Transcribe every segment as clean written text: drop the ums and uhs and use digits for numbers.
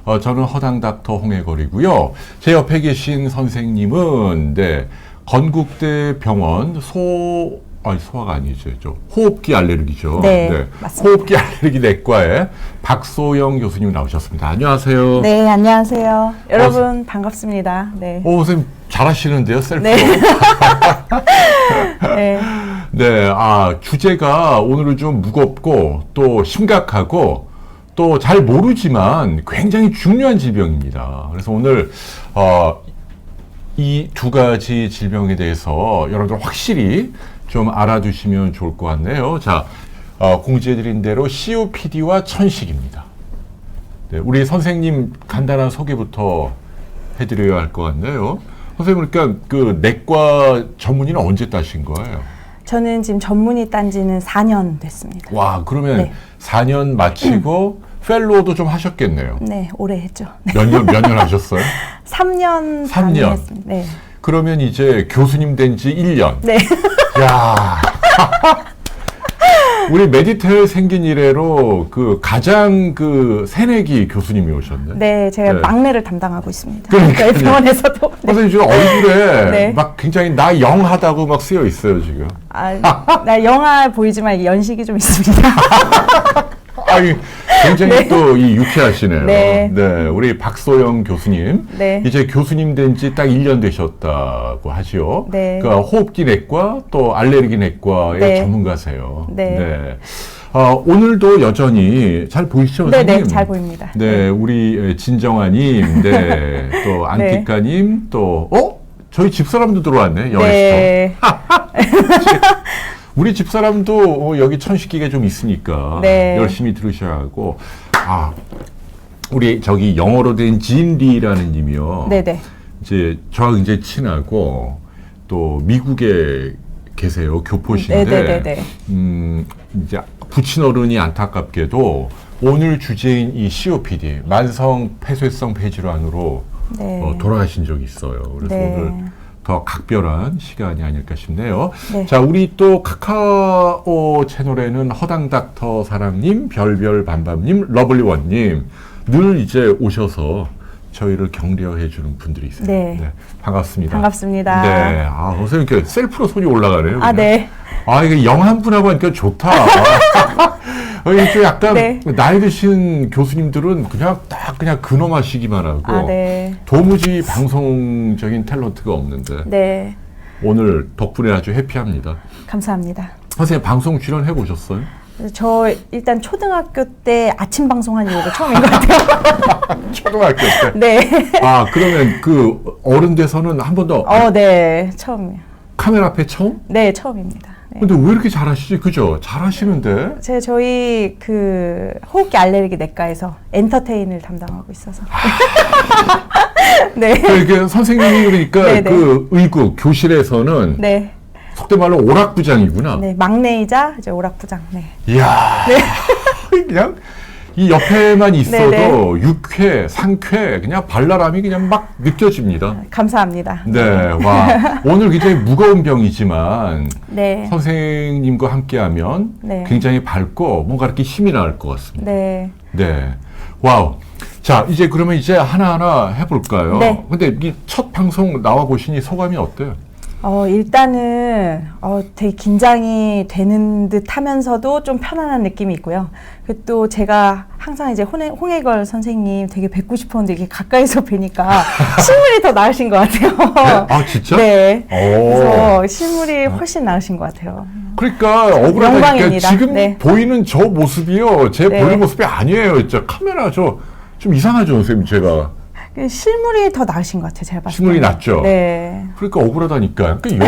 저는 허당 닥터 홍해걸이고요. 제 옆에 계신 선생님은 건국대 병원 소아가 아니죠. 호흡기 알레르기죠. 네, 맞습니다. 호흡기 알레르기 내과의 박소영 교수님 나오셨습니다. 안녕하세요. 네, 안녕하세요. 여러분 반갑습니다. 네. 선생님 잘하시는데요, 셀프. 네. 네. 네, 주제가 오늘은 좀 무겁고 또 심각하고 또 잘 모르지만 굉장히 중요한 질병입니다. 그래서 오늘 이 두 가지 질병에 대해서 여러분들 확실히 좀 알아두시면 좋을 것 같네요. 자, 공지해드린 대로 COPD와 천식입니다. 네, 우리 선생님 간단한 소개부터 해드려야 할 것 같네요. 선생님, 그러니까 그 내과 전문의는 언제 따신 거예요? 저는 지금 전문의 딴 지는 4년 됐습니다. 와, 그러면 네. 4년 마치고 펠로우도 좀 하셨겠네요. 네, 오래 했죠. 네. 몇 년 하셨어요? 3년. 3년. 했습니다. 네. 그러면 이제 교수님 된 지 1년. 네. 야. 우리 메디텔 생긴 이래로 그 가장 그 새내기 교수님이 오셨네. 네, 제가 네. 막내를 담당하고 있습니다. 그러니까요. 저희 병원에서도. 네. 선생님 지금 얼굴에 네. 막 굉장히 나 영하다고 막 쓰여 있어요, 지금. 나 영화 보이지만 이게 연식이 좀 있습니다. 굉장히 네. 또 이 유쾌하시네요. 네. 우리 박소영 교수님. 네. 이제 교수님 된 지 딱 1년 되셨다고 하죠. 네. 그러니까 호흡기 내과 또 알레르기 내과의 네. 전문가세요. 네. 오늘도 여전히 잘 보이시죠, 네, 선생님? 네, 잘 보입니다. 네, 우리 진정아님, 또 안티카님, 또 저희 집사람도 들어왔네, 영에서. 네. 우리 집사람도 여기 천식기가 좀 있으니까 네. 열심히 들으셔야 하고. 우리 저기 영어로 된 진리라는 님이요. 네네. 이제 저하고 이제 친하고 또 미국에 계세요. 교포신데. 네네네. 이제 부친 어른이 안타깝게도 오늘 주제인 이 COPD 만성 폐쇄성 폐질환으로 네. 돌아가신 적이 있어요. 그래서 네. 오늘 더 각별한 시간이 아닐까 싶네요. 네. 자, 우리 또 카카오 채널에는 허당 닥터 사랑님, 별별 밤밤님, 러블리원님 늘 이제 오셔서 저희를 격려해 주는 분들이 있어요. 네. 반갑습니다. 반갑습니다. 네. 선생님 이렇게 셀프로 손이 올라가네요. 그냥. 네. 이게 영한 분하고 하니까 좋다. 이게 좀 약간 네. 나이 드신 교수님들은 그냥 근엄하시기만 하고 네. 도무지 방송적인 탤런트가 없는데 네. 오늘 덕분에 아주 해피합니다. 감사합니다. 선생님 방송 출연해 보셨어요? 저 일단 초등학교 때 아침 방송한 이후로 처음인 것 같아요. 초등학교 때. 네. 그러면 그 어른 돼서는 한 번도 네. 처음이요. 카메라 앞에 처음? 네, 처음입니다. 네. 근데 왜 이렇게 잘하시지? 그죠? 잘하시는데. 저희 그 호흡기 알레르기 내과에서 엔터테인을 담당하고 있어서. 네. 이게 선생님이 그러니까 네네. 그 의국 교실에서는 네. 속된 말로 오락부장이구나. 네, 막내이자 이제 오락부장. 네. 이야. 그냥 이 옆에만 있어도 네네. 유쾌, 상쾌, 그냥 발랄함이 그냥 막 느껴집니다. 감사합니다. 네, 와. 오늘 굉장히 무거운 병이지만 네. 선생님과 함께하면 네. 굉장히 밝고 뭔가 이렇게 힘이 날 것 같습니다. 네. 네. 와우. 자, 이제 그러면 이제 하나하나 해볼까요? 네. 근데 이 첫 방송 나와 보시니 소감이 어때요? 일단은 되게 긴장이 되는 듯 하면서도 좀 편안한 느낌이 있고요. 그리고 또 제가 항상 이제 홍해걸 선생님 되게 뵙고 싶었는데 이게 가까이서 뵈니까 실물이 더 나으신 것 같아요. 네? 진짜? 네. 오. 그래서 실물이 훨씬 나으신 것 같아요. 그러니까 억울하다니까 영광입니다. 지금 네. 보이는 저 모습이요. 제 네. 본래 모습이 아니에요. 진짜 카메라 좀 이상하죠, 선생님 제가. 실물이 더 나으신 것 같아요. 제가 봤을 때. 실물이 낫죠? 네. 그러니까 억울하다니까. 그러니까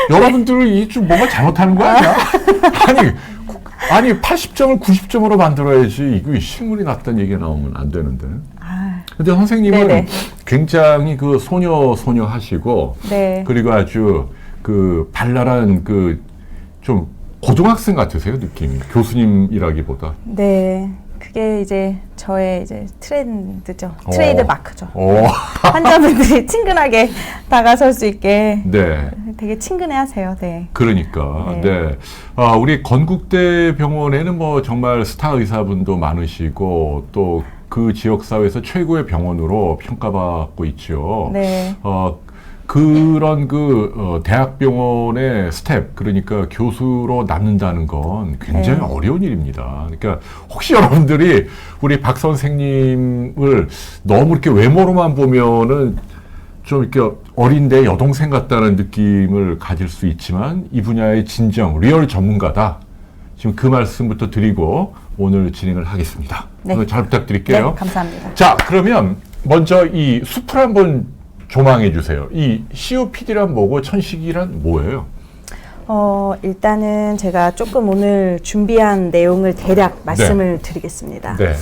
여러분들이 좀 뭔가 잘못하는 거 아니야? 아니 80점을 90점으로 만들어야지. 이거 실물이 낫다는 얘기가 나오면 안 되는데. 근데 선생님은 네네. 굉장히 그 소녀 하시고 네. 그리고 아주 그 발랄한 그 좀 고등학생 같으세요, 느낌이. 교수님이라기보다. 네. 그게 이제 저의 이제 트렌드죠. 트레이드 마크죠. 환자분들이 친근하게 다가설 수 있게 네. 되게 친근해하세요. 네. 그러니까. 네. 네. 우리 건국대 병원에는 뭐 정말 스타 의사분도 많으시고 또 그 지역 사회에서 최고의 병원으로 평가받고 있죠. 네. 그런 대학병원의 스텝, 그러니까 교수로 남는다는 건 굉장히 네. 어려운 일입니다. 그러니까 혹시 여러분들이 우리 박 선생님을 너무 이렇게 외모로만 보면은 좀 이렇게 어린데 여동생 같다는 느낌을 가질 수 있지만 이 분야의 진정, 리얼 전문가다. 지금 그 말씀부터 드리고 오늘 진행을 하겠습니다. 네. 오늘 잘 부탁드릴게요. 네, 감사합니다. 자, 그러면 먼저 이 숲을 한번 조망해 주세요. 이 COPD란 뭐고 천식이란 뭐예요? 일단은 제가 조금 오늘 준비한 내용을 대략 말씀을 드리겠습니다. 네.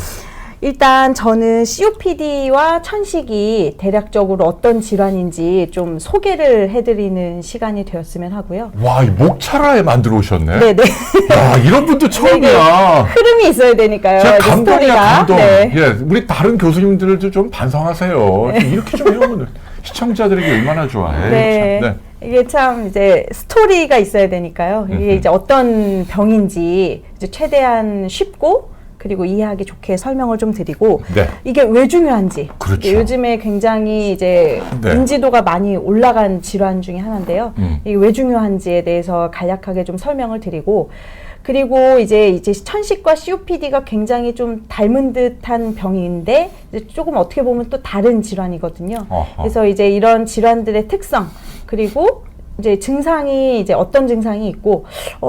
일단 저는 COPD와 천식이 대략적으로 어떤 질환인지 좀 소개를 해드리는 시간이 되었으면 하고요. 와, 이 목차라에 만들어 오셨네. 네네. 야, 이런 분도 처음이야. 흐름이 있어야 되니까요. 진짜 이제 감동이야, 스토리가. 감동. 네. 예, 우리 다른 교수님들도 좀 반성하세요. 좀 이렇게 좀 해오면 시청자들에게 얼마나 좋아해. 네. 참. 이게 참 이제 스토리가 있어야 되니까요. 이게 이제 어떤 병인지 이제 최대한 쉽고 그리고 이해하기 좋게 설명을 좀 드리고 네. 이게 왜 중요한지. 그렇죠. 이게 요즘에 굉장히 이제 네. 인지도가 많이 올라간 질환 중에 하나인데요. 이게 왜 중요한지에 대해서 간략하게 좀 설명을 드리고 그리고 이제 천식과 COPD가 굉장히 좀 닮은 듯한 병인데 이제 조금 어떻게 보면 또 다른 질환이거든요. 어허. 그래서 이제 이런 질환들의 특성 그리고 이제 증상이 이제 어떤 증상이 있고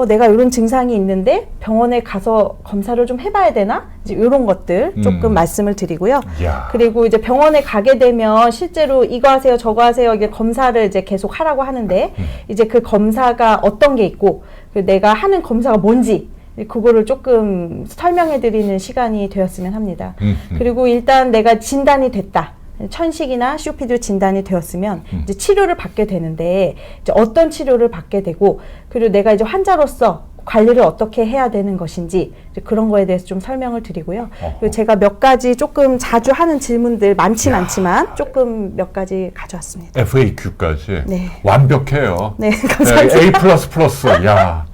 내가 이런 증상이 있는데 병원에 가서 검사를 좀 해봐야 되나 이제 이런 것들 조금 말씀을 드리고요. 이야. 그리고 이제 병원에 가게 되면 실제로 이거 하세요 저거 하세요 이게 검사를 이제 계속 하라고 하는데 이제 그 검사가 어떤 게 있고 내가 하는 검사가 뭔지 그거를 조금 설명해 드리는 시간이 되었으면 합니다. 그리고 일단 내가 진단이 됐다. 천식이나 COPD로 진단이 되었으면 이제 치료를 받게 되는데 이제 어떤 치료를 받게 되고 그리고 내가 이제 환자로서 관리를 어떻게 해야 되는 것인지 이제 그런 거에 대해서 좀 설명을 드리고요. 그리고 제가 몇 가지 조금 자주 하는 질문들 많진 않지만 조금 몇 가지 가져왔습니다. FAQ까지 네. 완벽해요. 네, 감사합니다. A++. 야,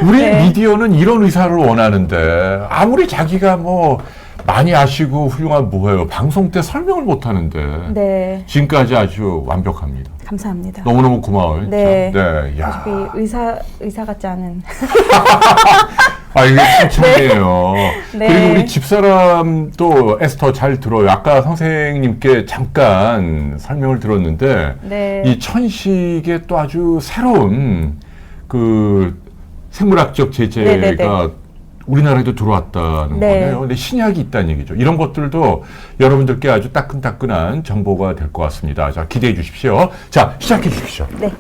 우리 네. 미디어는 이런 의사를 원하는데 아무리 자기가 뭐 많이 아시고 훌륭한 뭐예요. 방송 때 설명을 못 하는데 네, 지금까지 아주 완벽합니다. 감사합니다. 너무너무 고마워요. 진짜. 네. 네. 야. 어차피 의사 같지 않은. 아, 이게 칭찬이에요. 네. 그리고 우리 집사람도 에스터 잘 들어요. 아까 선생님께 잠깐 설명을 들었는데 네. 이 천식의 또 아주 새로운 그 생물학적 제재가 네네네. 우리나라에도 들어왔다는 네. 거네요. 근데 신약이 있다는 얘기죠. 이런 것들도 여러분들께 아주 따끈따끈한 정보가 될 것 같습니다. 자, 기대해 주십시오. 자, 시작해 주십시오. 네.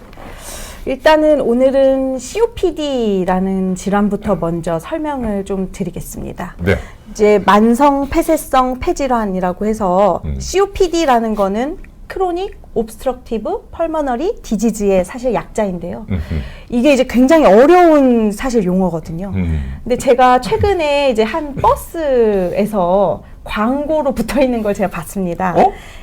일단은 오늘은 COPD라는 질환부터 먼저 설명을 좀 드리겠습니다. 네. 이제 만성 폐쇄성 폐질환이라고 해서 COPD라는 거는 크로닉 옵스트럭티브 펄머너리 디지즈의 사실 약자인데요. 이게 이제 굉장히 어려운 사실 용어거든요. 근데 제가 최근에 이제 한 버스에서 광고로 붙어 있는 걸 제가 봤습니다.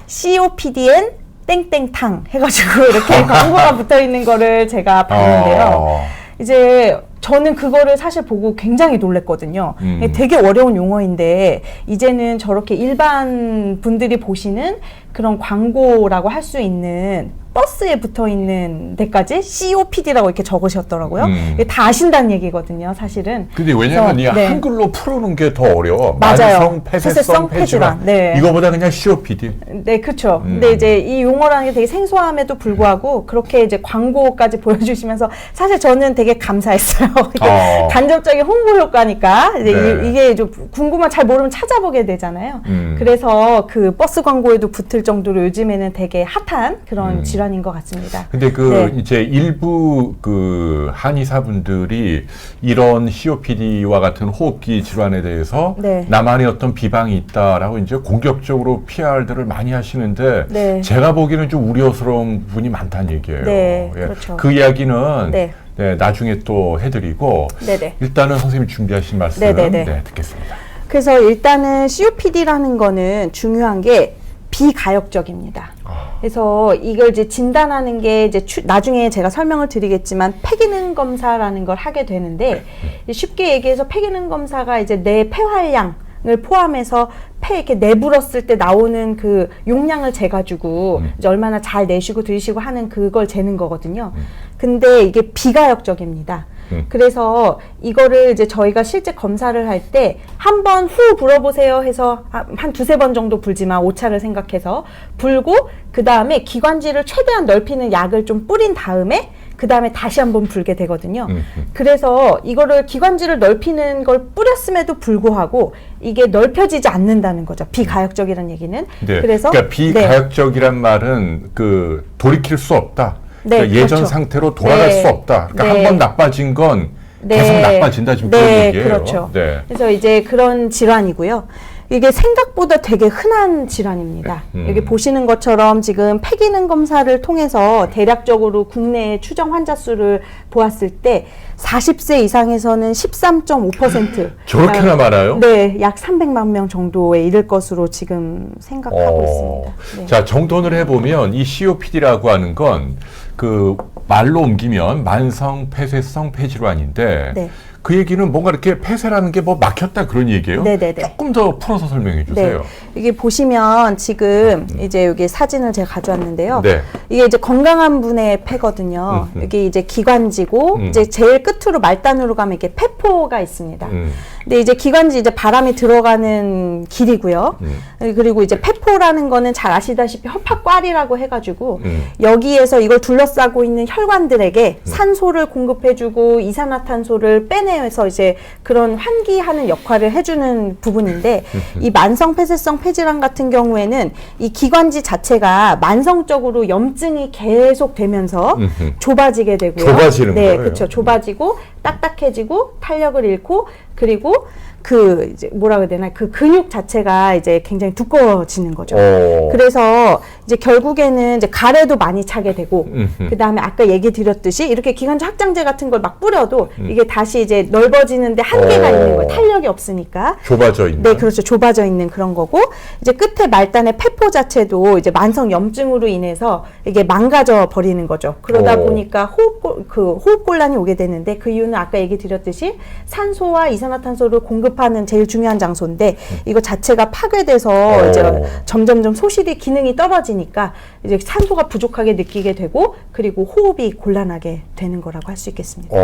COPDN 땡땡탕 해가지고 이렇게 광고가 붙어 있는 거를 제가 봤는데요. 이제 저는 그거를 사실 보고 굉장히 놀랬거든요. 되게 어려운 용어인데 이제는 저렇게 일반 분들이 보시는 그런 광고라고 할 수 있는 버스에 붙어 있는 데까지 COPD라고 이렇게 적으셨더라고요. 이게 다 아신다는 얘기거든요, 사실은. 근데 왜냐면 이 그래서, 네. 한글로 풀어놓은 게 더 어려워. 맞아요. 만성 폐쇄성 폐질환. 네. 이거보다 그냥 COPD. 네, 그렇죠. 근데 이제 이 용어라는 게 되게 생소함에도 불구하고 그렇게 이제 광고까지 보여주시면서 사실 저는 되게 감사했어요. 이게 간접적인 홍보 효과니까 이제 네. 이게 좀 궁금한 잘 모르면 찾아보게 되잖아요. 그래서 그 버스 광고에도 붙을 정도로 요즘에는 되게 핫한 그런 질환인 것 같습니다. 근데 네. 이제 일부 그 한의사분들이 이런 COPD와 같은 호흡기 질환에 대해서 네. 나만의 어떤 비방이 있다라고 이제 공격적으로 PR들을 많이 하시는데 네. 제가 보기에는 좀 우려스러운 부분이 많다는 얘기예요. 네, 그렇죠. 그 이야기는 네. 나중에 또 해드리고 네네. 일단은 선생님이 준비하신 말씀 네네네. 듣겠습니다. 그래서 일단은 COPD라는 거는 중요한 게 비가역적입니다. 그래서 이걸 이제 진단하는 게 이제 나중에 제가 설명을 드리겠지만 폐기능 검사라는 걸 하게 되는데 쉽게 얘기해서 폐기능 검사가 이제 내 폐활량을 포함해서 폐 이렇게 내불었을 때 나오는 그 용량을 재가지고 이제 얼마나 잘 내쉬고 들이쉬고 하는 그걸 재는 거거든요. 근데 이게 비가역적입니다. 그래서 이거를 이제 저희가 실제 검사를 할 때 한 번 후 불어보세요 해서 한 두세 번 정도 불지만 오차를 생각해서 불고 그 다음에 기관지를 최대한 넓히는 약을 좀 뿌린 다음에 그 다음에 다시 한번 불게 되거든요. 그래서 이거를 기관지를 넓히는 걸 뿌렸음에도 불구하고 이게 넓혀지지 않는다는 거죠. 비가역적이라는 얘기는. 네. 그래서 그러니까 비가역적이란 말은 그 돌이킬 수 없다. 네, 그러니까 예전 그렇죠. 상태로 돌아갈 네. 수 없다. 그러니까 네. 한 번 나빠진 건 네. 계속 나빠진다 지금 그런 네, 얘기예요. 그렇죠. 네. 그래서 이제 그런 질환이고요. 이게 생각보다 되게 흔한 질환입니다. 여기 보시는 것처럼 지금 폐기능 검사를 통해서 대략적으로 국내 추정 환자 수를 보았을 때 40세 이상에서는 13.5%. 저렇게나 많아요? 네, 약 300만 명 정도에 이를 것으로 지금 생각하고 있습니다. 네. 자, 정돈을 해보면 이 COPD라고 하는 건 그 말로 옮기면 만성 폐쇄성 폐질환인데 네. 그 얘기는 뭔가 이렇게 폐쇄라는 게 뭐 막혔다 그런 얘기예요? 네네네. 조금 더 풀어서 설명해 주세요. 네. 이게 보시면 지금 이제 여기 사진을 제가 가져왔는데요. 네. 이게 이제 건강한 분의 폐거든요. 여기 이제 기관지고 이제 제일 끝으로 말단으로 가면 이렇게 폐포가 있습니다. 근데 이제 기관지 이제 바람이 들어가는 길이고요. 그리고 이제 폐포라는 거는 잘 아시다시피 허파꽈리라고 해가지고 여기에서 이걸 둘러싸고 있는 혈관들에게 산소를 공급해주고 이산화탄소를 빼내서 이제 그런 환기하는 역할을 해주는 부분인데 이 만성 폐쇄성 폐질환 같은 경우에는 이 기관지 자체가 만성적으로 염증이 계속 되면서 좁아지게 되고요. 좁아지는 네, 거예요? 그렇죠. 좁아지고 딱딱해지고 탄력을 잃고 그리고 그 이제 뭐라 그래야 되나 그 근육 자체가 이제 굉장히 두꺼워지는 거죠. 그래서 이제 결국에는 이제 가래도 많이 차게 되고 그 다음에 아까 얘기 드렸듯이 이렇게 기관지 확장제 같은 걸 막 뿌려도 이게 다시 이제 넓어지는데 한계가 있는 거예요. 탄력이 없으니까. 좁아져 있는. 네, 그렇죠. 좁아져 있는 그런 거고 이제 끝에 말단의 폐포 자체도 이제 만성 염증으로 인해서 이게 망가져 버리는 거죠. 그러다 보니까 호흡곤란이 오게 되는데 그 이유는 아까 얘기 드렸듯이 산소와 이산화탄소를 공급하는 제일 중요한 장소인데 이거 자체가 파괴돼서 이제 점점점 소실이 기능이 떨어지니까 이제 산소가 부족하게 느끼게 되고 그리고 호흡이 곤란하게 되는 거라고 할 수 있겠습니다.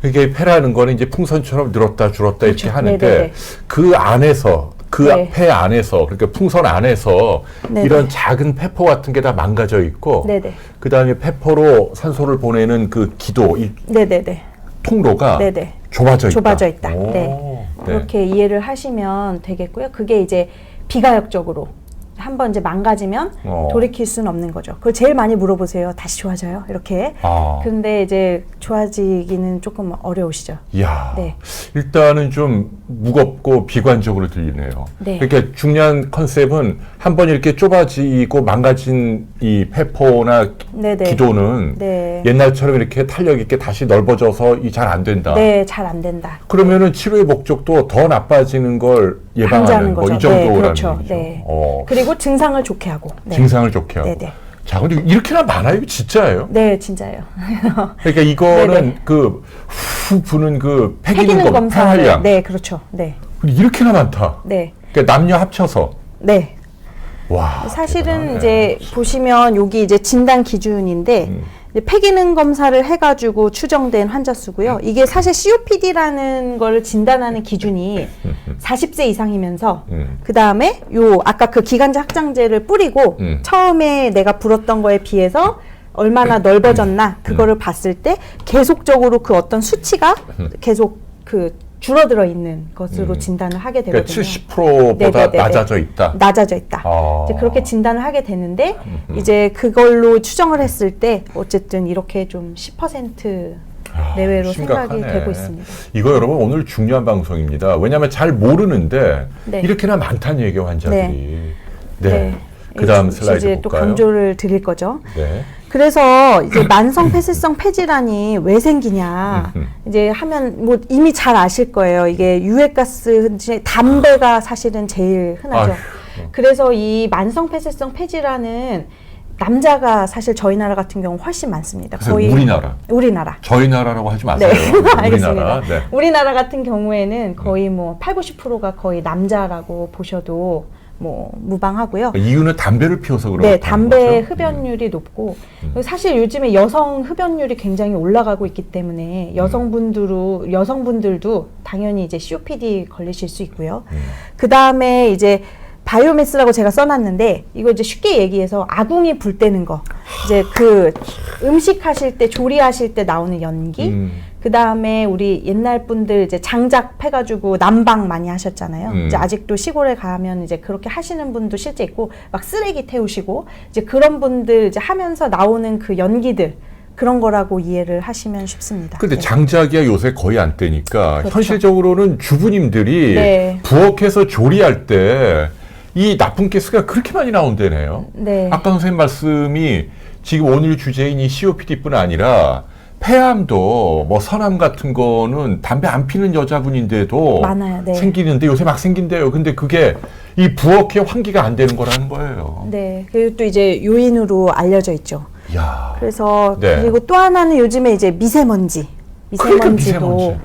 이게 폐라는 거는 이제 풍선처럼 늘었다 줄었다 그렇죠. 이렇게 하는데 네네네. 그 안에서 그 네. 폐 안에서 그러니까 풍선 안에서 네네. 이런 작은 폐포 같은 게 다 망가져 있고 네네. 그 다음에 폐포로 산소를 보내는 그 기도 이 네네네. 통로가 네네. 좁아져 있다. 좁아져 있다. 오, 네. 네. 그렇게 이해를 하시면 되겠고요. 그게 이제 비가역적으로 한번 이제 망가지면 돌이킬 수는 없는 거죠. 그걸 제일 많이 물어보세요. 다시 좋아져요? 이렇게. 근데 이제 좋아지기는 조금 어려우시죠. 이야, 네. 일단은 좀 무겁고 비관적으로 들리네요. 네. 그러니까 중요한 컨셉은 한번 이렇게 좁아지고 망가진 이 폐포나 네네. 기도는 네. 옛날처럼 이렇게 탄력 있게 다시 넓어져서 이 잘 안 된다. 네, 잘 안 된다. 그러면은 치료의 목적도 더 나빠지는 걸 예방하는 방지하는 뭐 거죠. 이 정도라는 네, 그렇죠. 얘기죠. 네. 그리고 증상을 좋게 하고. 네. 증상을 좋게 하고. 네네. 자, 근데 이렇게나 많아요? 이거 진짜예요? 네, 진짜예요. 그러니까 이거는 네네. 그 후 부는 그 폐기능 폐기능 검사를. 폐활량. 네, 그렇죠. 네. 이렇게나 많다. 네. 그러니까 남녀 합쳐서. 네. 와. 사실은 대단하네. 이제 보시면 여기 이제 진단 기준인데 이제 폐기능 검사를 해가지고 추정된 환자 수고요. 이게 사실 COPD라는 걸 진단하는 기준이 40세 이상이면서 그 다음에 요 아까 그 기관지 확장제를 뿌리고 처음에 내가 불었던 거에 비해서 얼마나 넓어졌나 그거를 봤을 때 계속적으로 그 어떤 수치가 계속 그 줄어들어 있는 것으로 진단을 하게 되거든요. 그러니까 70%보다 네네네네. 낮아져 있다. 낮아져 있다. 이제 그렇게 진단을 하게 되는데 이제 그걸로 추정을 했을 때 어쨌든 이렇게 좀 10% 내외로 생각이 심각하네. 되고 있습니다. 이거 여러분 오늘 중요한 방송입니다. 왜냐하면 잘 모르는데 네. 이렇게나 많다는 얘기예요, 환자들이. 네. 그 이 다음 슬라이드 이제 또 볼까요? 강조를 드릴 거죠. 네. 그래서 이제 만성 폐쇄성 폐질환이 왜 생기냐 이제 하면 뭐 이미 잘 아실 거예요. 이게 유해가스, 담배가 사실은 제일 흔하죠. 그래서 이 만성 폐쇄성 폐질환은 남자가 사실 저희 나라 같은 경우 훨씬 많습니다. 그래서 우리나라. 저희 나라라고 하지 마세요. 네, 알겠습니다. 우리나라. 네. 우리나라 같은 경우에는 거의 뭐 80~90%가 거의 남자라고 보셔도 뭐 무방하고요. 이유는 담배를 피워서 그런 네, 담배 거죠? 흡연율이 높고 사실 요즘에 여성 흡연율이 굉장히 올라가고 있기 때문에 여성분들도 당연히 이제 COPD 걸리실 수 있고요. 그 다음에 이제 바이오매스라고 제가 써놨는데 이거 이제 쉽게 얘기해서 아궁이 불 때는 거 이제 그 음식 하실 때 조리하실 때 나오는 연기 그 다음에 우리 옛날 분들 이제 장작 패가지고 난방 많이 하셨잖아요. 이제 아직도 시골에 가면 이제 그렇게 하시는 분도 실제 있고 막 쓰레기 태우시고 이제 그런 분들 이제 하면서 나오는 그 연기들 그런 거라고 이해를 하시면 쉽습니다. 근데 네. 장작이야 요새 거의 안 뜨니까 그렇죠. 현실적으로는 주부님들이 네. 부엌에서 조리할 때 이 나쁜 가스가 그렇게 많이 나온다네요. 네. 아까 선생님 말씀이 지금 오늘 주제인 이 COPD뿐 아니라 폐암도 뭐 선암 같은 거는 담배 안 피는 여자분인데도 많아요. 네. 생기는데 요새 막 생긴대요. 근데 그게 이 부엌에 환기가 안 되는 거라는 거예요. 네. 그리고 또 이제 요인으로 알려져 있죠. 야. 그래서 네. 그리고 또 하나는 요즘에 이제 미세먼지도 그러니까 미세먼지.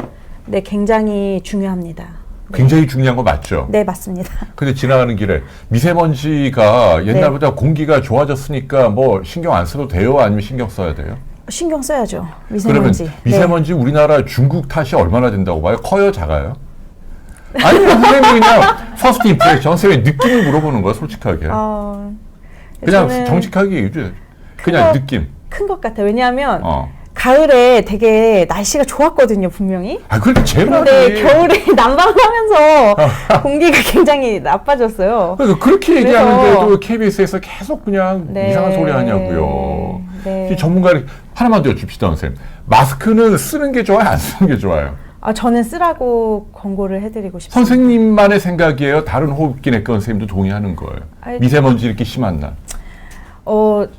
네, 굉장히 중요합니다. 굉장히 중요한 거 맞죠? 네, 맞습니다. 근데 지나가는 길에 미세먼지가 옛날보다 공기가 좋아졌으니까 뭐 신경 안 써도 돼요? 아니면 신경 써야 돼요? 신경 써야죠. 미세먼지. 그러면 미세먼지 우리나라 중국 탓이 얼마나 된다고 봐요? 커요? 작아요? 아니 선생님이 그냥 퍼스트 임프레션 선생님이 느낌을 물어보는 거야 솔직하게. 그냥 저는 정직하게 얘기해. 그냥 느낌. 큰 것 같아요. 왜냐하면 가을에 되게 날씨가 좋았거든요, 분명히. 아, 그렇게 제 근데 말이. 겨울에 난방하면서 공기가 굉장히 나빠졌어요. 그러니까 그렇게 얘기하는데도 KBS에서 계속 그냥 네. 이상한 소리 하냐고요. 네. 이 전문가를 하나만 더 여쭙시다, 선생님. 마스크는 쓰는 게 좋아요? 안 쓰는 게 좋아요? 저는 쓰라고 권고를 해드리고 싶습니다. 선생님만의 생각이에요? 다른 호흡기내과 선생님도 동의하는 거예요? 미세먼지 이렇게 심한 날.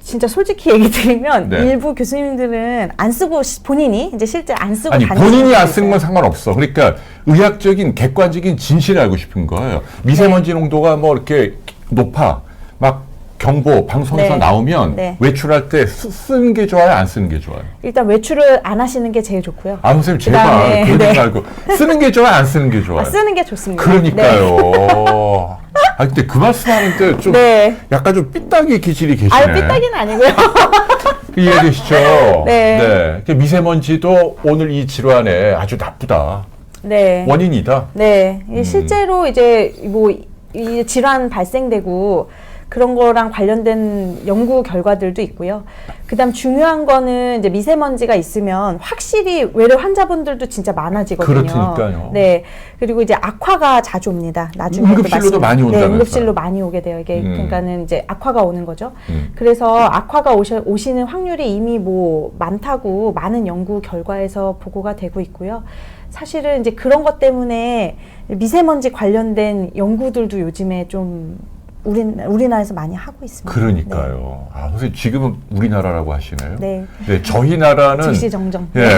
진짜 솔직히 얘기 드리면 네. 일부 교수님들은 안 쓰고 본인이 이제 실제 안 쓰고 아니 다니시는 본인이 안 분도 쓰는 건 있어요. 상관없어. 그러니까 의학적인 객관적인 진실을 알고 싶은 거예요. 미세먼지 농도가 뭐 이렇게 높아 막 경보 방송에서 네. 나오면 네. 외출할 때 쓰는 게 좋아요, 안 쓰는 게 좋아요? 일단 외출을 안 하시는 게 제일 좋고요. 아 선생님 그다음에, 제발 그러지 네. 말고 쓰는 게 좋아요, 안 쓰는 게 좋아요? 쓰는 게 좋습니다. 그러니까요. 아 근데 그 말씀하는데 좀 네. 약간 좀 삐딱이 기질이 계시네. 삐딱이는 아니고요. 이해되시죠? 네. 그 미세먼지도 오늘 이 질환에 아주 나쁘다. 네. 원인이다. 네. 실제로 이제 뭐 이 질환 발생되고 그런 거랑 관련된 연구 결과들도 있고요. 그다음 중요한 거는 이제 미세먼지가 있으면 확실히 외래 환자분들도 진짜 많아지거든요. 그렇다니까요. 네. 그리고 이제 악화가 자주 옵니다. 나중에 응급실로도 많이 온다면서요? 네, 응급실로 많이 오게 돼요. 이게 그러니까는 이제 악화가 오는 거죠. 음. 그래서 악화가 오시는 확률이 이미 뭐 많다고 많은 연구 결과에서 보고가 되고 있고요. 사실은 이제 그런 것 때문에 미세먼지 관련된 연구들도 요즘에 좀 우리나라에서 많이 하고 있습니다. 그러니까요. 아, 선생님 지금은 우리나라라고 하시네요. 네. 네, 저희 나라는 즉시정정. 예,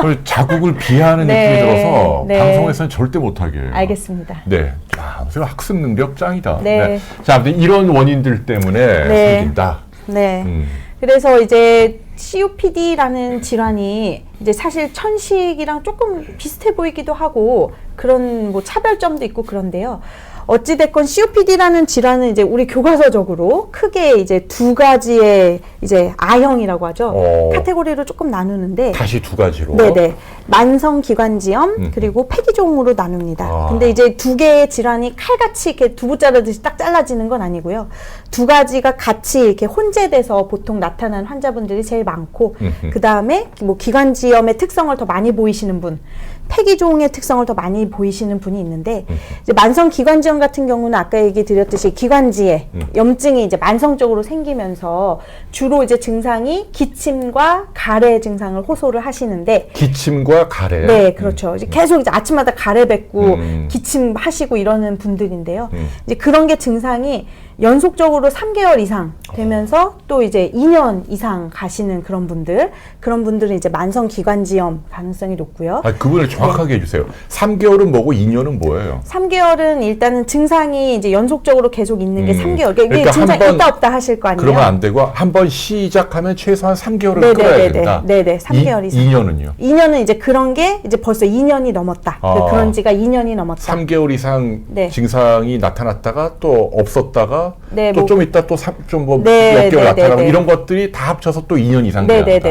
그 자국을 비하하는 네. 느낌이 들어서 네. 방송에서는 절대 못하게 해요. 알겠습니다. 네, 자, 선생님 학습 능력 짱이다. 네. 자, 아무튼 이런 원인들 때문에 네. 생긴다. 네. 그래서 이제 COPD라는 질환이 이제 사실 천식이랑 조금 비슷해 보이기도 하고 그런 뭐 차별점도 있고 그런데요. 어찌됐건 COPD라는 질환은 이제 우리 교과서적으로 크게 이제 두 가지의 이제 A형이라고 하죠. 카테고리로 조금 나누는데. 다시 두 가지로. 네네. 만성기관지염 그리고 폐기종으로 나눕니다. 근데 이제 두 개의 질환이 칼같이 이렇게 두부 자르듯이 딱 잘라지는 건 아니고요. 두 가지가 같이 이렇게 혼재돼서 보통 나타나는 환자분들이 제일 많고, 그 다음에 뭐 기관지염의 특성을 더 많이 보이시는 분, 폐기종의 특성을 더 많이 보이시는 분이 있는데, 이제 만성기관지염 같은 경우는 아까 얘기 드렸듯이 기관지에 염증이 이제 만성적으로 생기면서 주로 이제 증상이 기침과 가래 증상을 호소를 하시는데, 기침과 가래. 네, 그렇죠. 이제 계속 이제 아침마다 가래 뱉고 기침하시고 이러는 분들인데요. 이제 그런 게 증상이 연속적으로 3개월 이상 되면서 또 이제 2년 이상 가시는 그런 분들은 이제 만성기관지염 가능성이 높고요. 그분을 정확하게 해주세요. 3개월은 뭐고 2년은 뭐예요? 3개월은 일단은 증상이 이제 연속적으로 계속 있는 게 3개월. 그러니까 증상이 있다 없다 하실 거 아니에요? 그러면 안 되고 한 번 시작하면 최소한 3개월은 끌어야 된다. 네네, 3개월 이상. 2년은요? 2년은 이제 그런 게 이제 벌써 2년이 넘었다. 그런 지가 2년이 넘었다. 3개월 이상 네. 증상이 나타났다가 또 없었다가 네, 또 좀 있다 또 좀 뭐 몇 개월 나타나고 이런 것들이 다 합쳐서 또 2년 이상 돼야 한다.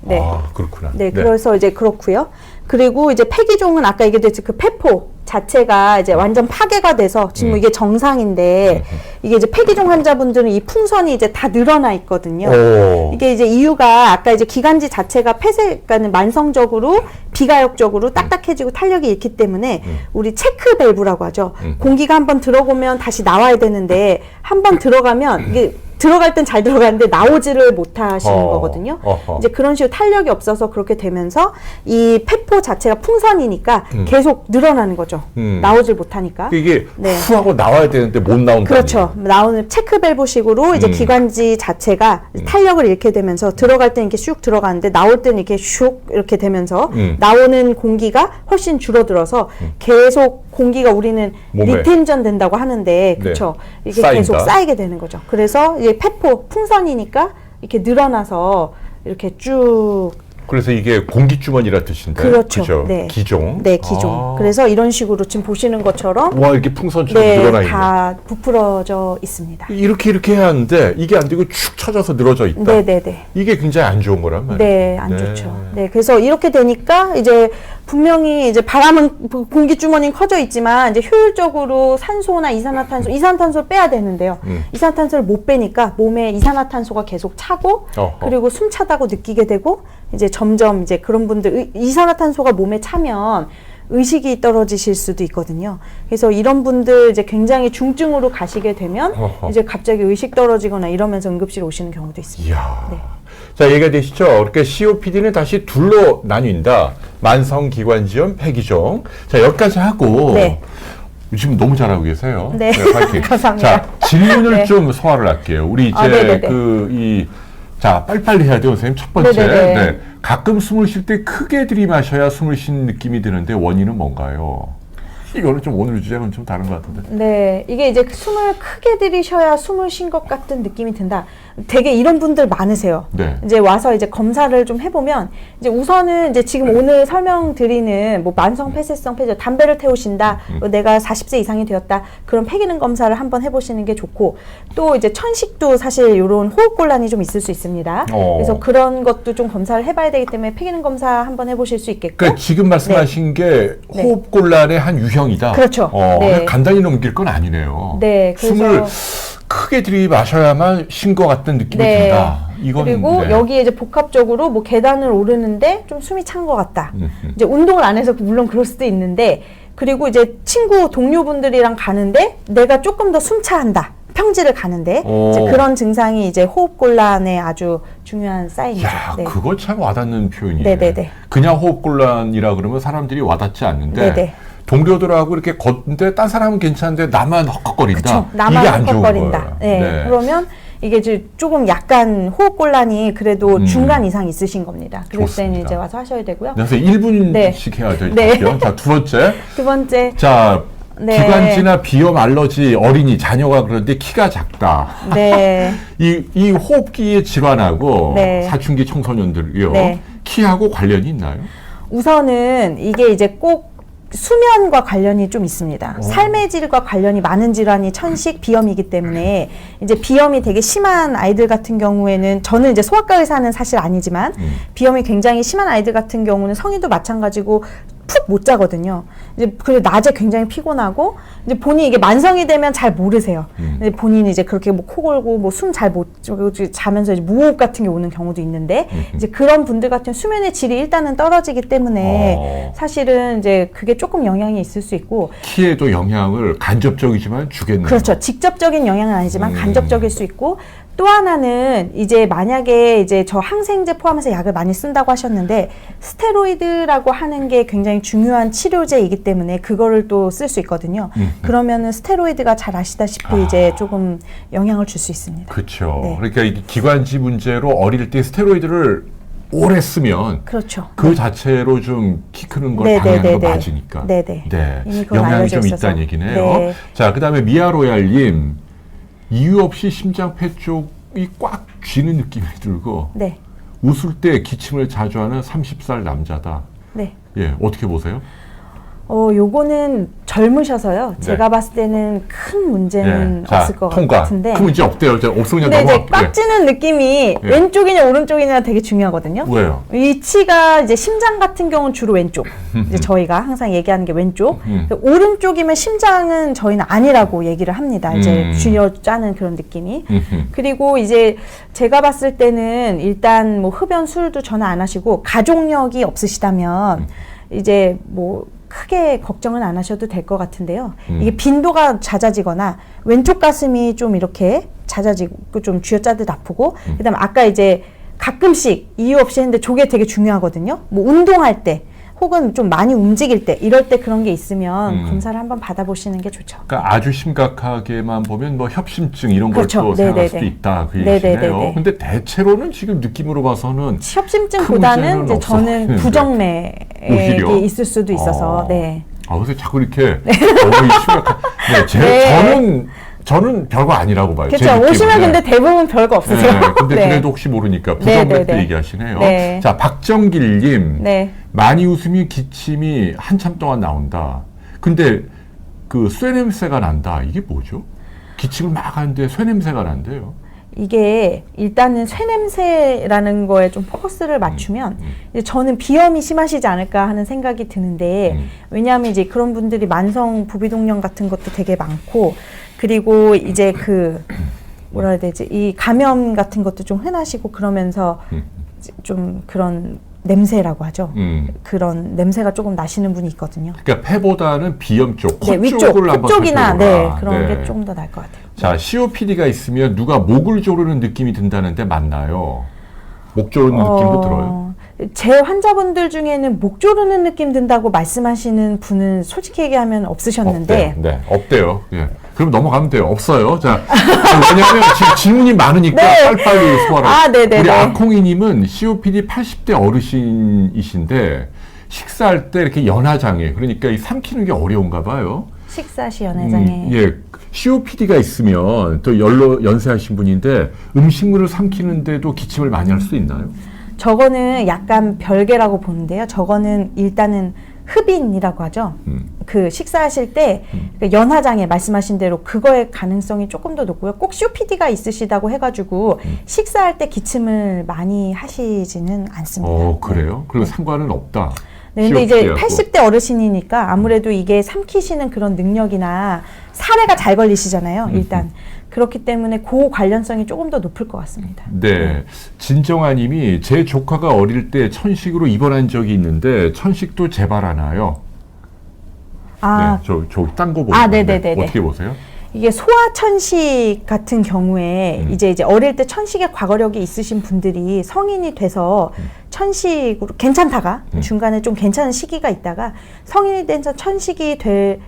네. 그렇구나. 네, 그래서 이제 그렇고요. 그리고 이제 폐기종은 아까 얘기했듯이 그 폐포 자체가 이제 완전 파괴가 돼서 지금 이게 정상인데 이게 이제 폐기종 환자분들은 이 풍선이 이제 다 늘어나 있거든요. 이게 이제 이유가 아까 이제 기관지 자체가 그러니까 만성적으로 비가역적으로 딱딱해지고 탄력이 있기 때문에 우리 체크 밸브라고 하죠. 공기가 한번 들어오면 다시 나와야 되는데 한번 들어가면 이게 들어갈 땐 잘 들어가는데 나오지를 못하시는 거거든요. 이제 그런 식으로 탄력이 없어서 그렇게 되면서 이 폐포 자체가 풍선이니까 계속 늘어나는 거죠. 나오질 못하니까. 이게 후 하고 나와야 되는데 못 나온다. 그렇죠. 나오는 체크 밸브식으로 이제 기관지 자체가 탄력을 잃게 되면서 들어갈 땐 이렇게 슉 들어가는데 나올 때는 이렇게 슉 이렇게 되면서 나오는 공기가 훨씬 줄어들어서 계속 공기가 우리는 리텐전 된다고 하는데 그렇죠. 이게 쌓인다. 계속 쌓이게 되는 거죠. 그래서 이제 폐포 풍선이니까 이렇게 늘어나서 이렇게 쭉 그래서 이게 공기주머니라 뜻인데. 그렇죠. 그죠? 네. 기종. 네, 기종. 그래서 이런 식으로 지금 보시는 것처럼 와, 이렇게 풍선처럼 늘어나 있네. 다 부풀어져 있습니다. 이렇게 해야 하는데 이게 안 되고 축 처져서 늘어져 있다. 네네네. 이게 굉장히 안 좋은 거란 말이에요. 네, 안 좋죠. 네, 그래서 이렇게 되니까 이제 분명히 이제 바람은 공기주머니는 커져 있지만 이제 효율적으로 산소나 이산화탄소를 빼야 되는데요. 이산화탄소를 못 빼니까 몸에 이산화탄소가 계속 차고 그리고 숨 차다고 느끼게 되고 이제 점점 이제 그런 분들 이산화탄소가 몸에 차면 의식이 떨어지실 수도 있거든요. 그래서 이런 분들 이제 굉장히 중증으로 가시게 되면 이제 갑자기 의식 떨어지거나 이러면서 응급실 오시는 경우도 있습니다. 이야. 네. 자, 이해가 되시죠? 그러니까 COPD는 다시 둘로 나뉜다. 만성기관지염, 폐기종. 자, 여기까지 하고 지금 너무 잘하고 계세요. 네. 파이팅. 감사합니다. 자, 질문을 좀 소화를 할게요. 우리 이제 자, 빨리빨리 해야 돼요, 선생님. 첫 번째. 네. 가끔 숨을 쉴 때 크게 들이마셔야 숨을 쉬는 느낌이 드는데 원인은 뭔가요? 이거는 좀 오늘 주제는 좀 다른 것 같은데. 네, 이게 이제 숨을 크게 들이셔야 숨을 쉰 것 같은 느낌이 든다. 되게 이런 분들 많으세요. 네. 이제 와서 이제 검사를 좀 해보면 이제 우선은 이제 지금 오늘 설명드리는 뭐 만성 폐쇄성 폐쇄, 담배를 태우신다, 내가 40세 이상이 되었다, 그런 폐기능 검사를 한번 해보시는 게 좋고 또 이제 천식도 사실 이런 호흡곤란이 좀 있을 수 있습니다. 그래서 그런 것도 좀 검사를 해봐야 되기 때문에 폐기능 검사 한번 해보실 수 있겠고. 그러니까 지금 말씀하신 게 호흡곤란의 한 유형이다. 그렇죠. 간단히 넘길 건 아니네요. 네, 숨을 크게 들이마셔야만 쉰 것 같은 느낌이 든다. 이건 그리고 여기에 이제 복합적으로 뭐 계단을 오르는데 좀 숨이 찬 것 같다. 이제 운동을 안 해서 물론 그럴 수도 있는데 그리고 이제 친구 동료분들이랑 가는데 내가 조금 더 숨차한다. 평지를 가는데 이제 그런 증상이 이제 호흡곤란의 아주 중요한 사인이죠. 야, 그거 참 와닿는 표현이에요. 네네네. 그냥 호흡곤란이라 그러면 사람들이 와닿지 않는데 네네. 동료들하고 이렇게 걷는데 딴 사람은 괜찮은데 나만 헉헉거린다. 그쵸, 나만 이게 안 좋은 헉헉거린다. 거예요. 네. 그러면 이게 이제 조금 약간 호흡곤란이 그래도 중간 이상 있으신 겁니다. 그럴 때는 이제 와서 하셔야 되고요. 그래서 1분씩 해야 될 것 같아요. 자, 두 번째. 두 번째. 자, 기관지나 비염 알러지 어린이 자녀가 그런데 키가 작다. 네. 이 호흡기에 질환하고 사춘기 청소년들이요. 키하고 관련이 있나요? 우선은 이게 이제 꼭 수면과 관련이 좀 있습니다. 삶의 질과 관련이 많은 질환이 천식, 비염이기 때문에 이제 비염이 되게 심한 아이들 같은 경우에는 저는 이제 소아과 의사는 사실 아니지만 비염이 굉장히 심한 아이들 같은 경우는 성인도 마찬가지고 푹 못 자거든요. 이제 그리고 낮에 굉장히 피곤하고 이제 본인이 이게 만성이 되면 잘 모르세요. 이제 본인이 이제 그렇게 뭐 코 골고 뭐 숨 잘 못 자면서 이제 무호흡 같은 게 오는 경우도 있는데 이제 그런 분들 같은 수면의 질이 일단은 떨어지기 때문에 사실은 이제 그게 조금 영향이 있을 수 있고 키에도 영향을 간접적이지만 주겠네요. 그렇죠. 직접적인 영향은 아니지만 간접적일 수 있고 또 하나는 이제 만약에 이제 저 항생제 포함해서 약을 많이 쓴다고 하셨는데 스테로이드라고 하는 게 굉장히 중요한 치료제이기 때문에 그거를 또 쓸 수 있거든요. 그러면은 스테로이드가 잘 아시다시피 이제 조금 영향을 줄 수 있습니다. 그렇죠. 네. 그러니까 이게 기관지 문제로 어릴 때 스테로이드를 오래 쓰면 그렇죠. 그 자체로 좀 키 크는 걸 네, 방해하는 네, 거 네, 네. 맞으니까. 네. 이미 그건 영향이 알려져 좀 있어서. 있다는 얘기네요. 네. 자, 그다음에 미아로얄님, 이유 없이 심장폐 쪽이 꽉 쥐는 느낌이 들고 네. 웃을 때 기침을 자주 하는 30살 남자다. 네. 예, 어떻게 보세요? 요거는 젊으셔서요. 네. 제가 봤을 때는 큰 문제는 자, 없을 것 통과. 같은데. 큰 문제 없대요. 없으면 근데 이제 넘어갈게요. 꽉 찌는 느낌이 예. 왼쪽이냐 오른쪽이냐 되게 중요하거든요. 왜요? 위치가 이제 심장 같은 경우는 주로 왼쪽. 이제 저희가 항상 얘기하는 게 왼쪽. 오른쪽이면 심장은 저희는 아니라고 얘기를 합니다. 이제 쥐어 짜는 그런 느낌이. 그리고 이제 제가 봤을 때는 일단 뭐 흡연 술도 전혀 안 하시고 가족력이 없으시다면 이제 뭐 크게 걱정은 안 하셔도 될 것 같은데요. 이게 빈도가 잦아지거나 왼쪽 가슴이 좀 이렇게 잦아지고 좀 쥐어짜듯 아프고 그다음에 아까 이제 가끔씩 이유 없이 했는데 저게 되게 중요하거든요. 뭐 운동할 때 혹은 좀 많이 움직일 때 이럴 때 그런 게 있으면 검사를 한번 받아보시는 게 좋죠. 그러니까 아주 심각하게만 보면 뭐 협심증 이런 그렇죠. 걸 또 생각할 네네네. 수도 있다 그 네네네네. 얘기시네요. 근데 대체로는 지금 느낌으로 봐서는 협심증보다는 이제 없어 저는 보이는데. 오히려? 부정맥이 있을 수도 있어서 네. 그래서 자꾸 이렇게 너무 심각한. 네. 저는 별거 아니라고 봐요. 제 그렇죠. 오시면 느낌은. 근데 대부분 별거 없으세요. 네, 근데 네. 그래도 혹시 모르니까 네, 부정맥도 네, 네. 얘기하시네요. 네. 자, 박정길님. 네. 많이 웃으면 기침이 한참 동안 나온다. 근데 그 쇠 냄새가 난다. 이게 뭐죠? 기침을 막 하는데 쇠 냄새가 난대요. 이게 일단은 쇠 냄새라는 거에 좀 포커스를 맞추면 이제 저는 비염이 심하시지 않을까 하는 생각이 드는데 왜냐하면 이제 그런 분들이 만성 부비동염 같은 것도 되게 많고 그리고 이제 그 뭐라 해야 되지 이 감염 같은 것도 좀 흔하시고 그러면서 좀 그런 냄새라고 하죠. 그런 냄새가 조금 나시는 분이 있거든요. 그러니까 폐보다는 비염 쪽, 코 네, 위쪽, 쪽을 한번 코 쪽이나 네, 살펴보라. 그런 네. 게 좀 더 나을 것 같아요. 자, COPD가 있으면 누가 목을 조르는 느낌이 든다는데 맞나요? 목 조르는 느낌도 들어요? 제 환자분들 중에는 목 조르는 느낌 든다고 말씀하시는 분은 솔직히 얘기하면 없으셨는데 네, 없대요. 예. 그럼 넘어가면 돼요. 없어요. 자, 왜냐하면 지금 질문이 많으니까 네. 빨리빨리 소화를. 네네네. 우리 아콩이님은 COPD 80대 어르신이신데 식사할 때 이렇게 연화장애, 그러니까 이 삼키는 게 어려운가 봐요. 식사 시 연회장애. 예. COPD가 있으면 또 연세하신 분인데 음식물을 삼키는데도 기침을 많이 할 수 있나요? 저거는 약간 별개라고 보는데요. 저거는 일단은 흡인이라고 하죠. 그 식사하실 때 그 연화장애 말씀하신 대로 그거의 가능성이 조금 더 높고요. 꼭 COPD가 있으시다고 해가지고 식사할 때 기침을 많이 하시지는 않습니다. 그래요? 그럼 상관은 없다. 네, 근데 이제 COPD 하고. 80대 어르신이니까 아무래도 이게 삼키시는 그런 능력이나 사례가 잘 걸리시잖아요. 일단 그렇기 때문에 그 관련성이 조금 더 높을 것 같습니다. 네, 진정아님이 제 조카가 어릴 때 천식으로 입원한 적이 있는데 천식도 재발하나요? 아, 네, 딴 거 보고 네네네네. 어떻게 보세요? 이게 소아천식 같은 경우에 이제 어릴 때 천식의 과거력이 있으신 분들이 성인이 돼서 천식으로 괜찮다가 중간에 좀 괜찮은 시기가 있다가 성인이 돼서 천식이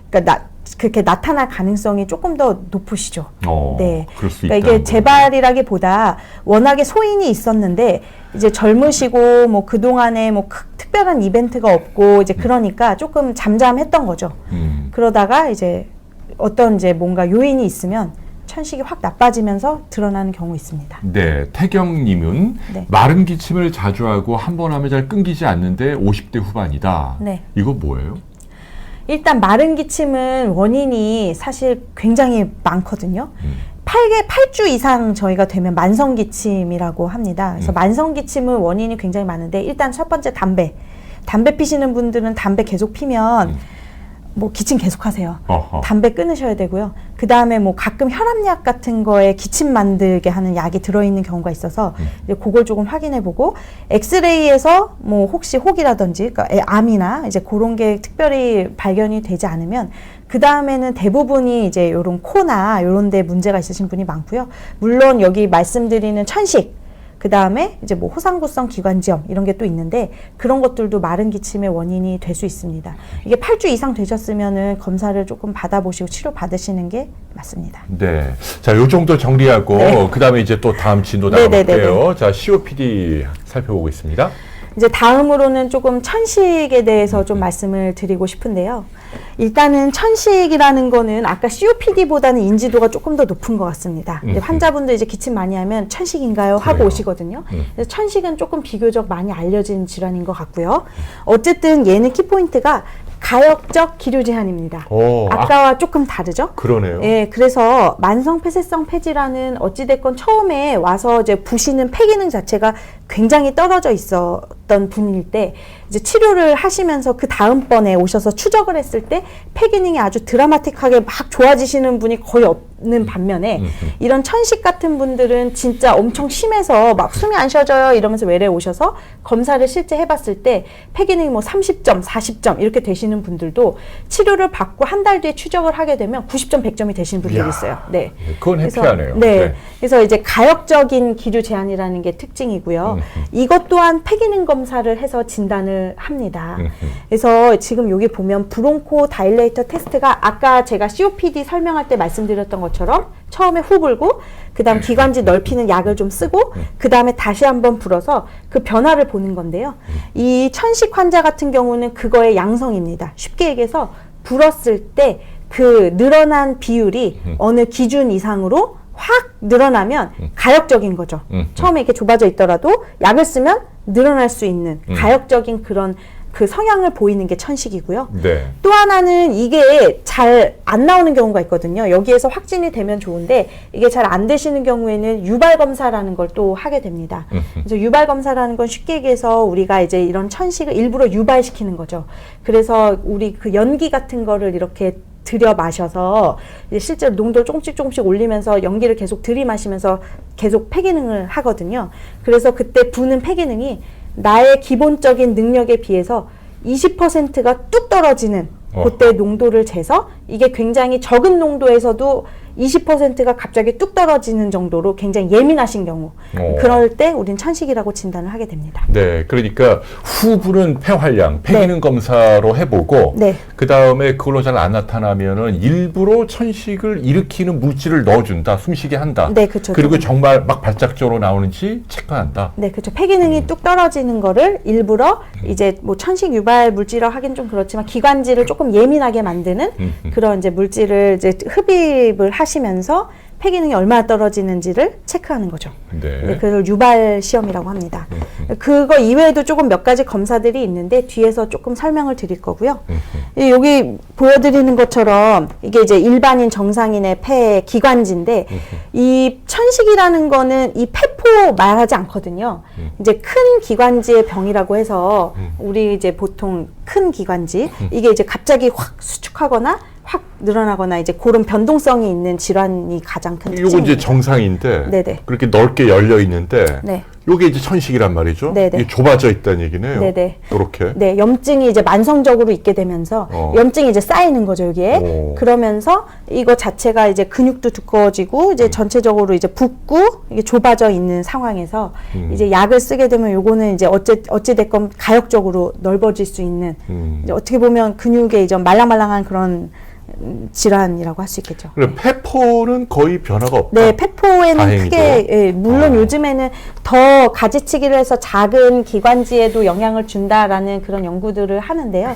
그러니까 그렇게 나타날 가능성이 조금 더 높으시죠. 네. 그럴 수 그러니까 있다는 이게 재발이라기보다 워낙에 소인이 있었는데 이제 젊으시고 뭐 그동안에 뭐 특별한 이벤트가 없고 이제 그러니까 조금 잠잠했던 거죠. 그러다가 이제 어떤 이제 뭔가 요인이 있으면 천식이 확 나빠지면서 드러나는 경우 있습니다. 네, 태경님은 네. 마른 기침을 자주 하고 한 번 하면 잘 끊기지 않는데 50대 후반이다. 네. 이거 뭐예요? 일단 마른 기침은 원인이 사실 굉장히 많거든요. 8주 이상 저희가 되면 만성 기침이라고 합니다. 그래서 만성 기침은 원인이 굉장히 많은데 일단 첫 번째 담배 피시는 분들은 담배 계속 피면 뭐 기침 계속 하세요. 담배 끊으셔야 되고요. 그 다음에 뭐 가끔 혈압약 같은 거에 기침 만들게 하는 약이 들어있는 경우가 있어서 이제 그걸 조금 확인해보고 엑스레이에서 뭐 혹시 혹이라든지 그러니까 암이나 이제 그런 게 특별히 발견이 되지 않으면 그 다음에는 대부분이 이제 요런 코나 요런 데 문제가 있으신 분이 많고요. 물론 여기 말씀드리는 천식 그 다음에 이제 뭐 호상구성 기관지염 이런 게 또 있는데 그런 것들도 마른 기침의 원인이 될 수 있습니다. 이게 8주 이상 되셨으면은 검사를 조금 받아보시고 치료 받으시는 게 맞습니다. 네. 자, 요 정도 정리하고 네. 그다음에 이제 또 다음 진도 나가볼게요. 자, COPD 살펴보고 있습니다. 이제 다음으로는 조금 천식에 대해서 좀 말씀을 드리고 싶은데요. 일단은 천식이라는 거는 아까 COPD보다는 인지도가 조금 더 높은 것 같습니다. 근데 환자분들 이제 기침 많이 하면 천식인가요? 하고 그래요. 오시거든요. 그래서 천식은 조금 비교적 많이 알려진 질환인 것 같고요. 어쨌든 얘는 키포인트가 가역적 기류 제한입니다. 아까와 조금 다르죠? 그러네요. 예, 그래서 만성 폐쇄성 폐질환은 어찌됐건 처음에 와서 이제 부시는 폐 기능 자체가 굉장히 떨어져 있었던 분일 때 이제 치료를 하시면서 그 다음번에 오셔서 추적을 했을 때 폐 기능이 아주 드라마틱하게 막 좋아지시는 분이 거의 없는 반면에 이런 천식 같은 분들은 진짜 엄청 심해서 막 숨이 안 쉬어져요 이러면서 외래 오셔서 검사를 실제 해봤을 때 폐 기능이 뭐 30점, 40점 이렇게 되시는 분들도 치료를 받고 한 달 뒤에 추적을 하게 되면 90점, 100점이 되시는 분들이 있어요. 네. 그건 해피하네요. 네. 그래서 이제 가역적인 기류 제한이라는 게 특징이고요. 이것 또한 폐 기능 검사를 해서 진단을 합니다. 그래서 지금 여기 보면 브론코 다일레이터 테스트가 아까 제가 COPD 설명할 때 말씀드렸던 것처럼 처음에 후 불고 그 다음 기관지 넓히는 약을 좀 쓰고 그 다음에 다시 한번 불어서 그 변화를 보는 건데요. 이 천식 환자 같은 경우는 그거의 양성입니다. 쉽게 얘기해서 불었을 때 그 늘어난 비율이 어느 기준 이상으로 확 늘어나면 가역적인 거죠. 처음에 이렇게 좁아져 있더라도 약을 쓰면 늘어날 수 있는 가역적인 그런 그 성향을 보이는 게 천식이고요. 네. 또 하나는 이게 잘 안 나오는 경우가 있거든요. 여기에서 확진이 되면 좋은데 이게 잘 안 되시는 경우에는 유발 검사라는 걸 또 하게 됩니다. 그래서 유발 검사라는 건 쉽게 얘기해서 우리가 이제 이런 천식을 일부러 유발시키는 거죠. 그래서 우리 그 연기 같은 거를 이렇게 들여 마셔서 이제 실제로 농도를 조금씩 올리면서 연기를 계속 들이마시면서 계속 폐 기능을 하거든요. 그래서 그때 부는 폐 기능이 나의 기본적인 능력에 비해서 20%가 뚝 떨어지는 그때 농도를 재서 이게 굉장히 적은 농도에서도 20%가 갑자기 뚝 떨어지는 정도로 굉장히 예민하신 경우 그럴 때 우린 천식이라고 진단을 하게 됩니다. 네, 그러니까 후불은 폐활량, 폐기능 검사로 해보고 네. 그 다음에 그걸로 잘 안 나타나면은 일부러 천식을 일으키는 물질을 넣어준다, 숨쉬게 한다. 네, 그렇죠. 그리고 정말 막 발작적으로 나오는지 체크한다. 네, 그렇죠. 폐 기능이 뚝 떨어지는 거를 일부러 이제 뭐 천식 유발 물질이라고 하긴 좀 그렇지만 기관지를 조금 예민하게 만드는 그런 이제 물질을 이제 흡입을 하시면서 폐 기능이 얼마나 떨어지는지를 체크하는 거죠. 네, 그걸 유발 시험이라고 합니다. 그거 이외에도 조금 몇 가지 검사들이 있는데 뒤에서 조금 설명을 드릴 거고요. 여기 보여드리는 것처럼 이게 이제 일반인 정상인의 폐 기관지인데 이 천식이라는 거는 이 폐포 말하지 않거든요. 이제 큰 기관지의 병이라고 해서 우리 이제 보통 큰 기관지 이게 이제 갑자기 확 수축하거나 확 늘어나거나 이제 그런 변동성이 있는 질환이 가장 큰 특징입니다. 이건 이제 정상인데 네네. 그렇게 넓게 열려 있는데 네. 이게 이제 천식이란 말이죠. 네네. 이게 좁아져 있다는 얘기네요. 네네. 이렇게. 네, 염증이 이제 만성적으로 있게 되면서 염증이 이제 쌓이는 거죠, 여기에. 그러면서 이거 자체가 이제 근육도 두꺼워지고 이제 전체적으로 이제 붓고 이게 좁아져 있는 상황에서 이제 약을 쓰게 되면 요거는 이제 어찌 됐건 가역적으로 넓어질 수 있는 이제 어떻게 보면 근육에 이제 말랑말랑한 그런 질환이라고 할 수 있겠죠. 그래, 폐포는 거의 변화가 없다. 네, 폐포에는 다행히도. 크게 물론 요즘에는 더 가지치기를 해서 작은 기관지에도 영향을 준다라는 그런 연구들을 하는데요.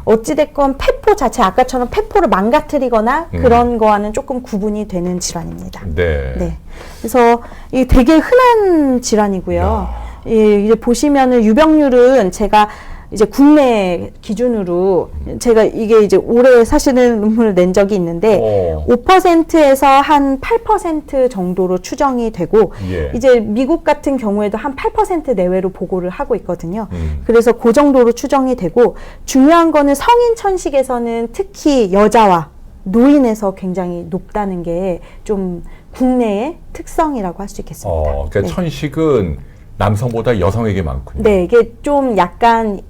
어찌됐건 폐포 자체 아까처럼 폐포를 망가뜨리거나 그런 거와는 조금 구분이 되는 질환입니다. 네. 네. 그래서 이게 되게 흔한 질환이고요. 예, 이제 보시면은 유병률은 제가 이제 국내 기준으로 제가 이게 이제 올해 사실은 논문을 낸 적이 있는데 5%에서 한 8% 정도로 추정이 되고 이제 미국 같은 경우에도 한 8% 내외로 보고를 하고 있거든요. 그래서 그 정도로 추정이 되고 중요한 거는 성인 천식에서는 특히 여자와 노인에서 굉장히 높다는 게 좀 국내의 특성이라고 할 수 있겠습니다. 그러니까 네. 천식은 남성보다 여성에게 많군요. 네, 이게 좀 약간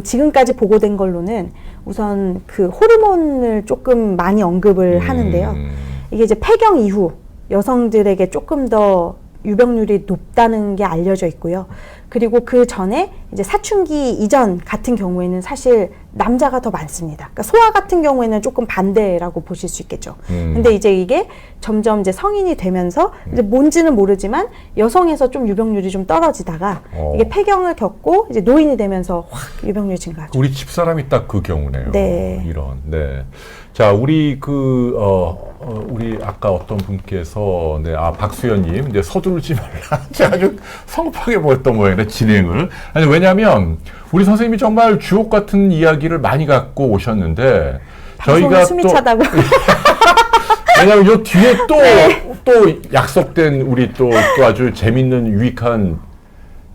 지금까지 보고된 걸로는 우선 그 호르몬을 조금 많이 언급을 하는데요. 이게 이제 폐경 이후 여성들에게 조금 더 유병률이 높다는 게 알려져 있고요. 그리고 그 전에 이제 사춘기 이전 같은 경우에는 사실 남자가 더 많습니다. 그러니까 소아 같은 경우에는 조금 반대라고 보실 수 있겠죠. 근데 이제 이게 점점 이제 성인이 되면서 이제 뭔지는 모르지만 여성에서 좀 유병률이 좀 떨어지다가 이게 폐경을 겪고 이제 노인이 되면서 확 유병률이 증가하죠. 우리 집사람이 딱 그 경우네요. 네. 이런. 네. 자, 우리 우리 아까 어떤 분께서 박수연님, 서두르지 말라. 제가 아주 성급하게 보였던 모양이네, 진행을. 아니, 왜냐하면 우리 선생님이 정말 주옥 같은 이야기를 많이 갖고 오셨는데 저희가 숨이 차다고. 왜냐하면 요 뒤에 또 약속된 우리 또 아주 재밌는 유익한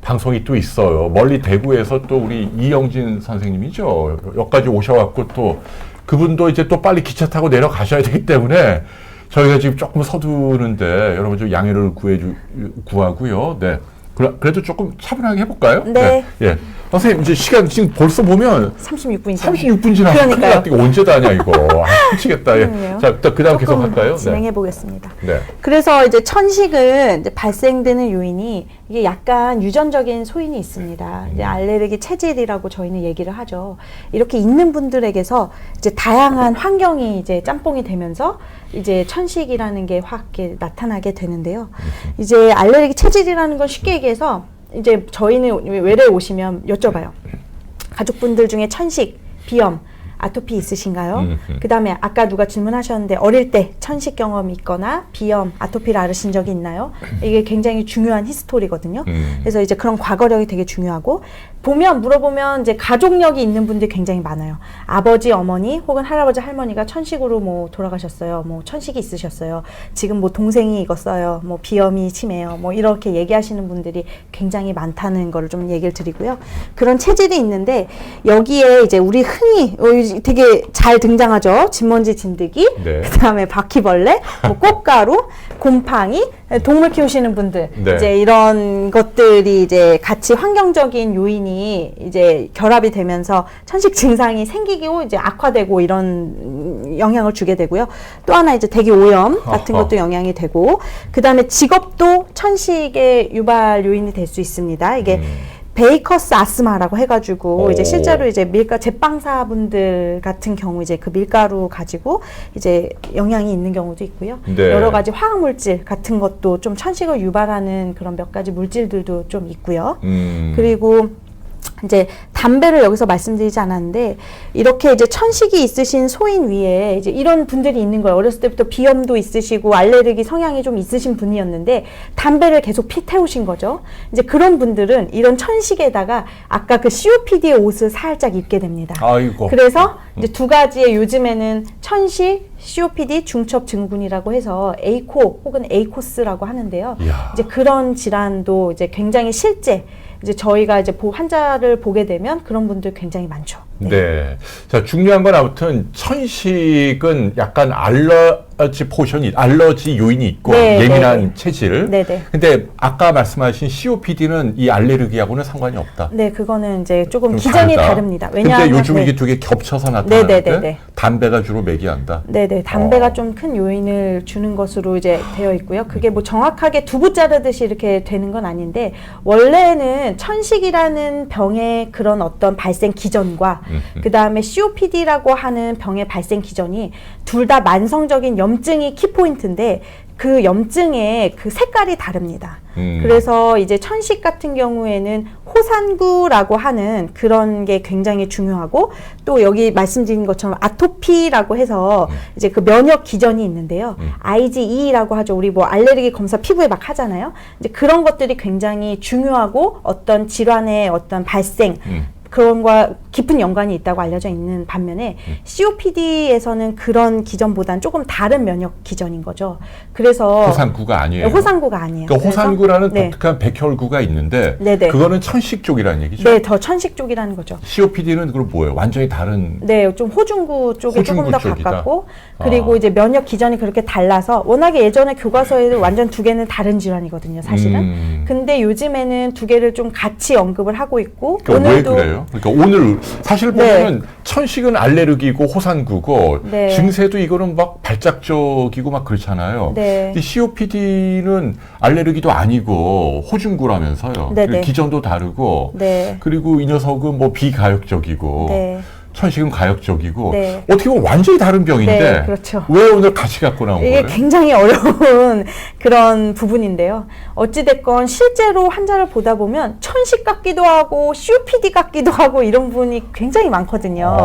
방송이 또 있어요. 멀리 대구에서 또 우리 이영진 선생님이죠. 여기까지 오셔갖고 또 그분도 이제 또 빨리 기차 타고 내려가셔야 되기 때문에 저희가 지금 조금 서두르는데 여러분 좀 양해를 구하고요. 네. 그래도 조금 차분하게 해볼까요? 네. 예. 선생님, 이제 시간 지금 벌써 보면 36분이죠. 36분 지났어. 그러니까요. 이거 언제 다냐, 이거. 미치겠다. 예. 자, 그 다음 계속 할까요? 진행해 보겠습니다. 네. 그래서 이제 천식은 이제 발생되는 요인이 이게 약간 유전적인 소인이 있습니다. 이제 알레르기 체질이라고 저희는 얘기를 하죠. 이렇게 있는 분들에게서 이제 다양한 환경이 이제 짬뽕이 되면서 이제 천식이라는 게 확 나타나게 되는데요. 이제 알레르기 체질이라는 건 쉽게 얘기해서 이제 저희는 외래에 오시면 여쭤봐요. 가족분들 중에 천식, 비염, 아토피 있으신가요? 그 다음에 아까 누가 질문하셨는데 어릴 때 천식 경험이 있거나 비염, 아토피를 앓으신 적이 있나요? 이게 굉장히 중요한 히스토리거든요. 그래서 이제 그런 과거력이 되게 중요하고 물어보면 이제 가족력이 있는 분들이 굉장히 많아요. 아버지, 어머니 혹은 할아버지, 할머니가 천식으로 뭐 돌아가셨어요. 뭐 천식이 있으셨어요. 지금 뭐 동생이 익었어요. 뭐 비염이 심해요. 뭐 이렇게 얘기하시는 분들이 굉장히 많다는 거를 좀 얘기를 드리고요. 그런 체질이 있는데 여기에 이제 우리 흔히 되게 잘 등장하죠. 진먼지, 진드기, 네. 그다음에 바퀴벌레, 뭐 꽃가루, 곰팡이, 동물 키우시는 분들 네. 이제 이런 것들이 이제 같이 환경적인 요인이 이제 결합이 되면서 천식 증상이 생기고 이제 악화되고 이런 영향을 주게 되고요. 또 하나 이제 대기 오염 같은 것도 영향이 되고 그다음에 직업도 천식의 유발 요인이 될 수 있습니다. 이게 베이커스 아스마라고 해가지고 이제 실제로 이제 밀가 제빵사분들 같은 경우 이제 그 밀가루 가지고 이제 영향이 있는 경우도 있고요. 네. 여러 가지 화학 물질 같은 것도 좀 천식을 유발하는 그런 몇 가지 물질들도 좀 있고요. 그리고 이제 담배를 여기서 말씀드리지 않았는데 이렇게 이제 천식이 있으신 소인 위에 이제 이런 분들이 있는 거예요. 어렸을 때부터 비염도 있으시고 알레르기 성향이 좀 있으신 분이었는데 담배를 계속 피 태우신 거죠. 이제 그런 분들은 이런 천식에다가 아까 그 COPD의 옷을 살짝 입게 됩니다. 아이고. 그래서 이제 두 가지의 요즘에는 천식, COPD 중첩 증후군이라고 해서 에이코 혹은 에이코스라고 하는데요. 이야. 이제 그런 질환도 이제 굉장히 실제 이제 저희가 이제 환자를 보게 되면 그런 분들 굉장히 많죠. 네. 자, 중요한 건 아무튼 천식은 약간 알러지 요인이 있고 네, 예민한 네, 네. 체질. 네네. 근데 아까 말씀하신 COPD는 이 알레르기하고는 상관이 없다. 네, 그거는 이제 조금 좀 기전이 다르다. 다릅니다. 왜냐하면 근데 요즘 네. 이게 두 개 겹쳐서 나타나는데 네네네네. 담배가 주로 매개한다. 네네, 담배가 좀 큰 요인을 주는 것으로 이제 되어 있고요. 그게 뭐 정확하게 두부 자르듯이 이렇게 되는 건 아닌데 원래는 천식이라는 병의 그런 어떤 발생 기전과 그 다음에 COPD라고 하는 병의 발생 기전이 둘 다 만성적인 염증이 키포인트인데 그 염증의 그 색깔이 다릅니다. 그래서 이제 천식 같은 경우에는 호산구라고 하는 그런 게 굉장히 중요하고 또 여기 말씀드린 것처럼 아토피라고 해서 이제 그 면역 기전이 있는데요. IgE라고 하죠. 우리 뭐 알레르기 검사 피부에 막 하잖아요. 이제 그런 것들이 굉장히 중요하고 어떤 질환의 어떤 발생 그런과 깊은 연관이 있다고 알려져 있는 반면에 COPD에서는 그런 기전보다는 조금 다른 면역 기전인 거죠. 그래서 호산구가 아니에요. 호산구가 아니에요. 그러니까 호산구라는 네. 독특한 백혈구가 있는데 네네. 그거는 천식 쪽이라는 얘기죠. 네, 더 천식 쪽이라는 거죠. COPD는 그럼 뭐예요? 완전히 다른. 네, 좀 호중구 쪽에 호중구 조금 더 쪽이다. 가깝고 그리고 이제 면역 기전이 그렇게 달라서 워낙에 예전에 교과서에도 완전 두 개는 다른 질환이거든요, 사실은. 근데 요즘에는 두 개를 좀 같이 언급을 하고 있고 그러니까 왜 오늘도 그래요? 그러니까 오늘 사실 보면은 천식은 알레르기고 호산구고 네. 증세도 이거는 막 발작적이고 막 그렇잖아요. 네. 근데 COPD는 알레르기도 아니고 호중구라면서요. 네, 그리고 네. 기전도 다르고 네. 그리고 이 녀석은 뭐 비가역적이고 네. 천식은 가역적이고 네. 어떻게 보면 완전히 다른 병인데 네, 그렇죠. 왜 오늘 같이 갖고 나온 이게 거예요? 굉장히 어려운 그런 부분인데요. 어찌됐건 실제로 환자를 보다 보면 천식 같기도 하고 COPD 같기도 하고 이런 분이 굉장히 많거든요.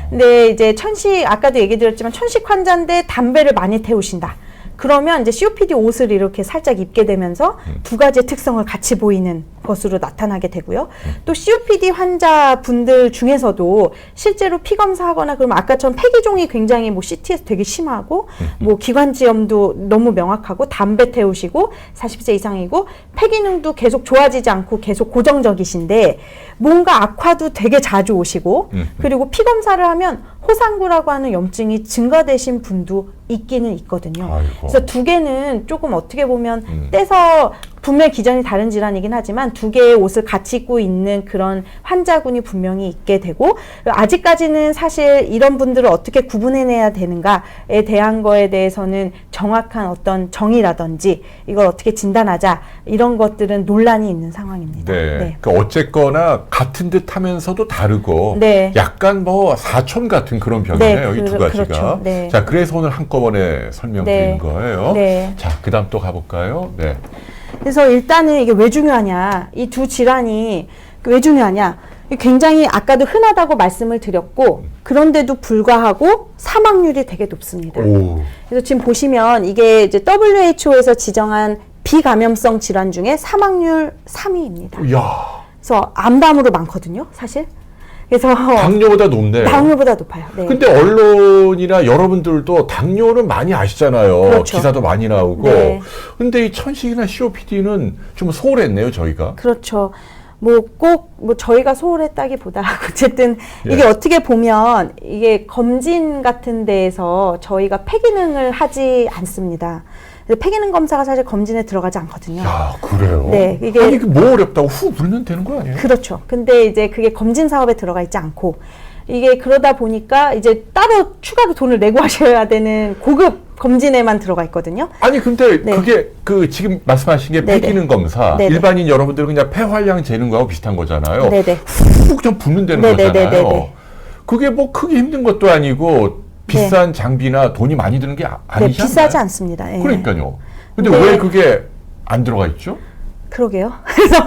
근데 이제 천식, 아까도 얘기 드렸지만 천식 환자인데 담배를 많이 태우신다. 그러면 이제 COPD 옷을 이렇게 살짝 입게 되면서 두 가지의 특성을 같이 보이는 것으로 나타나게 되고요. 또 COPD 환자분들 중에서도 실제로 피 검사하거나 그러면 아까처럼 폐기종이 굉장히 뭐 CT에서 되게 심하고 뭐 기관지염도 너무 명확하고 담배 태우시고 40세 이상이고 폐기능도 계속 좋아지지 않고 계속 고정적이신데 뭔가 악화도 되게 자주 오시고 그리고 피 검사를 하면 호상구라고 하는 염증이 증가되신 분도 있기는 있거든요. 아이고. 그래서 두 개는 조금 어떻게 보면 떼서 분명 기전이 다른 질환이긴 하지만 두 개의 옷을 같이 입고 있는 그런 환자군이 분명히 있게 되고 아직까지는 사실 이런 분들을 어떻게 구분해내야 되는가에 대한 거에 대해서는 정확한 어떤 정의라든지 이걸 어떻게 진단하자 이런 것들은 논란이 있는 상황입니다. 네. 그 어쨌거나 같은 듯 하면서도 다르고 네. 약간 뭐 사촌 같은 그런 병이네요. 네, 이 두 가지가. 그렇죠. 네. 자, 그래서 오늘 한꺼번에 설명드리는 네. 거예요. 네. 자, 그다음 또 가볼까요? 네. 그래서 일단은 이게 왜 중요하냐, 이 두 질환이 왜 중요하냐, 굉장히 아까도 흔하다고 말씀을 드렸고 그런데도 불구하고 사망률이 되게 높습니다. 오. 그래서 지금 보시면 이게 이제 WHO에서 지정한 비감염성 질환 중에 사망률 3위입니다. 야. 그래서 암담으로 많거든요, 사실. 그래서 당뇨보다 높네요. 당뇨보다 높아요. 네. 근데 언론이나 여러분들도 당뇨는 많이 아시잖아요. 그렇죠. 기사도 많이 나오고. 네. 근데 이 천식이나 COPD는 좀 소홀했네요, 저희가. 그렇죠. 뭐 꼭 뭐 저희가 소홀했다기보다 어쨌든 예. 이게 어떻게 보면 이게 검진 같은 데에서 저희가 폐기능을 하지 않습니다. 그래서 폐기능 검사가 사실 검진에 들어가지 않거든요. 야, 그래요? 네, 이게- 아니, 이게 뭐 어렵다고 후 불면 되는 거 아니에요? 그렇죠. 근데 이제 그게 검진 사업에 들어가 있지 않고 이게 그러다 보니까 이제 따로 추가로 돈을 내고 하셔야 되는 고급 검진에만 들어가 있거든요. 아니 근데 네. 그게 그 지금 말씀하신 게 네네. 폐기능 검사 네네. 일반인 여러분들은 그냥 폐활량 재는 거하고 비슷한 거잖아요. 네네. 훅 좀 붓는 되는 네네네네네. 거잖아요. 그게 뭐 크게 힘든 것도 아니고 비싼 장비나 돈이 많이 드는 게 네, 아니지 않나요? 비싸지 않습니다. 예. 그러니까요. 근데 네. 왜 그게 안 들어가 있죠? 그러게요. 그래서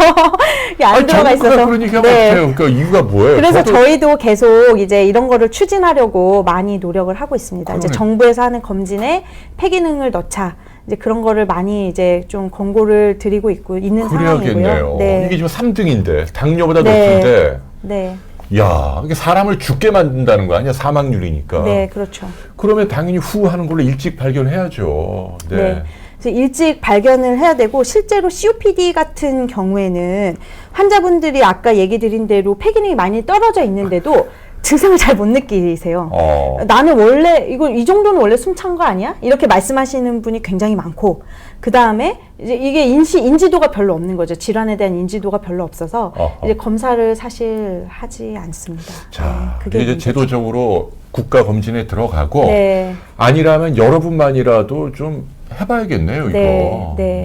이게 안 들어가 정부가 있어서. 그런 얘기하면 네. 어떡해요? 그러니까 이유가 뭐예요? 그래서 저도- 저희도 계속 이제 이런 거를 추진하려고 많이 노력을 하고 있습니다. 이제 그러네. 정부에서 하는 검진에 폐기능을 넣자. 이제 그런 거를 많이 이제 좀 권고를 드리고 있는 그래야겠네요. 상황이고요. 네. 이게 지금 3등인데 당뇨보다 네. 높은데 네. 야, 이게 사람을 죽게 만든다는 거 아니야? 사망률이니까. 네, 그렇죠. 그러면 당연히 후 하는 걸로 일찍 발견해야죠. 네. 네. 그래서 일찍 발견을 해야 되고 실제로 COPD 같은 경우에는 환자분들이 아까 얘기 드린 대로 폐기능이 많이 떨어져 있는데도 증상을 잘 못 느끼세요. 나는 원래 이 정도는 원래 숨 찬 거 아니야? 이렇게 말씀하시는 분이 굉장히 많고 그 다음에 이제 이게 인지도가 별로 없는 거죠. 질환에 대한 인지도가 별로 없어서 이제 검사를 사실 하지 않습니다. 자, 네, 그게 이제 문제죠. 제도적으로 국가 검진에 들어가고 네. 아니라면 여러분만이라도 좀 해봐야겠네요, 이거. 네, 네.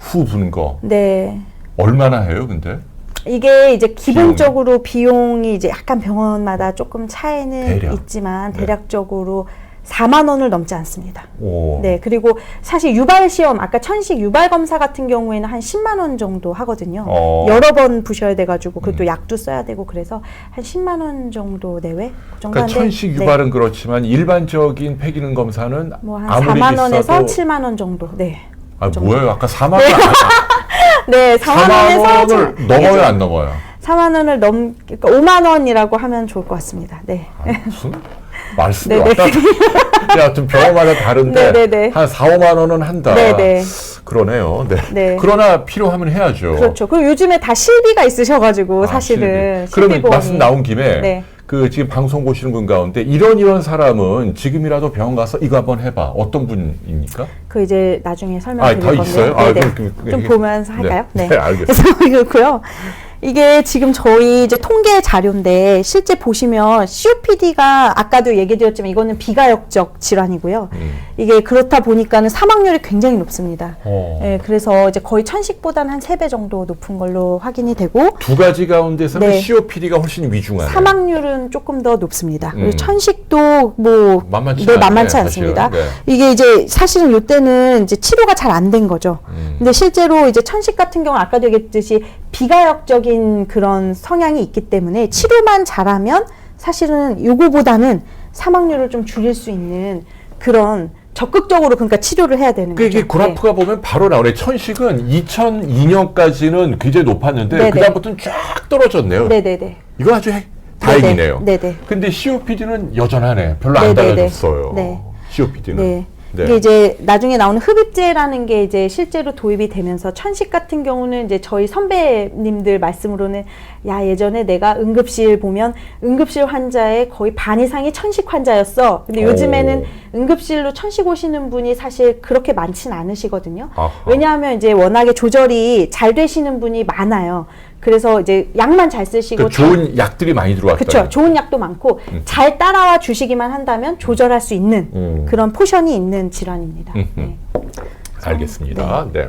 후 부는 거 네. 얼마나 해요, 근데? 이게 이제 기본적으로 비용이 이제 약간 병원마다 조금 차이는 대략. 있지만 네. 대략적으로 4만 원을 넘지 않습니다. 오. 네, 그리고 사실 유발 시험, 아까 천식 유발 검사 같은 경우에는 한 10만 원 정도 하거든요. 여러 번 부셔야 돼가지고 그것도 약도 써야 되고 그래서 한 10만 원 정도 내외 그 정도 그러니까 한데, 천식 네. 유발은 그렇지만 일반적인 폐기능 검사는 뭐 한 아무리 4만 원에서 비싸도 7만 원 정도. 네. 아, 그 정도. 뭐예요? 아까 4만 원 네, 4만 원에서 4만 원을 넘어요, 안 넘어요? 4만 원을 그러니까 5만 원이라고 하면 좋을 것 같습니다. 네. 아, 무슨 말씀이 네네. 왔다 갔다. 하여튼 병원마다 다른데 네네네. 한 4, 5만 원은 한다. 네네. 그러네요. 네. 네. 그러나 필요하면 해야죠. 그렇죠. 그리고 요즘에 다 실비가 있으셔가지고 사실은 실비. 그러면 실비보험이. 말씀 나온 김에 네. 그 지금 방송 보시는 분 가운데 이런 사람은 지금이라도 병원 가서 이거 한번 해봐. 어떤 분입니까? 그 이제 나중에 아, 설명드릴 더 건데요. 있어요? 네네. 좀 좀 보면서 할까요? 네, 알겠습니다. 그래서 그렇고요. 이게 지금 저희 이제 통계 자료인데 실제 보시면 COPD가 아까도 얘기 드렸지만 이거는 비가역적 질환이고요. 이게 그렇다 보니까는 사망률이 굉장히 높습니다. 예, 그래서 이제 거의 천식보다는 한 3배 정도 높은 걸로 확인이 되고 두 가지 가운데서는 네. COPD가 훨씬 위중하네요. 사망률은 조금 더 높습니다. 그리고 천식도 뭐 만만치 네, 만만치 않네, 않습니다. 사실은. 네. 이게 이제 사실은 이때는 이제 치료가 잘 안 된 거죠. 근데 실제로 이제 천식 같은 경우는 아까도 얘기했듯이 비가역적인 그런 성향이 있기 때문에 치료만 잘하면 사실은 요거보다는 사망률을 좀 줄일 수 있는 그런 적극적으로 그러니까 치료를 해야 되는 거죠. 이게 그래프가 보면 바로 나오네. 천식은 2002년까지는 굉장히 높았는데 네네. 그다음부터는 쫙 떨어졌네요. 네네네. 이거 아주 다행이네요. 네네. 근데 COPD는 여전하네. 별로 안 네네네. 달라졌어요. 네. COPD는. 네. 이게 이제 나중에 나오는 흡입제라는 게 이제 실제로 도입이 되면서 천식 같은 경우는 이제 저희 선배님들 말씀으로는 야 예전에 내가 응급실 보면 응급실 환자의 거의 반 이상이 천식 환자였어. 근데 요즘에는 응급실로 천식 오시는 분이 사실 그렇게 많진 않으시거든요. 아하. 왜냐하면 이제 워낙에 조절이 잘 되시는 분이 많아요. 그래서 이제 약만 잘 쓰시고 그러니까 좋은 약들이 많이 들어왔다. 그렇죠. 좋은 약도 많고 잘 따라와 주시기만 한다면 조절할 수 있는 그런 포션이 있는 질환입니다. 네. 알겠습니다. 네.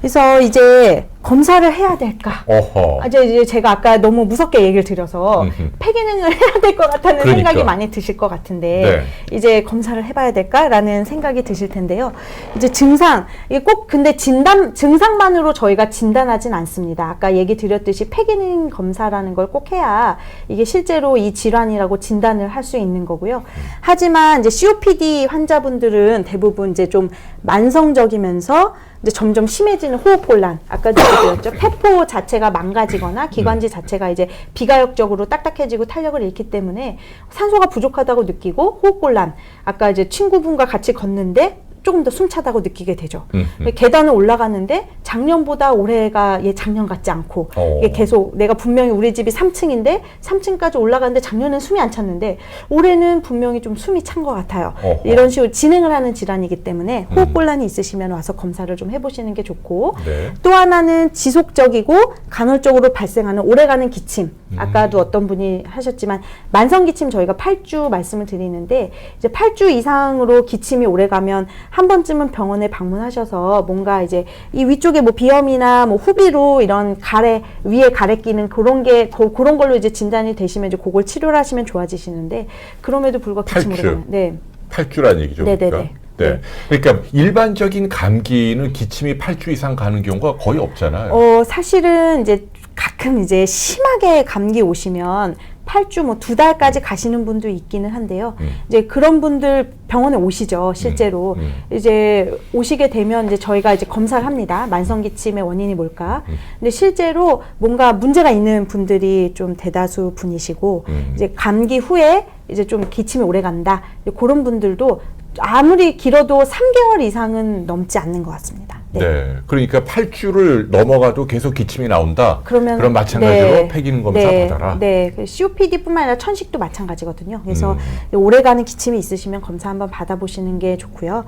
그래서 이제 검사를 해야 될까? 어허. 이제 제가 아까 너무 무섭게 얘기를 드려서 폐기능을 해야 될 것 같다는 그러니까. 생각이 많이 드실 것 같은데 이제 검사를 해봐야 될까라는 생각이 드실 텐데요. 이제 증상 이게 꼭 근데 증상만으로 저희가 진단하진 않습니다. 아까 얘기 드렸듯이 폐기능 검사라는 걸 꼭 해야 이게 실제로 이 질환이라고 진단을 할 수 있는 거고요. 하지만 이제 COPD 환자분들은 대부분 이제 좀 만성적이면서 이제 점점 심해지는 호흡곤란, 아까도 얘기드렸죠. 폐포 자체가 망가지거나 기관지 자체가 이제 비가역적으로 딱딱해지고 탄력을 잃기 때문에 산소가 부족하다고 느끼고 호흡곤란, 아까 이제 친구분과 같이 걷는데 조금 더 숨차다고 느끼게 되죠. 계단을 올라가는데 작년보다 올해가 작년 같지 않고 이게 계속 내가 분명히 우리 집이 3층인데 3층까지 올라가는데 작년엔 숨이 안 찼는데 올해는 분명히 좀 숨이 찬 것 같아요. 이런 식으로 진행을 하는 질환이기 때문에 호흡곤란이 있으시면 와서 검사를 좀 해보시는 게 좋고 또 하나는 지속적이고 간헐적으로 발생하는 오래가는 기침. 아까도 어떤 분이 하셨지만 만성 기침 저희가 8주 말씀을 드리는데 이제 8주 이상으로 기침이 오래가면 한 번쯤은 병원에 방문하셔서 뭔가 이제 이 위쪽에 뭐 비염이나 뭐 후비로 이런 가래 위에 가래 끼는 그런 게 그런 걸로 이제 진단이 되시면 이제 그걸 치료를 하시면 좋아지시는데 그럼에도 불구하고 기침 오래가면 8주라는 얘기죠. 네네네. 그러니까. 네. 그러니까 일반적인 감기는 기침이 8주 이상 가는 경우가 거의 없잖아요. 사실은 이제 가끔 이제 심하게 감기 오시면 8주 뭐 2달까지 가시는 분도 있기는 한데요. 이제 그런 분들 병원에 오시죠, 실제로. 이제 오시게 되면 이제 저희가 이제 검사를 합니다. 만성 기침의 원인이 뭘까? 근데 실제로 뭔가 문제가 있는 분들이 좀 대다수 분이시고 이제 감기 후에 이제 좀 기침이 오래 간다. 그런 분들도 아무리 길어도 3개월 이상은 넘지 않는 것 같습니다. 네. 그러니까 8주를 넘어가도 계속 기침이 나온다. 그럼 마찬가지로 폐기능 검사 받아라. 네. COPD뿐만 아니라 천식도 마찬가지거든요. 그래서 오래가는 기침이 있으시면 검사 한번 받아보시는 게 좋고요.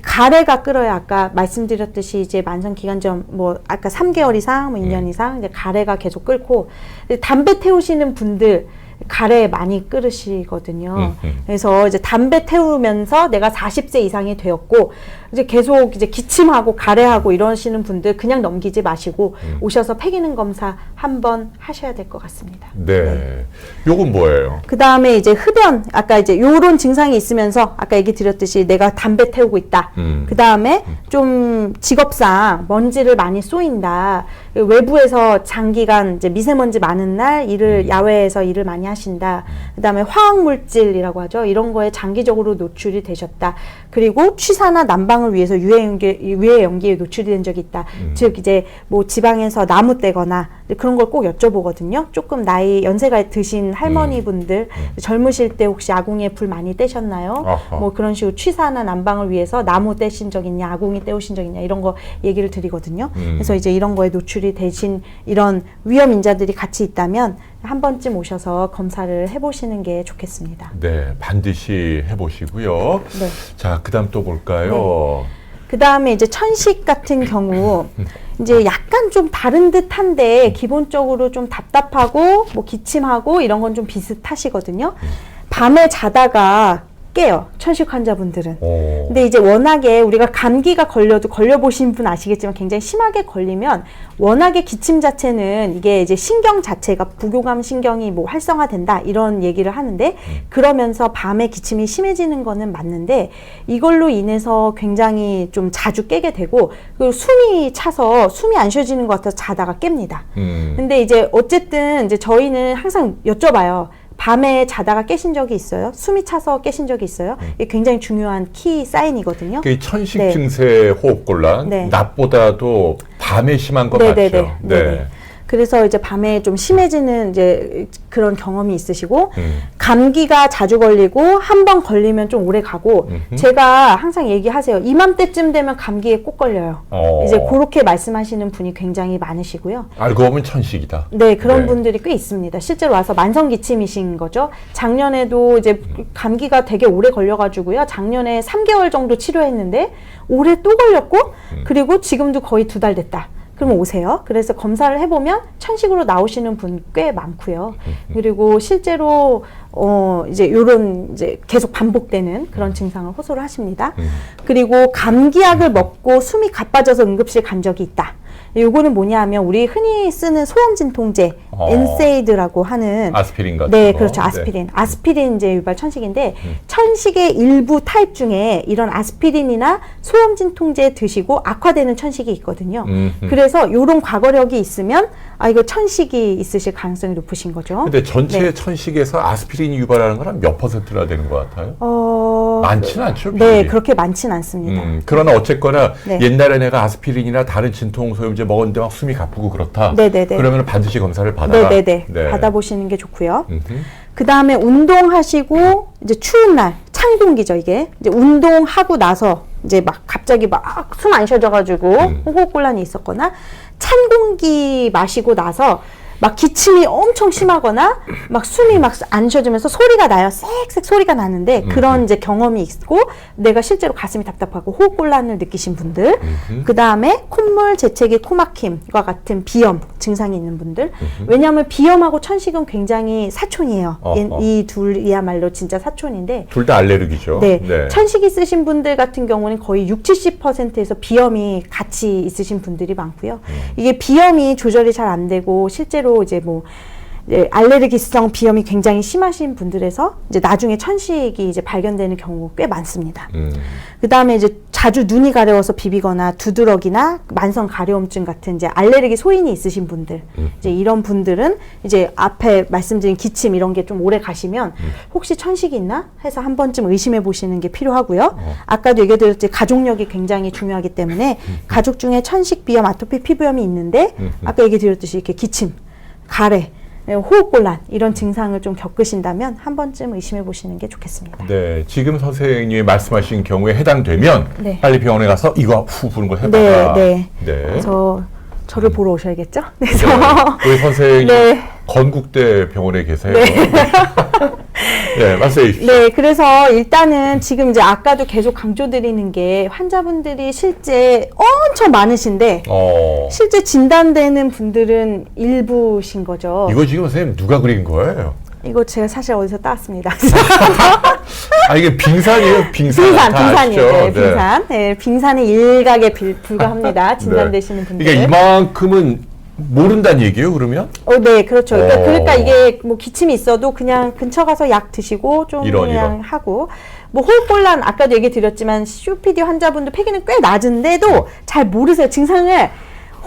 가래가 끓어요. 아까 말씀드렸듯이 이제 만성기관지염 뭐 아까 3개월 이상, 뭐 2년 이상 이제 가래가 계속 끓고 담배 태우시는 분들 가래 많이 끓으시거든요. 그래서 이제 담배 태우면서 내가 40세 이상이 되었고 이제 계속 이제 기침하고 가래하고 이러시는 분들 그냥 넘기지 마시고 오셔서 폐기능 검사 한번 하셔야 될 것 같습니다. 네. 요건 뭐예요? 그 다음에 이제 흡연, 아까 이제 요런 증상이 있으면서 아까 얘기 드렸듯이 내가 담배 태우고 있다. 그 다음에 좀 직업상 먼지를 많이 쏘인다. 외부에서 장기간 이제 미세먼지 많은 날 야외에서 일을 많이 하신다. 그 다음에 화학물질이라고 하죠. 이런 거에 장기적으로 노출이 되셨다. 그리고 취사나 난방을 위해서 유해 연기에 노출이 된 적이 있다. 즉 이제 뭐 지방에서 나무 떼거나 그런 걸 꼭 여쭤보거든요. 조금 연세가 드신 할머니 분들 젊으실 때 혹시 아궁이에 불 많이 떼셨나요? 뭐 그런 식으로 취사나 난방을 위해서 나무 떼신 적 있냐, 아궁이 떼우신 적 있냐 이런 거 얘기를 드리거든요. 그래서 이제 이런 거에 노출이 되신 이런 위험 인자들이 같이 있다면 한 번쯤 오셔서 검사를 해보시는 게 좋겠습니다. 네, 반드시 해보시고요. 네. 자, 그다음 또 볼까요? 그 다음에 이제 천식 같은 경우 이제 약간 좀 다른 듯한데 기본적으로 좀 답답하고 뭐 기침하고 이런 건 좀 비슷하시거든요. 밤에 자다가 깨요. 천식 환자분들은. 근데 이제 워낙에 우리가 감기가 걸려보신 분 아시겠지만 굉장히 심하게 걸리면 워낙에 기침 자체는 이게 이제 신경 자체가 부교감 신경이 뭐 활성화된다 이런 얘기를 하는데 그러면서 밤에 기침이 심해지는 거는 맞는데 이걸로 인해서 굉장히 좀 자주 깨게 되고 그리고 숨이 차서 숨이 안 쉬어지는 것 같아서 자다가 깹니다. 근데 이제 어쨌든 이제 저희는 항상 여쭤봐요. 밤에 자다가 깨신 적이 있어요? 숨이 차서 깨신 적이 있어요? 이게 굉장히 중요한 키 사인이거든요. 그 천식 네. 증세 호흡곤란 네. 낮보다도 밤에 심한 것 네네네. 같죠. 네네. 그래서 이제 밤에 좀 심해지는 이제 그런 경험이 있으시고 감기가 자주 걸리고 한 번 걸리면 좀 오래 가고 제가 항상 얘기하세요. 이맘때쯤 되면 감기에 꼭 걸려요. 이제 그렇게 말씀하시는 분이 굉장히 많으시고요. 알고 보면 천식이다. 네, 그런 네. 분들이 꽤 있습니다. 실제로 와서 만성 기침이신 거죠. 작년에도 이제 감기가 되게 오래 걸려가지고요. 작년에 3개월 정도 치료했는데 올해 또 걸렸고 그리고 지금도 거의 2달 됐다. 그러면 오세요. 그래서 검사를 해보면 천식으로 나오시는 분 꽤 많고요. 그리고 실제로 이제 요런 이제 계속 반복되는 그런 증상을 호소를 하십니다. 그리고 감기약을 먹고 숨이 가빠져서 응급실 간 적이 있다. 요거는 뭐냐 하면 우리 흔히 쓰는 소염 진통제 엔세이드라고 하는 아스피린 같은 네, 거. 그렇죠. 아스피린. 아스피린제 유발 천식인데 천식의 일부 타입 중에 이런 아스피린이나 소염 진통제 드시고 악화되는 천식이 있거든요. 그래서 요런 과거력이 있으면 아 이거 천식이 있으실 가능성이 높으신 거죠. 근데 전체 네. 천식에서 아스피린이 유발하는 건 한 몇 %나 되는 것 같아요? 많지는 않죠. 네, 비율이. 그렇게 많지는 않습니다. 그러나 어쨌거나 네. 옛날에 내가 아스피린이나 다른 진통 소염제 먹었는데 막 숨이 가쁘고 그렇다. 네네네. 그러면 반드시 검사를 받아라. 네네네. 네. 받아보시는 게 좋고요. 그 다음에 운동하시고 이제 추운 날 찬 공기죠 이게 이제 운동하고 나서 이제 막 갑자기 막 숨 안 쉬어져가지고 호흡곤란이 있었거나 찬 공기 마시고 나서 막 기침이 엄청 심하거나 막 숨이 막 안 쉬어지면서 소리가 나요. 쌕쌕 소리가 나는데 그런 이제 경험이 있고 내가 실제로 가슴이 답답하고 호흡곤란을 느끼신 분들 그 다음에 콧물, 재채기, 코막힘과 같은 비염 증상이 있는 분들 왜냐하면 비염하고 천식은 굉장히 사촌이에요. 이 둘이야말로 진짜 사촌인데 둘 다 알레르기죠. 네. 천식 있으신 분들 같은 경우는 거의 60~70%에서 비염이 같이 있으신 분들이 많고요. 이게 비염이 조절이 잘 안 되고 실제로 이제 뭐 알레르기성 비염이 굉장히 심하신 분들에서 이제 나중에 천식이 이제 발견되는 경우가 꽤 많습니다. 그 다음에 이제 자주 눈이 가려워서 비비거나 두드러기나 만성 가려움증 같은 이제 알레르기 소인이 있으신 분들, 이제 이런 분들은 이제 앞에 말씀드린 기침 이런 게 좀 오래 가시면 혹시 천식이 있나 해서 한 번쯤 의심해 보시는 게 필요하고요. 아까도 얘기드렸듯이 가족력이 굉장히 중요하기 때문에 가족 중에 천식, 비염, 아토피, 피부염이 있는데 아까 얘기 드렸듯이 이렇게 기침, 가래, 호흡곤란 이런 증상을 좀 겪으신다면 한 번쯤 의심해 보시는 게 좋겠습니다. 네, 지금 선생님이 말씀하신 경우에 해당되면 네. 빨리 병원에 가서 이거 후 부는 걸 해봐라. 네. 네. 그래서 저를 보러 오셔야겠죠? 그래서 네. 우리 선생님 네. 건국대 병원에 계세요. 네. 네, 말씀해 주십시오. 네, 그래서 일단은 지금 이제 아까도 계속 강조드리는 게 환자분들이 실제 엄청 많으신데 실제 진단되는 분들은 일부신 거죠. 이거 지금 선생님 누가 그린 거예요? 이거 제가 사실 어디서 따왔습니다. 아, 이게 빙산이에요? 빙산. 다 빙산이에요. 아시죠? 네, 빙산. 네, 빙산의 일각에 불과합니다. 진단되시는 네. 분들. 그러니까 이만큼은 모른다는 얘기예요, 그러면? 네, 그렇죠. 그러니까 이게 뭐 기침이 있어도 그냥 근처 가서 약 드시고 좀 이런. 그냥 하고 뭐 호흡곤란 아까도 얘기 드렸지만 COPD 환자분들 폐기는 꽤 낮은데도 잘 모르세요. 증상을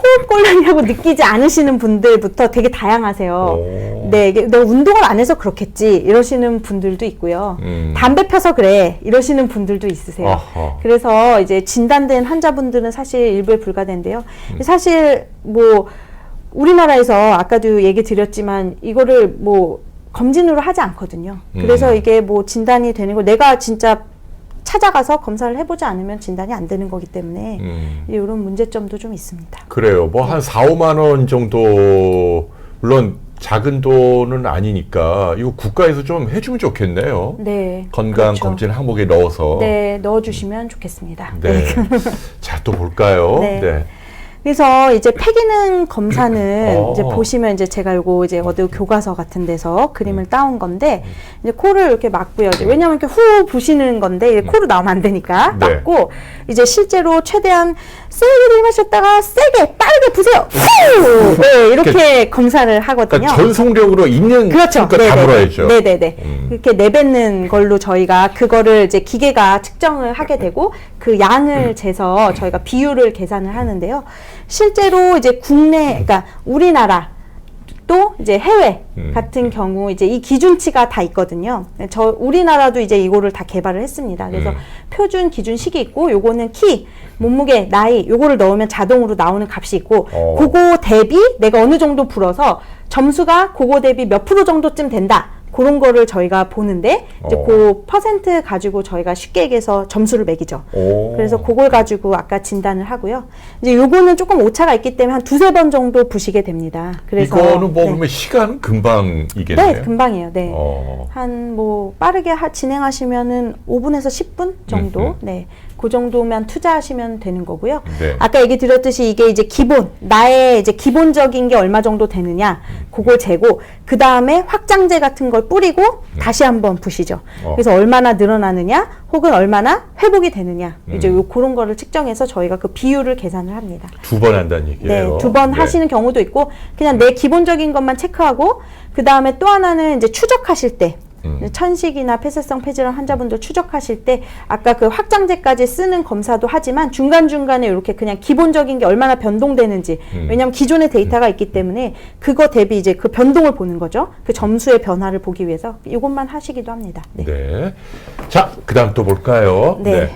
호흡곤란이라고 느끼지 않으시는 분들부터 되게 다양하세요. 네, 이게 내가 운동을 안 해서 그렇겠지 이러시는 분들도 있고요. 담배 펴서 그래 이러시는 분들도 있으세요. 아하. 그래서 이제 진단된 환자분들은 사실 일부에 불과된데요. 사실 뭐 우리나라에서 아까도 얘기 드렸지만 이거를 뭐 검진으로 하지 않거든요. 그래서 이게 뭐 진단이 되는 거 내가 진짜 찾아가서 검사를 해보지 않으면 진단이 안 되는 거기 때문에 이런 문제점도 좀 있습니다. 그래요. 뭐 한 4, 5만 원 정도 물론 작은 돈은 아니니까 이거 국가에서 좀 해주면 좋겠네요. 네. 건강 그렇죠. 검진 항목에 넣어서. 네, 넣어주시면 좋겠습니다. 네. 자, 또 볼까요? 네. 그래서 이제 폐기능 검사는 이제 어. 보시면 이제 제가 요거 이제 어디 교과서 같은 데서 그림을 따온 건데 이제 코를 이렇게 막고요. 이제 왜냐면 이렇게 후 부시는 건데 이제 코로 나오면 안 되니까 네. 막고 이제 실제로 최대한 세게 들이마셨다가 세게 빠르게 부세요. 후! 네, 이렇게 검사를 하거든요. 그러니까 전속력으로 있는 그렇죠. 다 물어야죠. 네네네. 이렇게 내뱉는 걸로 저희가 그거를 이제 기계가 측정을 하게 되고 그 양을 재서 저희가 비율을 계산을 하는데요. 실제로 이제 국내, 그러니까 우리나라 또 이제 해외 같은 경우 이제 이 기준치가 다 있거든요. 우리나라도 이제 이거를 다 개발을 했습니다. 그래서 표준 기준식이 있고 요거는 키, 몸무게, 나이 요거를 넣으면 자동으로 나오는 값이 있고 그거 대비 내가 어느 정도 불어서 점수가 그거 대비 몇 프로 정도쯤 된다. 그런 거를 저희가 보는데 이제 그 퍼센트 가지고 저희가 쉽게 얘기해서 점수를 매기죠. 그래서 그걸 가지고 아까 진단을 하고요. 이제 요거는 조금 오차가 있기 때문에 한 두세 번 정도 부시게 됩니다. 그래서 이거는 뭐 보면 시간은 금방이겠네요. 네, 금방이에요. 네. 한 뭐 빠르게 진행하시면은 5분에서 10분 정도. 네. 그 정도면 투자하시면 되는 거고요. 네. 아까 얘기 드렸듯이 이게 이제 나의 이제 기본적인 게 얼마 정도 되느냐, 그걸 재고, 그 다음에 확장제 같은 걸 뿌리고, 다시 한번 부시죠. 그래서 얼마나 늘어나느냐, 혹은 얼마나 회복이 되느냐, 이제 그런 거를 측정해서 저희가 그 비율을 계산을 합니다. 두 번 한다는 얘기예요. 네, 두 번 하시는 경우도 있고, 그냥 내 기본적인 것만 체크하고, 그 다음에 또 하나는 이제 추적하실 때, 천식이나 폐쇄성 폐질환 환자분들 추적하실 때 아까 그 확장제까지 쓰는 검사도 하지만 중간중간에 이렇게 그냥 기본적인 게 얼마나 변동되는지 왜냐하면 기존의 데이터가 있기 때문에 그거 대비 이제 그 변동을 보는 거죠. 그 점수의 변화를 보기 위해서 이것만 하시기도 합니다. 네. 네. 자, 그 다음 또 볼까요? 네.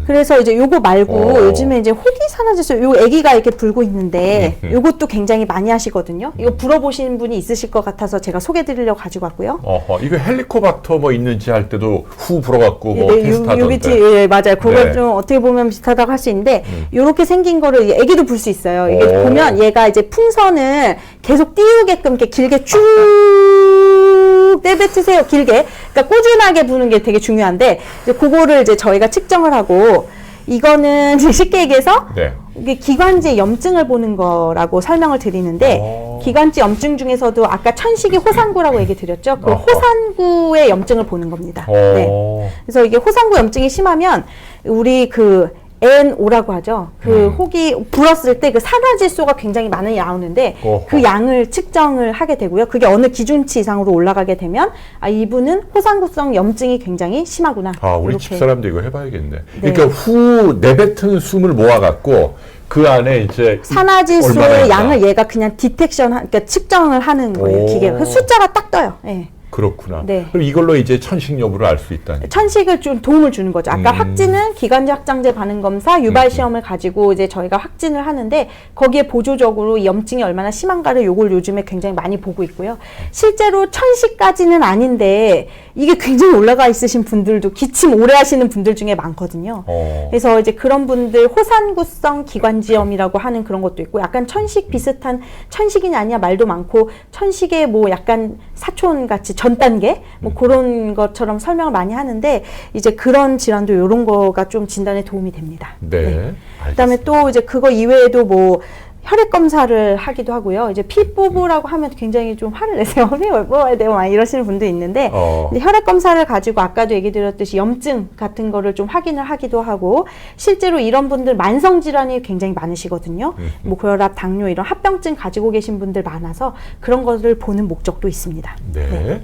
그래서 이제 요거 말고 요즘에 이제 호기산화제소 요 아기가 이렇게 불고 있는데 요것도 굉장히 많이 하시거든요. 이거 불어보신 분이 있으실 것 같아서 제가 소개드리려고 가지고 왔고요. 이거 헬리코박터 뭐 있는지 할 때도 후 불어갖고 뭐 네, 테스트하던데. UBT, 예, 맞아요. 그거 네. 좀 어떻게 보면 비슷하다고 할 수 있는데, 요렇게 생긴 거를 애기도 불 수 있어요. 이게 보면 얘가 이제 풍선을 계속 띄우게끔 이렇게 길게 쭉 내뱉으세요. 길게. 그러니까 꾸준하게 부는 게 되게 중요한데, 이제 그거를 이제 저희가 측정을 하고, 이거는 쉽게 얘기해서, 네. 이게 기관지 염증을 보는 거라고 설명을 드리는데 기관지 염증 중에서도 아까 천식이 호상구라고 얘기 드렸죠. 그 호상구의 염증을 보는 겁니다. 네. 그래서 이게 호상구 염증이 심하면 우리 그 NO라고 하죠. 그 혹이 불었을 때 그 산화질소가 굉장히 많이 나오는데 그 양을 측정을 하게 되고요. 그게 어느 기준치 이상으로 올라가게 되면 이분은 호상구성 염증이 굉장히 심하구나. 우리 이렇게. 집사람도 이거 해봐야겠네. 네. 그러니까 후 내뱉은 숨을 모아갖고 그 안에 이제 산화질소의 양을 얘가 그냥 그러니까 측정을 하는 거예요. 기계가. 그 숫자가 딱 떠요. 네. 그렇구나. 네. 그럼 이걸로 이제 천식 여부를 알 수 있다니. 천식을 좀 도움을 주는 거죠. 아까 확진은 기관지 확장제 반응 검사, 유발 시험을 가지고 이제 저희가 확진을 하는데 거기에 보조적으로 이 염증이 얼마나 심한가를 요걸 요즘에 굉장히 많이 보고 있고요. 실제로 천식까지는 아닌데 이게 굉장히 올라가 있으신 분들도 기침 오래 하시는 분들 중에 많거든요. 그래서 이제 그런 분들 호산구성 기관지염이라고 하는 그런 것도 있고 약간 천식 비슷한 천식이냐 아니냐 말도 많고 천식의 뭐 약간 사촌 같이 전 단계 뭐 그런 것처럼 설명을 많이 하는데 이제 그런 질환도 이런 거가 좀 진단에 도움이 됩니다. 네. 그다음에 또 이제 그거 이외에도 뭐 혈액 검사를 하기도 하고요. 이제 피 뽑으라고 하면 굉장히 좀 화를 내세요. 피 뽑아야 돼요. 막 이러시는 분도 있는데 근데 혈액 검사를 가지고 아까도 얘기 드렸듯이 염증 같은 거를 좀 확인을 하기도 하고 실제로 이런 분들 만성 질환이 굉장히 많으시거든요. 뭐 고혈압, 당뇨 이런 합병증 가지고 계신 분들 많아서 그런 것을 보는 목적도 있습니다. 네.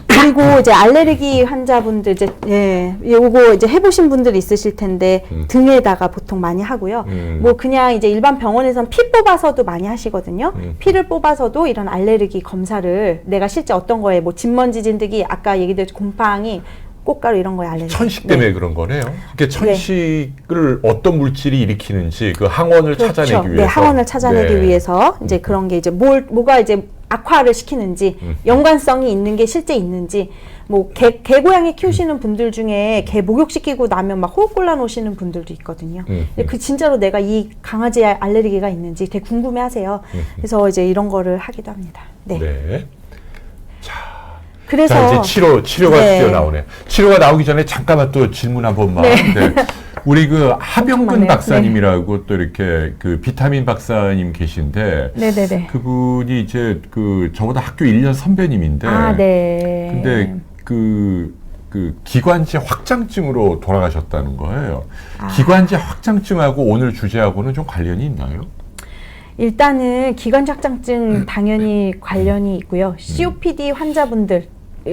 그리고 이제 알레르기 환자분들 요거 이제 해보신 분들 있으실 텐데 등에다가 보통 많이 하고요. 뭐 그냥 이제 일반 병원에선 피 뽑아서도 많이 하시거든요. 피를 뽑아서도 이런 알레르기 검사를 내가 실제 어떤 거에 뭐 진먼지 진드기 아까 얘기드렸죠 곰팡이 꽃가루 이런 거에 알레르기. 천식 때문에 그런 거네요. 그러니까 천식을 어떤 물질이 일으키는지 그 항원을 찾아내기 위해서. 네, 항원을 찾아내기 위해서 이제 그런 게 이제 뭐가 이제 악화를 시키는지 연관성이 있는 게 실제 있는지 뭐 개고양이 키우시는 분들 중에 개 목욕시키고 나면 막 호흡곤란 오시는 분들도 있거든요. 근데 그 진짜로 내가 이 강아지에 알레르기가 있는지 되게 궁금해하세요. 그래서 이제 이런 거를 하기도 합니다. 네. 네. 그래서 자, 이제 치료가 네. 드디어 나오네. 치료가 나오기 전에 잠깐만 또 질문 한 번만. 네. 네. 우리 그 하병근 많네요. 박사님이라고 또 이렇게 그 비타민 박사님 계신데 네네네. 그분이 이제 그 저보다 학교 1년 선배님인데 아, 네. 근데 그 기관지 확장증으로 돌아가셨다는 거예요. 기관지 확장증하고 오늘 주제하고는 좀 관련이 있나요? 일단은 기관지 확장증 당연히 관련이 있고요. COPD 환자분들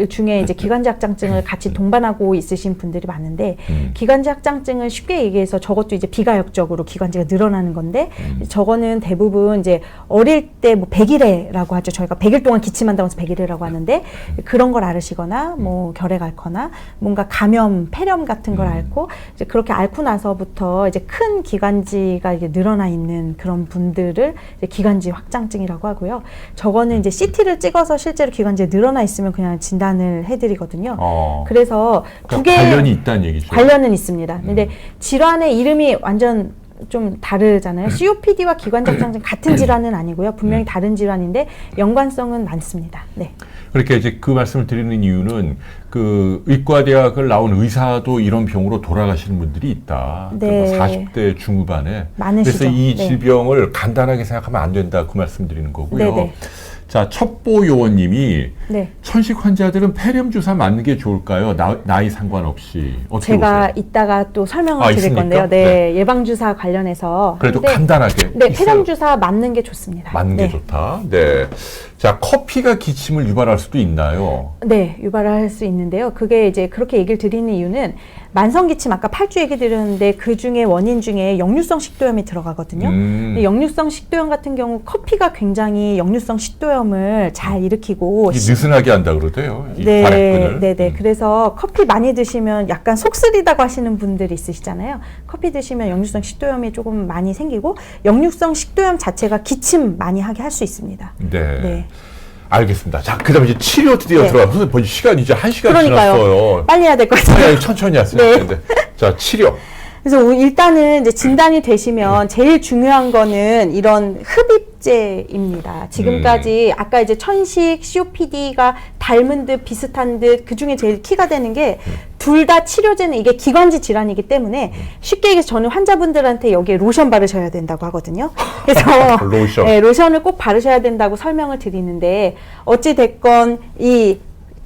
중에 이제 기관지 확장증을 같이 동반하고 있으신 분들이 많은데 기관지 확장증은 쉽게 얘기해서 저것도 이제 비가역적으로 기관지가 늘어나는 건데 저거는 대부분 이제 어릴 때 뭐 백일해라고 하죠. 저희가 100일 동안 기침한다고 해서 백일해라고 하는데 그런 걸 앓으시거나 뭐 결핵 앓거나 뭔가 감염, 폐렴 같은 걸 앓고 이제 그렇게 앓고 나서부터 이제 큰 기관지가 이제 늘어나 있는 그런 분들을 이제 기관지 확장증이라고 하고요. 저거는 이제 CT를 찍어서 실제로 기관지에 늘어나 있으면 그냥 진단을 해드리거든요. 그래서 두 개 관련이 있다는 얘기죠. 관련은 있습니다. 근데 질환의 이름이 완전 좀 다르잖아요. COPD와 기관지 확장증 같은 질환은 아니고요. 분명히 다른 질환인데 연관성은 많습니다. 네. 그렇게 이제 그 말씀을 드리는 이유는 그 의과대학을 나온 의사도 이런 병으로 돌아가시는 분들이 있다. 네. 40대 중후반에. 많으시죠. 그래서 이 네. 질병을 간단하게 생각하면 안 된다. 그 말씀 드리는 거고요. 네네. 자, 첩보요원님이 네. 천식 환자들은 폐렴 주사 맞는 게 좋을까요? 나이 상관없이 어떻게 제가 보세요? 이따가 또 설명을 아, 드릴 있습니까? 건데요. 네, 네. 예방 주사 관련해서 그래도 근데 간단하게. 네, 있어요. 폐렴 주사 맞는 게 좋습니다. 맞는 네. 게 좋다. 네. 자, 커피가 기침을 유발할 수도 있나요? 네, 유발할 수 있는데요. 그게 이제 그렇게 얘기를 드리는 이유는 만성기침 아까 8주 얘기 드렸는데 그 중에 원인 중에 역류성 식도염이 들어가거든요. 근데 역류성 식도염 같은 경우 커피가 굉장히 역류성 식도염을 잘 일으키고 이게 느슨하게 한다 그러대요. 이 네, 발액근을. 네네. 그래서 커피 많이 드시면 약간 속 쓰리다고 하시는 분들이 있으시잖아요. 커피 드시면 역류성 식도염이 조금 많이 생기고 역류성 식도염 자체가 기침 많이 하게 할 수 있습니다. 네. 네. 알겠습니다. 자, 그 다음에 이제 치료 드디어 네. 들어가서 선생님 벌써 시간이 이제 1시간 그러니까요. 지났어요. 빨리 해야 될 것 같아요. 네, 천천히 하세요. 네. 네. 자, 치료. 그래서 일단은 이제 진단이 되시면 제일 중요한 거는 이런 흡입제입니다. 지금까지 아까 이제 천식, COPD가 닮은 듯 비슷한 듯 그 중에 제일 키가 되는 게 둘 다 치료제는 이게 기관지 질환이기 때문에 쉽게 얘기해서 저는 환자분들한테 여기에 로션 바르셔야 된다고 하거든요. 그래서 로션. 네, 로션을 꼭 바르셔야 된다고 설명을 드리는데 어찌 됐건 이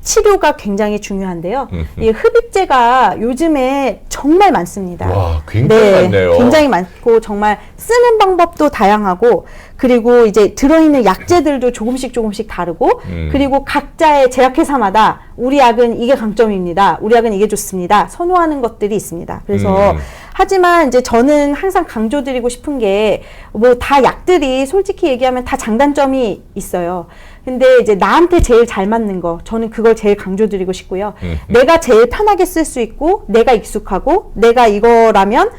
치료가 굉장히 중요한데요. 이 흡입제가 요즘에 정말 많습니다. 와, 굉장히 많네요. 굉장히 많고 정말 쓰는 방법도 다양하고 그리고 이제 들어있는 약재들도 조금씩 다르고 그리고 각자의 제약회사마다 우리 약은 이게 강점입니다. 우리 약은 이게 좋습니다. 선호하는 것들이 있습니다. 그래서 하지만 이제 저는 항상 강조드리고 싶은 게 뭐 다 약들이 솔직히 얘기하면 다 장단점이 있어요. 근데 이제 나한테 제일 잘 맞는 거 저는 그걸 제일 강조드리고 싶고요. 내가 제일 편하게 쓸 수 있고 내가 익숙하고 내가 이거라면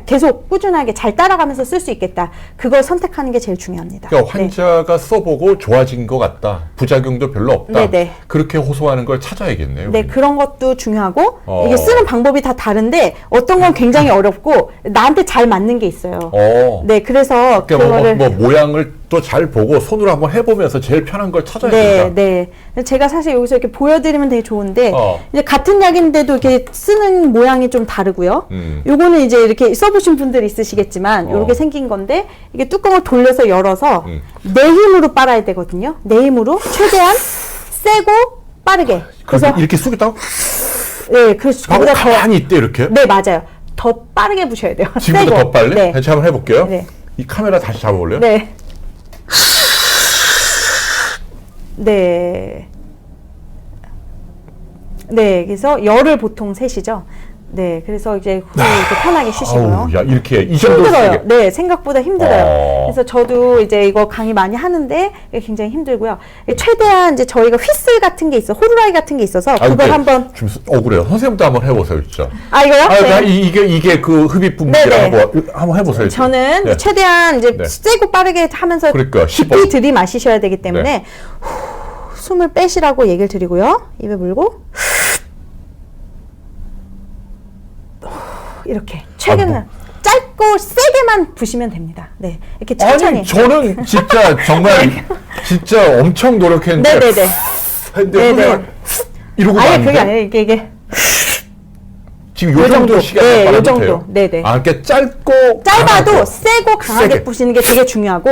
계속 꾸준하게 잘 따라가면서 쓸 수 있겠다. 그걸 선택하는 게 제일 중요합니다. 그러니까 환자가 써보고 좋아진 것 같다. 부작용도 별로 없다. 네네. 그렇게 호소하는 걸 찾아야겠네요. 네, 그런 것도 중요하고 이게 쓰는 방법이 다 다른데 어떤 건 굉장히 어렵고 나한테 잘 맞는 게 있어요. 네, 그래서 그러니까 그거를 뭐 모양을 또 잘 보고 손으로 한번 해보면서 제일 편한 걸 찾아야 된다. 네. 제가 사실 여기서 이렇게 보여드리면 되게 좋은데 어. 이제 같은 약인데도 이렇게 쓰는 모양이 좀 다르고요. 요거는 이제 이렇게 써보신 분들 있으시겠지만 이렇게 생긴 건데 이게 뚜껑을 돌려서 열어서 내 힘으로 빨아야 되거든요. 내 힘으로 최대한 세고 빠르게. 그래서 이렇게 쑥였다고? 네, 그래서 거기다 더 가만히 있대 이렇게. 네, 맞아요. 더 빠르게 부셔야 돼요. 지금보다 세고. 더 빨리? 네. 제가 한번 해볼게요. 네. 이 카메라 다시 잡아볼래요? 네. 네. 네, 그래서 열을 보통 세시죠. 네, 그래서 이제 후에 이렇게 편하게 쉬시고요. 아우, 야, 이렇게 이 정도 힘들어요. 쓰게. 네, 생각보다 힘들어요. 그래서 저도 이제 이거 강의 많이 하는데 이게 굉장히 힘들고요. 최대한 이제 저희가 휘슬 같은 게 있어, 호루라기 같은 게 있어서 그걸 한번. 좀 억울해요. 선생님도 한번 해보세요, 진짜. 아, 이거요? 나 네. 이게 그 흡입 분비라 네네. 한번 해보세요. 저는 네. 최대한 이제 네. 세고 빠르게 하면서 그러니까 깊이 들이마시셔야 되기 때문에 숨을 빼시라고 얘기를 드리고요. 입에 물고 이렇게 최근은 짧고 세게만 부시면 됩니다. 네, 이렇게 천천히. 아니 저는 진짜 정말 진짜 엄청 노력했는데 네네네. 근데 네네. 이러고 아니 가는데 그게 아니에요. 이게 지금 요 정도 시간 네, 요 빨아도 정도. 돼요? 네네. 아, 그러니까 짧고 짧아도 강하고. 세고 강하게 세게. 부시는 게 되게 중요하고.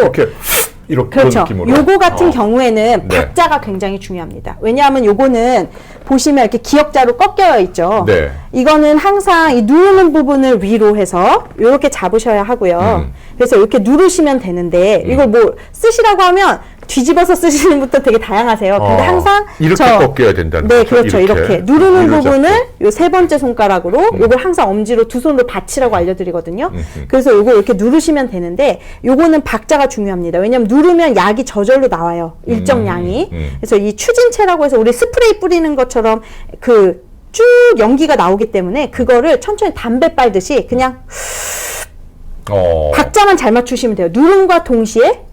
이렇게 그렇죠. 그런 느낌으로. 요거 같은 경우에는 네. 박자가 굉장히 중요합니다. 왜냐하면 요거는 보시면 이렇게 기역자로 꺾여 있죠. 네. 이거는 항상 이 누르는 부분을 위로 해서 이렇게 잡으셔야 하고요. 그래서 이렇게 누르시면 되는데 이걸 뭐 쓰시라고 하면 뒤집어서 쓰시는 분도 되게 다양하세요. 근데 항상 이렇게 꺾여야 된다는 네, 거죠? 그렇죠. 이렇게 누르는 위로 부분을 잡고. 요 세 번째 손가락으로 요걸 항상 엄지로 두 손으로 받치라고 알려드리거든요. 그래서 요거 이렇게 누르시면 되는데 요거는 박자가 중요합니다. 왜냐면 누르면 약이 저절로 나와요. 일정 양이. 그래서 이 추진체라고 해서 우리 스프레이 뿌리는 것처럼 그 쭉 연기가 나오기 때문에 그거를 천천히 담배 빨듯이 그냥 박자만 잘 맞추시면 돼요. 누름과 동시에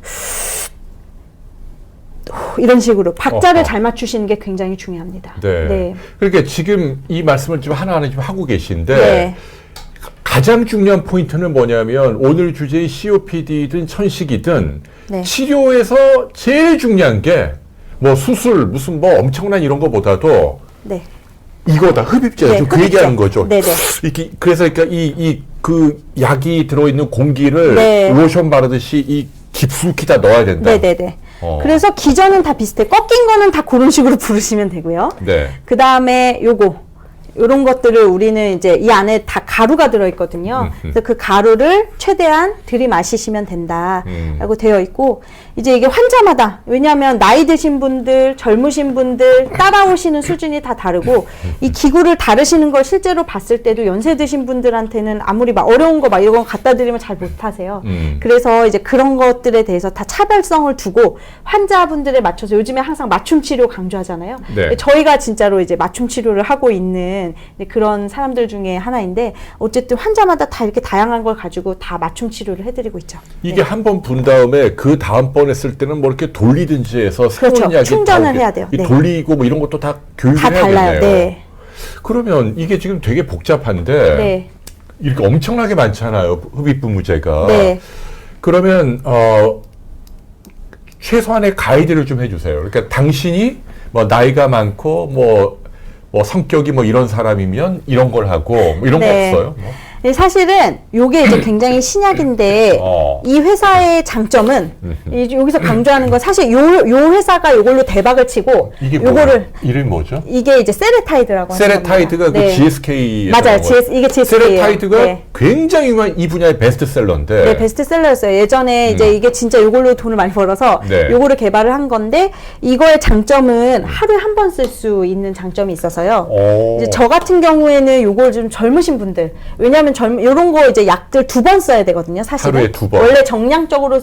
이런 식으로 박자를 잘 맞추시는 게 굉장히 중요합니다. 네. 그러니까 지금 이 말씀을 좀 하나하나 좀 하고 계신데 네. 가장 중요한 포인트는 뭐냐면 오늘 주제인 COPD든 천식이든 네. 치료에서 제일 중요한 게 뭐 수술 무슨 뭐 엄청난 이런 거보다도 네. 이거다 흡입제죠. 네, 그 흡입제. 얘기하는 거죠. 네네. 이렇게 그래서 그러니까 그 약이 들어있는 공기를 네. 로션 바르듯이 이 깊숙이 다 넣어야 된다. 네네네. 그래서 기전은 다 비슷해. 꺾인 거는 다 그런 식으로 부르시면 되고요. 네. 그 다음에 요런 것들을 우리는 이제 이 안에 다 가루가 들어있거든요. 그래서 그 가루를 최대한 들이마시시면 된다라고 되어 있고, 이제 이게 환자마다, 왜냐하면 나이 드신 분들, 젊으신 분들 따라오시는 수준이 다 다르고, 이 기구를 다루시는 걸 실제로 봤을 때도 연세 드신 분들한테는 아무리 막 어려운 거 막 이런 거 갖다 드리면 잘 못하세요. 그래서 이제 그런 것들에 대해서 다 차별성을 두고 환자분들에 맞춰서 요즘에 항상 맞춤 치료 강조하잖아요. 네. 저희가 진짜로 이제 맞춤 치료를 하고 있는 그런 사람들 중에 하나인데, 어쨌든 환자마다 다 이렇게 다양한 걸 가지고 다 맞춤 치료를 해드리고 있죠. 이게 한 번 분 다음에 그 다음번에 쓸 때는 뭐 이렇게 돌리든지 해서 새로운 그렇죠. 약이 충전을 나오게 해야 돼요. 네. 돌리고 뭐 이런 것도 다 교육을 다 달라요. 해야겠네요. 네. 그러면 이게 지금 되게 복잡한데 네. 이렇게 엄청나게 많잖아요. 흡입부 무제가. 네. 그러면 최소한의 가이드를 좀 해주세요. 그러니까 당신이 뭐 나이가 많고 뭐 성격이 뭐 이런 사람이면 이런 걸 하고 뭐 이런 네. 거 없어요? 뭐? 네, 사실은 요게 이제 굉장히 신약인데 이 회사의 장점은 여기서 강조하는 건 사실 요 회사가 요걸로 대박을 치고 이게 요거를 이름이 뭐죠? 이게 이제 세레타이드라고 하는 세레타이드가 겁니다. 그 네. GSK 맞아요. 이게 GSK예요. 세레타이드가 네. 굉장히 유명한 이 분야의 베스트셀러인데. 네, 베스트셀러였어요. 예전에 이제 이게 진짜 요걸로 돈을 많이 벌어서 네. 요거를 개발을 한 건데, 이거의 장점은 하루에 한 번 쓸 수 있는 장점이 있어서요. 이제 저 같은 경우에는 요걸 좀 젊으신 분들, 왜냐하면 요런 거 이제 약들 2번 써야 되거든요, 사실은. 하루에 2번. 원래 정량적으로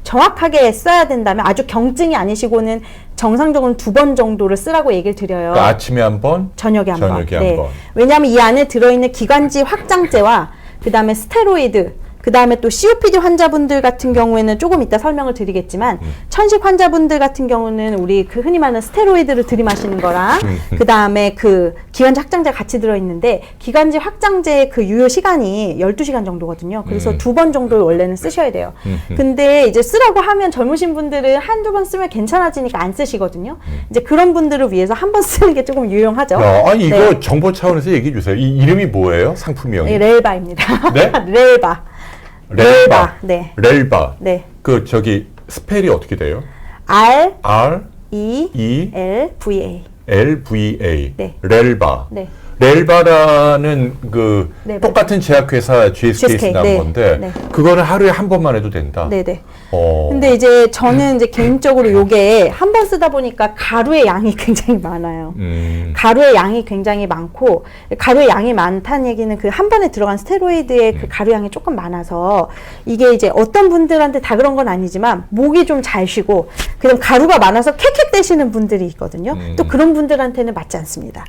정확하게 써야 된다면, 아주 경증이 아니시고는 정상적으로는 2번 정도를 쓰라고 얘기를 드려요. 그러니까 아침에 한 번, 저녁에 한 번. 저녁에 한 번. 왜냐하면 이 안에 들어있는 기관지 확장제와 그 다음에 스테로이드, 그 다음에 또 COPD 환자분들 같은 경우에는 조금 이따 설명을 드리겠지만, 천식 환자분들 같은 경우는 우리 그 흔히 말하는 스테로이드를 들이마시는 거랑 그 다음에 그 기관지 확장제가 같이 들어있는데, 기관지 확장제의 그 유효 시간이 12시간 정도거든요. 그래서 2번 정도를 원래는 쓰셔야 돼요. 근데 이제 쓰라고 하면 젊으신 분들은 한두 번 쓰면 괜찮아지니까 안 쓰시거든요. 이제 그런 분들을 위해서 한 번 쓰는 게 조금 유용하죠. 아니 이거 네. 정보 차원에서 얘기해 주세요. 이 이름이 뭐예요? 상품명이? 네, 렐바입니다. 네? 렐바. 렐바. 네. 렐바. 네. 그 저기 스펠이 어떻게 돼요? R R E E L V A. L V A. 네. 렐바. 네. 렐바라는 그 네, 똑같은 제약회사 GSK에서 GSK, 나온 네, 건데 네. 그거는 하루에 한 번만 해도 된다. 네네. 어. 근데 이제 저는 이제 개인적으로 요게 한 번 쓰다 보니까 가루의 양이 굉장히 많아요. 가루의 양이 굉장히 많고, 가루의 양이 많다는 얘기는 그 한 번에 들어간 스테로이드의 그 가루 양이 조금 많아서, 이게 이제 어떤 분들한테 다 그런 건 아니지만 목이 좀 잘 쉬고, 그냥 가루가 많아서 캑캑대시는 분들이 있거든요. 또 그런 분들한테는 맞지 않습니다.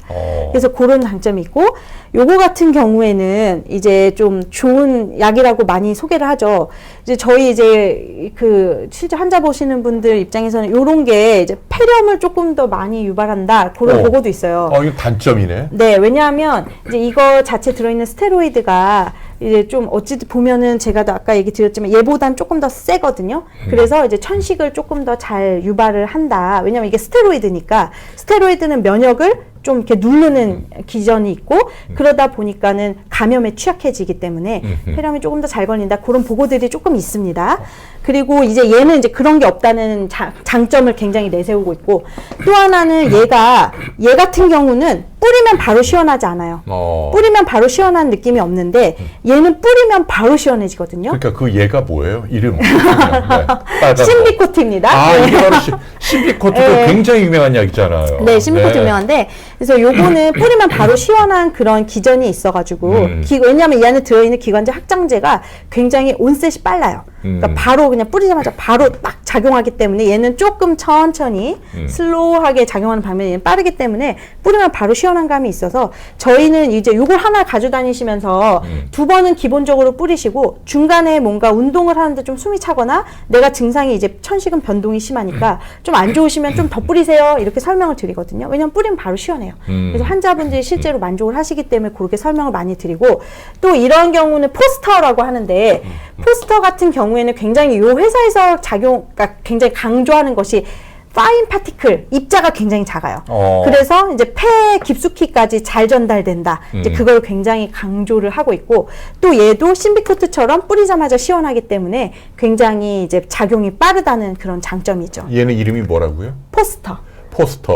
그래서 그런 장점이 있고, 요거 같은 경우에는 이제 좀 좋은 약이라고 많이 소개를 하죠. 이제 저희 이제 그 실제 환자 보시는 분들 입장에서는 요런 게 이제 폐렴을 조금 더 많이 유발한다, 그런 보고도 있어요. 이거 단점이네. 네, 왜냐하면 이제 이거 자체 들어있는 스테로이드가 이제 좀 어찌 보면은 제가 아까 얘기 드렸지만 얘보단 조금 더 세거든요. 그래서 이제 천식을 조금 더 잘 유발을 한다. 왜냐면 이게 스테로이드니까, 스테로이드는 면역을 좀 이렇게 누르는 기전이 있고, 그러다 보니까는 감염에 취약해지기 때문에 폐렴이 조금 더 잘 걸린다, 그런 보고들이 조금 있습니다. 그리고 이제 얘는 이제 그런 게 없다는 장점을 굉장히 내세우고 있고, 또 하나는 얘 같은 경우는 뿌리면 바로 시원하지 않아요. 뿌리면 바로 시원한 느낌이 없는데 얘는 뿌리면 바로 시원해지거든요. 그러니까 그 얘가 뭐예요? 이름. 네. 신비코트입니다. 이게 바로 신비코트도 네. 굉장히 유명한 약이잖아요. 네, 신비코트 유명한데, 그래서 요거는 뿌리면 바로 시원한 그런 기전이 있어가지고, 왜냐하면 이 안에 들어있는 기관지 확장제가 굉장히 온셋이 빨라요. 그러니까 바로 그냥 뿌리자마자 바로 딱 작용하기 때문에 얘는 조금 천천히 슬로우하게 작용하는 반면에 얘는 빠르기 때문에 뿌리면 바로 시원한 감이 있어서, 저희는 이제 요걸 하나 가지고 다니시면서 두 번은 기본적으로 뿌리시고, 중간에 뭔가 운동을 하는데 좀 숨이 차거나 내가 증상이 이제 천식은 변동이 심하니까 좀 안 좋으시면 좀 더 뿌리세요, 이렇게 설명을 드리거든요. 왜냐면 뿌리면 바로 시원해요. 그래서 환자분들이 실제로 만족을 하시기 때문에 그렇게 설명을 많이 드리고, 또 이런 경우는 포스터라고 하는데, 포스터 같은 경우에는 굉장히 요 회사에서 그러니까 굉장히 강조하는 것이 파인 파티클, 입자가 굉장히 작아요. 그래서 이제 폐 깊숙이까지 잘 전달된다. 이제 그걸 굉장히 강조를 하고 있고, 또 얘도 신비코트처럼 뿌리자마자 시원하기 때문에 굉장히 이제 작용이 빠르다는 그런 장점이죠. 얘는 이름이 뭐라고요? 포스터.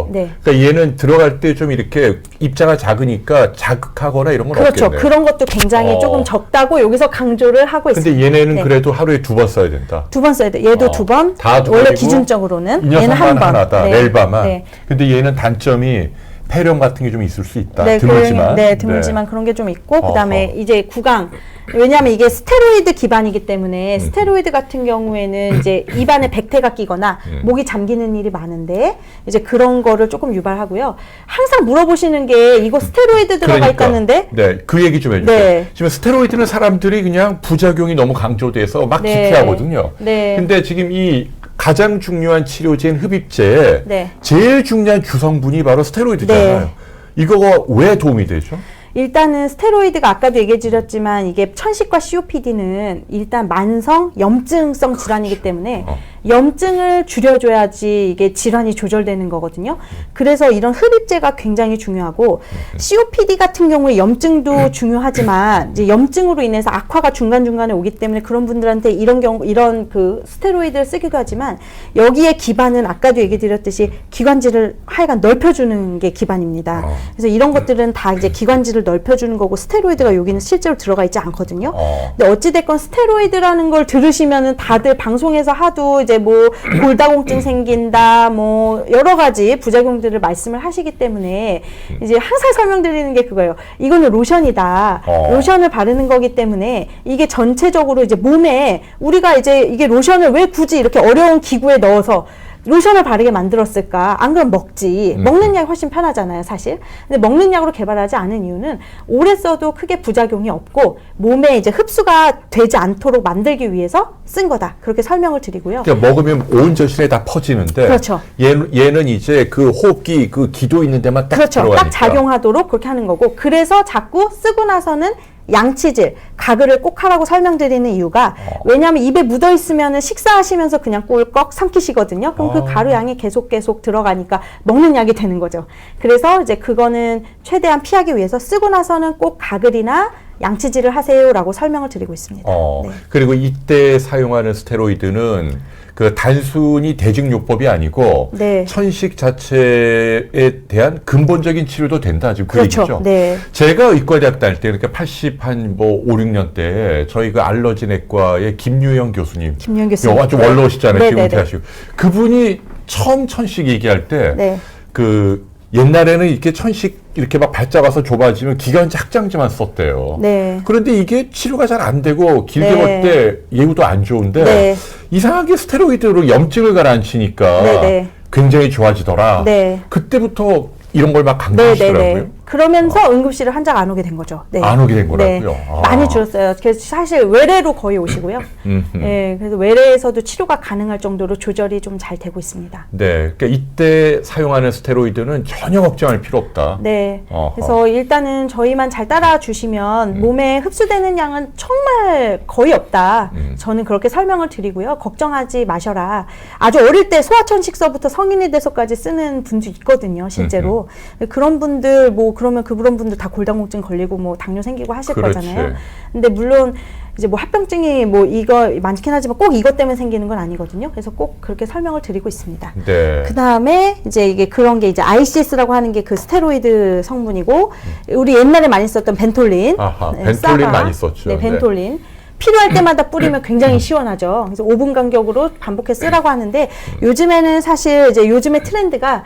네. 그러니까 얘는 들어갈 때 좀 이렇게 입자가 작으니까 자극하거나 이런 건 그렇죠. 없겠네요. 그런 것도 굉장히 조금 적다고 여기서 강조를 하고 있습니다. 근데 얘네는 그래도 하루에 2번 써야 된다. 2번 써야 돼. 얘도 2번. 다 두 원래 번이고 기준적으로는 이 얘는 녀석만 1번. 하나다. 네. 렐바만. 네. 근데 얘는 단점이 폐렴 같은 게 좀 있을 수 있다. 네, 드물지만. 드물지만 그런 게 좀 있고, 그다음에 이제 구강. 왜냐하면 이게 스테로이드 기반이기 때문에 스테로이드 같은 경우에는 이제 입안에 백태가 끼거나 목이 잠기는 일이 많은데, 이제 그런 거를 조금 유발하고요. 항상 물어보시는 게 이거 스테로이드 들어가 있다는데. 네, 그 얘기 좀 해주세요. 네. 지금 스테로이드는 사람들이 그냥 부작용이 너무 강조돼서 막 네. 기피하거든요. 네. 근데 지금 이 가장 중요한 치료제인 흡입제에 네. 제일 중요한 주성분이 바로 스테로이드잖아요. 네. 이거가 왜 도움이 되죠? 일단은 스테로이드가 아까도 얘기해 드렸지만 이게 천식과 COPD는 일단 만성 염증성 질환이기 때문에 염증을 줄여줘야지 이게 질환이 조절되는 거거든요. 그래서 이런 흡입제가 굉장히 중요하고, COPD 같은 경우에 염증도 중요하지만 이제 염증으로 인해서 악화가 중간중간에 오기 때문에 그런 분들한테 이런 그 스테로이드를 쓰기도 하지만, 여기에 기반은 아까도 얘기 드렸듯이 기관지를 하여간 넓혀주는 게 기반입니다. 그래서 이런 것들은 다 이제 기관지를 넓혀주는 거고, 스테로이드가 여기는 실제로 들어가 있지 않거든요. 근데 어찌됐건 스테로이드라는 걸 들으시면은 다들 방송에서 하도 이제 뭐 골다공증 생긴다, 뭐 여러 가지 부작용들을 말씀을 하시기 때문에 이제 항상 설명드리는 게 그거예요. 이거는 로션이다. 로션을 바르는 거기 때문에 이게 전체적으로 이제 몸에, 우리가 이제 이게 로션을 왜 굳이 이렇게 어려운 기구에 넣어서 로션을 바르게 만들었을까? 안 그럼 먹지. 먹는 약이 훨씬 편하잖아요, 사실. 근데 먹는 약으로 개발하지 않은 이유는 오래 써도 크게 부작용이 없고 몸에 이제 흡수가 되지 않도록 만들기 위해서 쓴 거다. 그렇게 설명을 드리고요. 그러니까 먹으면 온 전신에 다 퍼지는데, 그렇죠. 얘는 이제 그 호흡기, 그 기도 있는 데만 딱 그렇죠. 들어가니까. 딱 작용하도록 그렇게 하는 거고, 그래서 자꾸 쓰고 나서는 양치질, 가글을 꼭 하라고 설명드리는 이유가, 왜냐하면 입에 묻어 있으면 식사하시면서 그냥 꿀꺽 삼키시거든요. 그럼 그 가루 양이 계속 들어가니까 먹는 약이 되는 거죠. 그래서 이제 그거는 최대한 피하기 위해서 쓰고 나서는 꼭 가글이나 양치질을 하세요라고 설명을 드리고 있습니다. 네. 그리고 이때 사용하는 스테로이드는 그 단순히 대증요법이 아니고 네. 천식 자체에 대한 근본적인 치료도 된다, 지금 그 그렇죠. 얘기죠. 네. 제가 의과대학 다닐 때, 그러니까 5, 6년 때 저희 그 알러지내과의 김유영 교수님, 아주 원로시잖아요. 지금 은퇴하시고. 그분이 처음 천식 얘기할 때 네. 그 옛날에는 이렇게 천식 이렇게 막 발작와서 좁아지면 기관지 확장제만 썼대요. 네. 그런데 이게 치료가 잘 안 되고 길게 네. 볼 때 예후도 안 좋은데 네. 이상하게 스테로이드로 염증을 가라앉히니까 네, 네. 굉장히 좋아지더라. 네. 그때부터 이런 걸 막 네네네. 강조하시더라고요. 그러면서 응급실을 환자가 안 오게 된 거죠. 네. 안 오게 된 거라고요? 아. 많이 줄었어요. 그래서 사실 외래로 거의 오시고요. 네, 그래서 외래에서도 치료가 가능할 정도로 조절이 좀 잘 되고 있습니다. 네, 그러니까 이때 사용하는 스테로이드는 전혀 걱정할 필요 없다. 네. 어허. 그래서 일단은 저희만 잘 따라 주시면 몸에 흡수되는 양은 정말 거의 없다. 저는 그렇게 설명을 드리고요. 걱정하지 마셔라. 아주 어릴 때 소아천식서부터 성인이 돼서까지 쓰는 분도 있거든요, 실제로. 그런 분들 그러면 그런 분들 다 골다공증 걸리고 뭐 당뇨 생기고 하실 그렇지. 거잖아요. 근데 물론 이제 뭐 합병증이 뭐 이거 많긴 하지만 꼭 이것 때문에 생기는 건 아니거든요. 그래서 꼭 그렇게 설명을 드리고 있습니다. 네. 그 다음에 이제 이게 그런 게 이제 ICS라고 하는 게 그 스테로이드 성분이고 우리 옛날에 많이 썼던 벤톨린. 아하, 네, 벤톨린 싸바. 많이 썼죠. 네, 벤톨린. 필요할 때마다 뿌리면 굉장히 시원하죠. 그래서 5분 간격으로 반복해 쓰라고 하는데 요즘에는 사실 이제 요즘의 트렌드가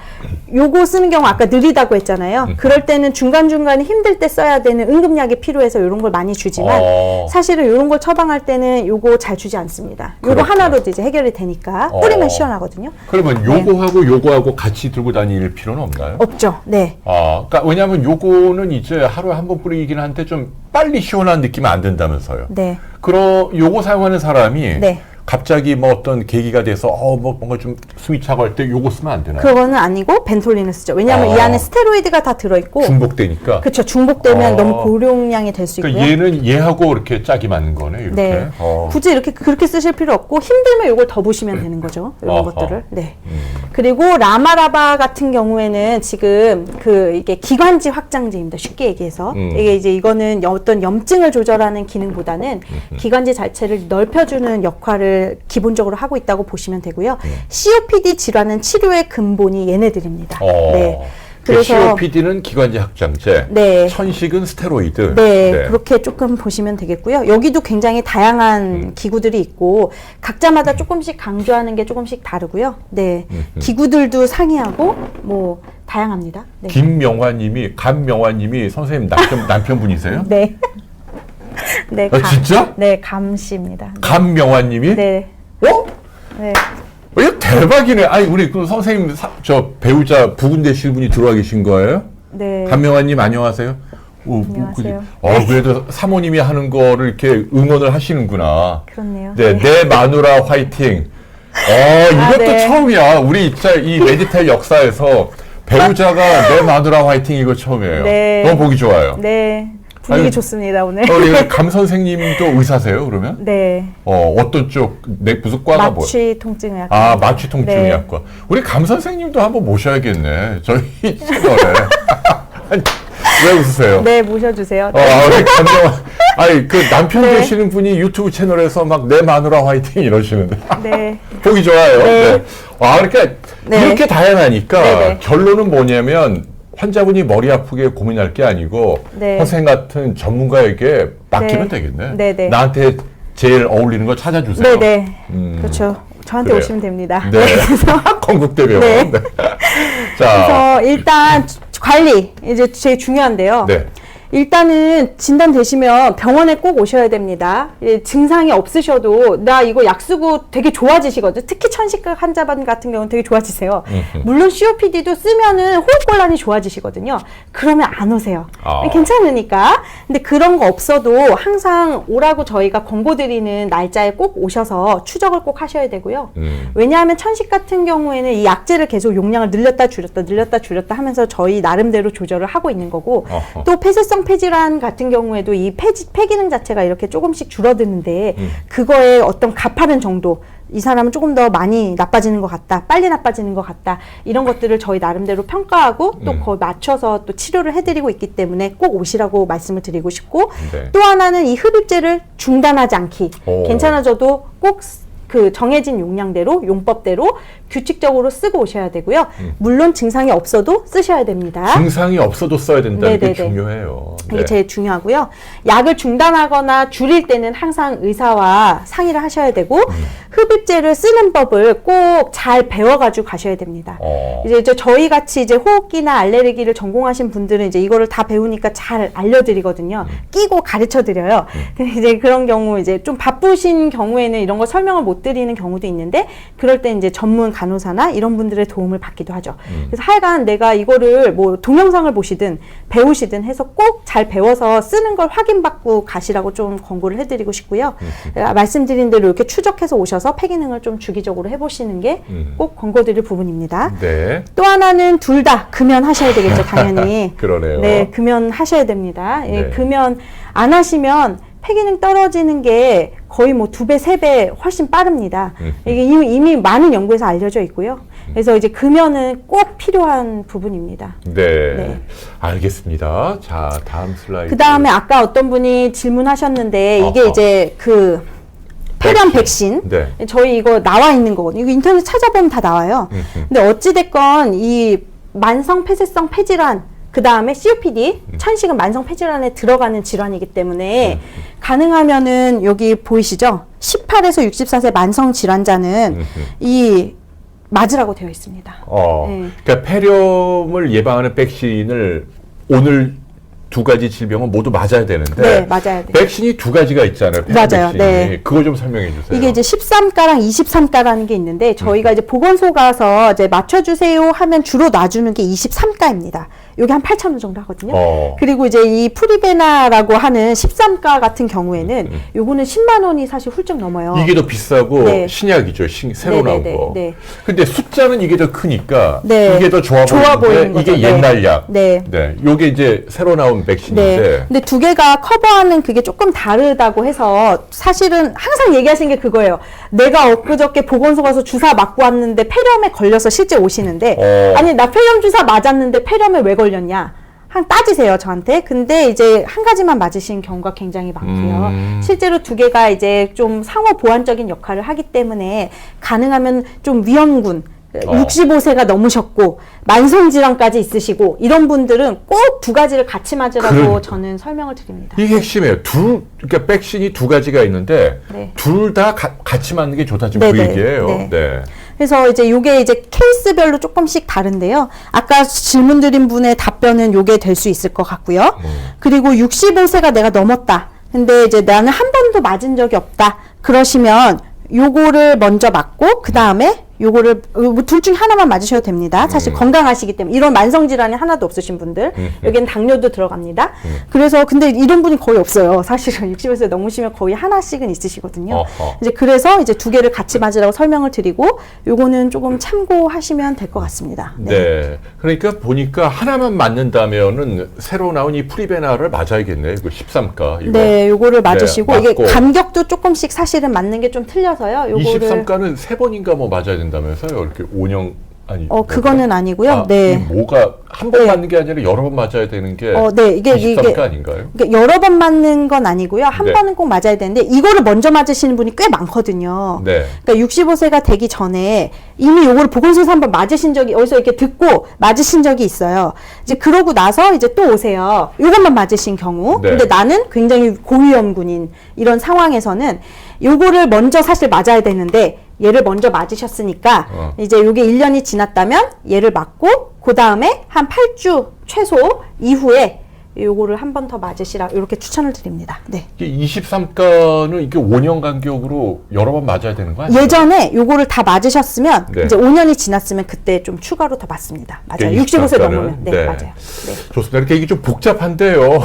요거 쓰는 경우 아까 느리다고 했잖아요. 그럴 때는 중간중간에 힘들 때 써야 되는 응급약이 필요해서 이런 걸 많이 주지만 사실은 이런 걸 처방할 때는 요거 잘 주지 않습니다. 요거 그렇죠. 하나로도 이제 해결이 되니까 뿌리면 시원하거든요. 그러면 요거하고 요거하고 같이 들고 다닐 필요는 없나요? 없죠. 네. 그러니까 왜냐하면 요거는 이제 하루에 한 번 뿌리긴 한데 좀 빨리 시원한 느낌은 안 든다면서요. 네. 요거 사용하는 사람이 네. 갑자기 뭐 어떤 계기가 돼서 뭐 뭔가 좀 숨이 차고 할 때 요거 쓰면 안 되나요? 그거는 아니고 벤톨린을 쓰죠. 왜냐하면 이 안에 스테로이드가 다 들어있고 중복되니까. 그렇죠. 중복되면 너무 고용량이 될 수 있고요. 그러니까 얘는 얘하고 이렇게 짝이 맞는 거네. 이렇게. 네. 굳이 이렇게 그렇게 쓰실 필요 없고 힘들면 이걸 더 보시면 되는 거죠. 이런 어허. 것들을. 네. 그리고 라마라바 같은 경우에는 지금 이게 기관지 확장제입니다. 쉽게 얘기해서 이게 이제 이거는 어떤 염증을 조절하는 기능보다는 기관지 자체를 넓혀주는 역할을 기본적으로 하고 있다고 보시면 되고요. COPD 질환은 치료의 근본이 얘네들입니다. 네. 그래서 COPD는 기관지 확장제, 네. 천식은 스테로이드. 네, 그렇게 조금 보시면 되겠고요. 여기도 굉장히 다양한 기구들이 있고 각자마다 조금씩 강조하는 게 조금씩 다르고요. 네, 기구들도 상이하고 뭐 다양합니다. 네. 감명화님이 선생님 남편분이세요? 네. 네, 진짜? 네, 감씨입니다. 네. 감명화님이? 네. 네. 이거 대박이네. 아니 우리 그 선생님 저 배우자 부군 되실 분이 들어와 계신 거예요? 네. 감명화님 안녕하세요. 안녕하세요. 그래도 사모님이 하는 거를 이렇게 응원을 하시는구나. 그렇네요. 네, 내 마누라 화이팅. 이것도 네. 처음이야. 우리 진짜 이 메디텔 역사에서 배우자가 내 마누라 화이팅 이거 처음이에요. 네. 너무 보기 좋아요. 네. 분위기 아니, 좋습니다, 오늘. 우리 감 선생님도 의사세요, 그러면? 네. 어떤 쪽, 무슨 과가 뭐예요? 마취 통증의학과. 마취 통증의학과. 네. 우리 감 선생님도 한번 모셔야겠네. 저희 채널에. 아니, 왜 웃으세요? 네, 모셔주세요. 우리 감명, 그 남편 네. 되시는 분이 유튜브 채널에서 막 내 마누라 화이팅 이러시는데. 네. 보기 좋아요. 네. 네. 그러니까 네. 이렇게 다양하니까 네. 결론은 뭐냐면 환자분이 머리 아프게 고민할 게 아니고 네. 선생님 같은 전문가에게 맡기면 네. 되겠네. 네, 네. 나한테 제일 어울리는 거 찾아주세요. 네네. 그렇죠. 저한테 그래요. 오시면 됩니다. 네. 건국대 병원. 네. 네. 자, 그래서 일단 관리 이제 제일 중요한데요. 네. 일단은 진단되시면 병원에 꼭 오셔야 됩니다. 증상이 없으셔도 나 이거 약 쓰고 되게 좋아지시거든요. 특히 천식각 환자분 같은 경우는 되게 좋아지세요. 물론 COPD도 쓰면은 호흡곤란이 좋아지시거든요. 그러면 안 오세요. 괜찮으니까. 근데 그런 거 없어도 항상 오라고 저희가 권고드리는 날짜에 꼭 오셔서 추적을 꼭 하셔야 되고요. 왜냐하면 천식 같은 경우에는 이 약제를 계속 용량을 늘렸다 줄였다 하면서 저희 나름대로 조절을 하고 있는 거고 또 폐쇄성 폐질환 같은 경우에도 이 폐기능 자체가 이렇게 조금씩 줄어드는데 그거에 어떤 가파른 정도 이 사람은 조금 더 많이 나빠지는 것 같다, 빨리 나빠지는 것 같다 이런 것들을 저희 나름대로 평가하고 또 거기 맞춰서 또 치료를 해드리고 있기 때문에 꼭 오시라고 말씀을 드리고 싶고 네. 또 하나는 이 흡입제를 중단하지 않기 괜찮아져도 꼭 그 정해진 용량대로 용법대로 규칙적으로 쓰고 오셔야 되고요. 물론 증상이 없어도 쓰셔야 됩니다. 증상이 없어도 써야 된다는 게 네네네. 중요해요. 이게 네. 제일 중요하고요. 약을 중단하거나 줄일 때는 항상 의사와 상의를 하셔야 되고 흡입제를 쓰는 법을 꼭 잘 배워가지고 가셔야 됩니다. 이제 저희 같이 이제 호흡기나 알레르기를 전공하신 분들은 이제 이거를 다 배우니까 잘 알려드리거든요. 끼고 가르쳐드려요. 근데 이제 그런 경우 이제 좀 바쁘신 경우에는 이런 거 설명을 못 드리는 경우도 있는데 그럴 때 이제 전문 간호사나 이런 분들의 도움을 받기도 하죠. 그래서 하여간 내가 이거를 뭐 동영상을 보시든 배우시든 해서 꼭 잘 배워서 쓰는 걸 확인받고 가시라고 좀 권고를 해드리고 싶고요. 말씀드린 대로 이렇게 추적해서 오셔서 폐 기능을 좀 주기적으로 해보시는 게 꼭 권고드릴 부분입니다. 네. 또 하나는 둘 다 금연하셔야 되겠죠, 당연히. 그러네요. 네, 금연하셔야 됩니다. 예, 네. 금연 안 하시면 폐 기능 떨어지는 게 거의 뭐 2배, 3배 훨씬 빠릅니다. 이게 이미 많은 연구에서 알려져 있고요. 그래서 이제 금연은 꼭 필요한 부분입니다. 네. 네. 알겠습니다. 자, 다음 슬라이드. 그 다음에 아까 어떤 분이 질문하셨는데 이게 어허. 이제 그 폐렴 백신. 네. 저희 이거 나와 있는 거거든요. 이거 인터넷 찾아보면 다 나와요. 근데 어찌됐건 이 만성 폐쇄성 폐질환 그 다음에 COPD, 천식은 만성 폐질환에 들어가는 질환이기 때문에 가능하면은 여기 보이시죠? 18에서 64세 만성 질환자는 이 맞으라고 되어 있습니다. 네. 그러니까 폐렴을 예방하는 백신을 오늘 두 가지 질병은 모두 맞아야 되는데 네, 맞아야 돼요. 백신이 두 가지가 있잖아요. 폐렴 맞아요. 백신이. 네. 그거 좀 설명해 주세요. 이게 이제 13가랑 23가라는 게 있는데 저희가 이제 보건소 가서 이제 맞춰주세요 하면 주로 놔주는 게 23가입니다. 요게 한 8,000원 정도 하거든요. 그리고 이제 이 프리베나라고 하는 13가 같은 경우에는 요거는 10만 원이 사실 훌쩍 넘어요. 이게 더 비싸고 네. 신약이죠. 새로 나온 네네네, 거. 네. 근데 숫자는 이게 더 크니까 네. 이게 더 좋아 좋아 보이는데 보이는 이게 거죠. 옛날 약. 네. 네. 요게 이제 새로 나온 백신인데 네. 근데 두 개가 커버하는 그게 조금 다르다고 해서 사실은 항상 얘기하시는 게 그거예요. 내가 엊그저께 보건소 가서 주사 맞고 왔는데 폐렴에 걸려서 실제 오시는데 아니 나 폐렴 주사 맞았는데 폐렴에 왜 걸렸냐? 한 따지세요 저한테. 근데 이제 한 가지만 맞으신 경우가 굉장히 많고요. 실제로 두 개가 이제 좀 상호 보완적인 역할을 하기 때문에 가능하면 좀 위험군 65세가 넘으셨고 만성질환까지 있으시고 이런 분들은 꼭 두 가지를 같이 맞으라고 그러니까. 저는 설명을 드립니다. 이게 핵심이에요. 그러니까 백신이 두 가지가 있는데 네. 둘 다 같이 맞는 게 좋다 지금 그 네네. 얘기예요. 네. 네. 그래서 이제 요게 이제 케이스별로 조금씩 다른데요. 아까 질문 드린 분의 답변은 요게 될 수 있을 것 같고요. 그리고 65세가 내가 넘었다. 근데 이제 나는 한 번도 맞은 적이 없다. 그러시면 요거를 먼저 맞고 그 다음에 요거를 둘 중에 하나만 맞으셔도 됩니다. 사실 건강하시기 때문에 이런 만성 질환이 하나도 없으신 분들 여기는 당뇨도 들어갑니다. 그래서 근데 이런 분이 거의 없어요. 사실은 60세 넘으시면 거의 하나씩은 있으시거든요. 어허. 이제 그래서 이제 두 개를 같이 맞으라고 설명을 드리고 요거는 조금 참고하시면 될 것 같습니다. 네. 그러니까 보니까 하나만 맞는다면은 새로 나온 이 프리베나를 맞아야겠네. 이거 13가. 이거. 네, 요거를 맞으시고 네, 이게 맞고. 간격도 조금씩 사실은 맞는 게 좀 틀려서요. 요거를 23가는 세 번인가 뭐 맞아야 된다면서요? 이렇게 5년 아니. 그거는 아니고요. 네. 이 뭐가 한 번 네. 맞는 게 아니라 여러 번 맞아야 되는 게 네, 이게 23가 아닌가요? 그러니까 여러 번 맞는 건 아니고요. 한 네. 번은 꼭 맞아야 되는데 이거를 먼저 맞으시는 분이 꽤 많거든요. 네. 그러니까 65세가 되기 전에 이미 요거를 보건소에서 한번 맞으신 적이 어디서 이렇게 듣고 맞으신 적이 있어요. 이제 그러고 나서 이제 또 오세요. 요것만 맞으신 경우. 네. 근데 나는 굉장히 고위험군인 이런 상황에서는 요거를 먼저 사실 맞아야 되는데 얘를 먼저 맞으셨으니까 이제 요게 1년이 지났다면 얘를 맞고 그 다음에 한 8주 최소 이후에 요거를 한 번 더 맞으시라 이렇게 추천을 드립니다. 네. 이게 23가는 이게 5년 간격으로 여러 번 맞아야 되는 거 아니에요? 예전에 요거를 다 맞으셨으면 네. 이제 5년이 지났으면 그때 좀 추가로 더 맞습니다. 맞아요. 그러니까 65세 23 가는? 넘으면. 네, 네. 맞아요. 네. 좋습니다. 이렇게 이게 좀 복잡한데요.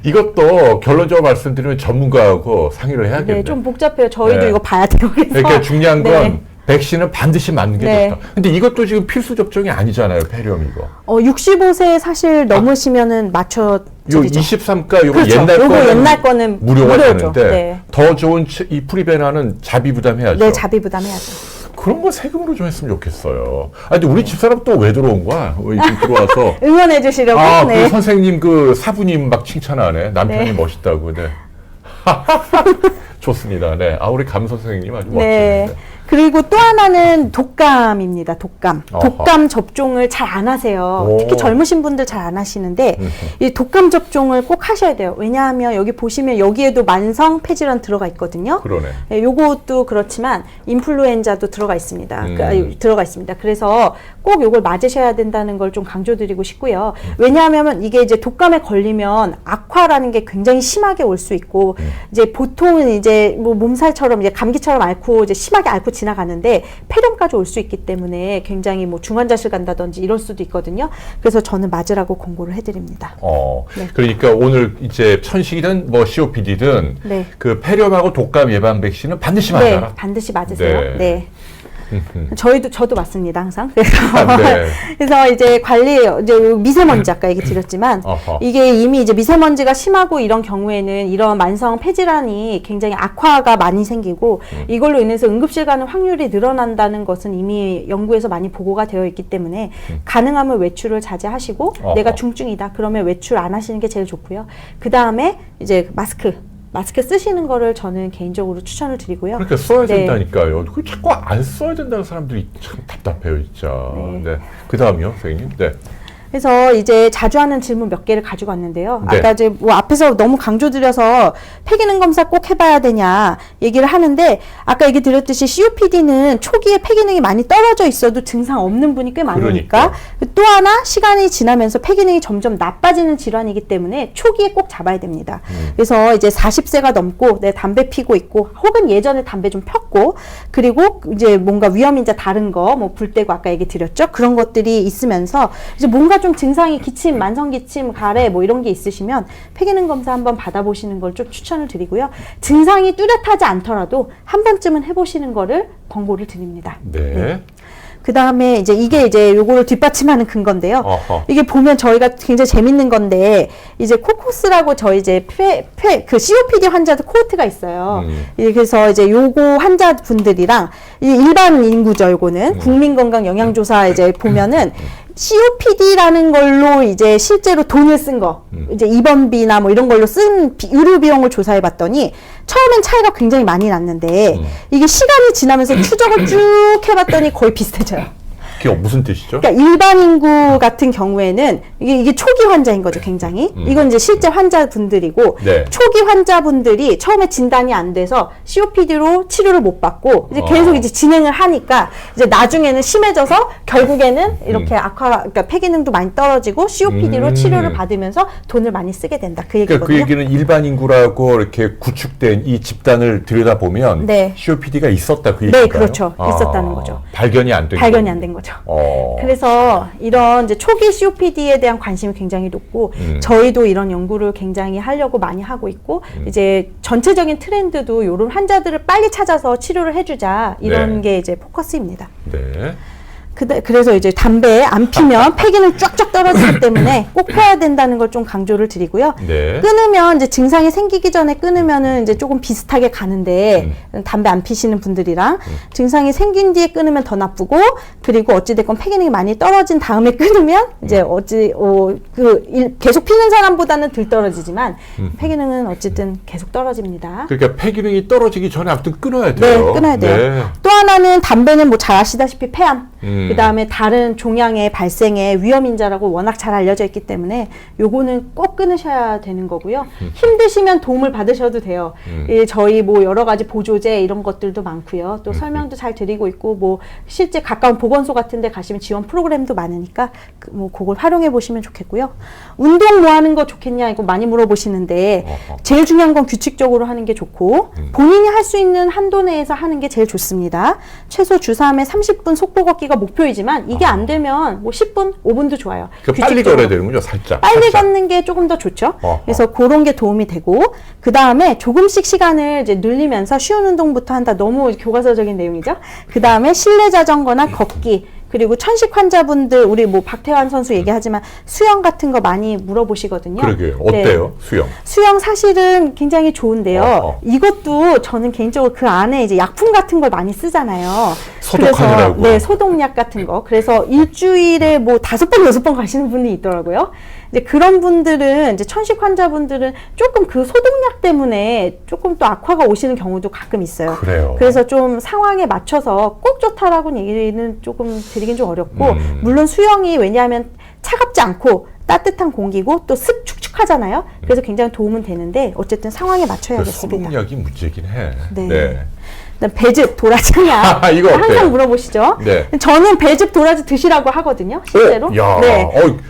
이것도 결론적으로 말씀드리면 전문가하고 상의를 해야겠네요. 네, 좀 복잡해요. 저희도 네. 이거 봐야 돼요. 그래서. 그러니까 중요한 건 네. 백신은 반드시 맞는 게 네. 좋다. 근데 이것도 지금 필수 접종이 아니잖아요. 폐렴 이거. 65세 사실 넘으시면은 맞춰 요 23가 요거 그렇죠. 옛날 요거 거는 옛날 거는 무료가 무료죠. 되는데 네. 더 좋은 이 프리베나는 자비 부담해야죠. 네, 자비 부담해야죠. 그런 거 세금으로 좀 했으면 좋겠어요. 아, 근데 우리 집사람 또 왜 들어온 거야? 왜 지금 들어와서 응원해 주시려고. 아, 네. 그 선생님 그 사부님 막 칭찬하네. 남편이 네. 멋있다고. 네. 좋습니다. 네. 아, 우리 감 선생님 아주 네. 멋지네. 그리고 또 하나는 독감입니다. 독감. 어허. 독감 접종을 잘 안 하세요. 오. 특히 젊으신 분들 잘 안 하시는데 이 독감 접종을 꼭 하셔야 돼요. 왜냐하면 여기 보시면 여기에도 만성 폐질환 들어가 있거든요. 그러네. 예, 요것도 그렇지만 인플루엔자도 들어가 있습니다. 들어가 있습니다. 그래서 꼭 요걸 맞으셔야 된다는 걸 좀 강조드리고 싶고요. 왜냐하면 이게 이제 독감에 걸리면 악화라는 게 굉장히 심하게 올 수 있고 이제 보통은 이제 뭐 몸살처럼 이제 감기처럼 앓고 이제 심하게 앓고 지나가는데 폐렴까지 올 수 있기 때문에 굉장히 뭐 중환자실 간다든지 이럴 수도 있거든요. 그래서 저는 맞으라고 권고를 해드립니다. 네. 그러니까 오늘 이제 천식이든 뭐 COPD든 네. 그 폐렴하고 독감 예방 백신은 반드시 네, 맞아라. 반드시 맞으세요. 네. 네. 저도 맞습니다, 항상. 네. 그래서 이제 이제 미세먼지 아까 얘기 드렸지만, 어허. 이게 이미 이제 미세먼지가 심하고 이런 경우에는 이런 만성 폐질환이 굉장히 악화가 많이 생기고, 이걸로 인해서 응급실 가는 확률이 늘어난다는 것은 이미 연구에서 많이 보고가 되어 있기 때문에, 가능하면 외출을 자제하시고, 어허. 내가 중증이다. 그러면 외출 안 하시는 게 제일 좋고요. 그 다음에 이제 마스크 쓰시는 거를 저는 개인적으로 추천을 드리고요. 그러니까 써야 네. 된다니까요. 그 자꾸 안 써야 된다는 사람들이 참 답답해요, 진짜. 네. 그 다음이요, 선생님. 네. 그래서 이제 자주 하는 질문 몇 개를 가지고 왔는데요. 네. 아까 이제 뭐 앞에서 너무 강조드려서 폐기능 검사 꼭 해봐야 되냐 얘기를 하는데 아까 얘기 드렸듯이 COPD는 초기에 폐기능이 많이 떨어져 있어도 증상 없는 분이 꽤 많으니까 또 하나 시간이 지나면서 폐기능이 점점 나빠지는 질환이기 때문에 초기에 꼭 잡아야 됩니다. 그래서 이제 40세가 넘고 내 담배 피고 있고 혹은 예전에 담배 좀 폈고 그리고 이제 뭔가 위험인자 다른 거 뭐 불 떼고 아까 얘기 드렸죠. 그런 것들이 있으면서 이제 뭔가 좀 증상이 기침, 만성 기침, 가래 뭐 이런 게 있으시면 폐기능 검사 한번 받아보시는 걸 좀 추천을 드리고요. 증상이 뚜렷하지 않더라도 한 번쯤은 해보시는 거를 권고를 드립니다. 네. 그 다음에 이게 이제 요거를 뒷받침하는 근건데요. 어허. 이게 보면 저희가 굉장히 재밌는 건데, 이제 코코스라고 저희 이제 그 COPD 환자들 코호트가 있어요. 그래서 이제 요거 환자분들이랑 일반 인구죠, 요거는. 국민건강영양조사 이제 보면은 COPD라는 걸로 이제 실제로 돈을 쓴 거, 이제 입원비나 뭐 이런 걸로 쓴 의료 비용을 조사해 봤더니 처음엔 차이가 굉장히 많이 났는데 이게 시간이 지나면서 추적을 쭉 해봤더니 거의 비슷해져요. 그게 무슨 뜻이죠? 그러니까 일반 인구 같은 경우에는 이게 초기 환자인 거죠, 굉장히. 이건 이제 실제 환자분들이고 네. 초기 환자분들이 처음에 진단이 안 돼서 COPD로 치료를 못 받고 이제 계속 이제 진행을 하니까 이제 나중에는 심해져서 결국에는 이렇게 그러니까 폐기능도 많이 떨어지고 COPD로 치료를 받으면서 돈을 많이 쓰게 된다. 그 그러니까 얘기거든요. 그 얘기는 일반 인구라고 이렇게 구축된 이 집단을 들여다보면 네. COPD가 있었다 그 얘기인가요? 네, 그렇죠. 있었다는 거죠. 발견이 안 된 발견이 안 된 거죠. 그래서 이런 이제 초기 COPD에 대한 관심이 굉장히 높고 저희도 이런 연구를 굉장히 하려고 많이 하고 있고 이제 전체적인 트렌드도 이런 환자들을 빨리 찾아서 치료를 해주자 이런 네. 게 이제 포커스입니다. 네. 그래서 이제 담배 안 피면 폐기능 쫙쫙 떨어지기 때문에 꼭 펴야 된다는 걸 좀 강조를 드리고요. 네. 끊으면 이제 증상이 생기기 전에 끊으면은 이제 조금 비슷하게 가는데 담배 안 피시는 분들이랑 증상이 생긴 뒤에 끊으면 더 나쁘고 그리고 어찌됐건 폐기능이 많이 떨어진 다음에 끊으면 이제 계속 피는 사람보다는 덜 떨어지지만 폐기능은 어쨌든 계속 떨어집니다. 그러니까 폐기능이 떨어지기 전에 아무튼 끊어야 돼요. 네, 끊어야 돼요. 네. 또 하나는 담배는 뭐 잘 아시다시피 폐암, 음. 그 다음에 다른 종양의 발생에 위험인자라고 워낙 잘 알려져 있기 때문에 요거는 꼭 끊으셔야 되는 거고요. 힘드시면 도움을 받으셔도 돼요. 저희 뭐 여러 가지 보조제 이런 것들도 많고요. 또 설명도 잘 드리고 있고 뭐 실제 가까운 보건소 같은 데 가시면 지원 프로그램도 많으니까 뭐 그걸 활용해 보시면 좋겠고요. 운동 뭐 하는 거 좋겠냐 이거 많이 물어보시는데 제일 중요한 건 규칙적으로 하는 게 좋고 본인이 할 수 있는 한도 내에서 하는 게 제일 좋습니다. 최소 주 3회 30분 속보 걷기가 목표이지만 이게 안 되면 뭐 10분, 5분도 좋아요. 그러니까 빨리 걸어야 되는군요, 살짝. 빨리 살짝. 걷는 게 조금 더 좋죠. 그래서 그런 게 도움이 되고 그 다음에 조금씩 시간을 이제 늘리면서 쉬운 운동부터 한다. 너무 교과서적인 내용이죠. 그 다음에 실내 자전거나 걷기 그리고 천식 환자분들 우리 뭐 박태환 선수 얘기하지만 수영 같은 거 많이 물어보시거든요. 그러게요. 어때요, 수영? 수영 사실은 굉장히 좋은데요. 이것도 저는 개인적으로 그 안에 이제 약품 같은 걸 많이 쓰잖아요. 소독하느라고. 네, 소독약 같은 거. 그래서 일주일에 뭐 5번, 6번 가시는 분이 있더라고요. 이제 그런 분들은, 이제 천식 환자분들은 조금 그 소독약 때문에 조금 또 악화가 오시는 경우도 가끔 있어요. 그래요. 그래서 좀 상황에 맞춰서 꼭 좋다라고는 얘기는 조금 드리긴 좀 어렵고, 물론 수영이 왜냐하면 차갑지 않고 따뜻한 공기고 또 축축하잖아요. 그래서 굉장히 도움은 되는데 어쨌든 상황에 맞춰야겠습니다. 소독약이 문제긴 해. 네. 배즙, 도라지 그냥 이거 어때요? 항상 물어보시죠. 네. 저는 배즙, 도라지 드시라고 하거든요. 실제로. 야, 네.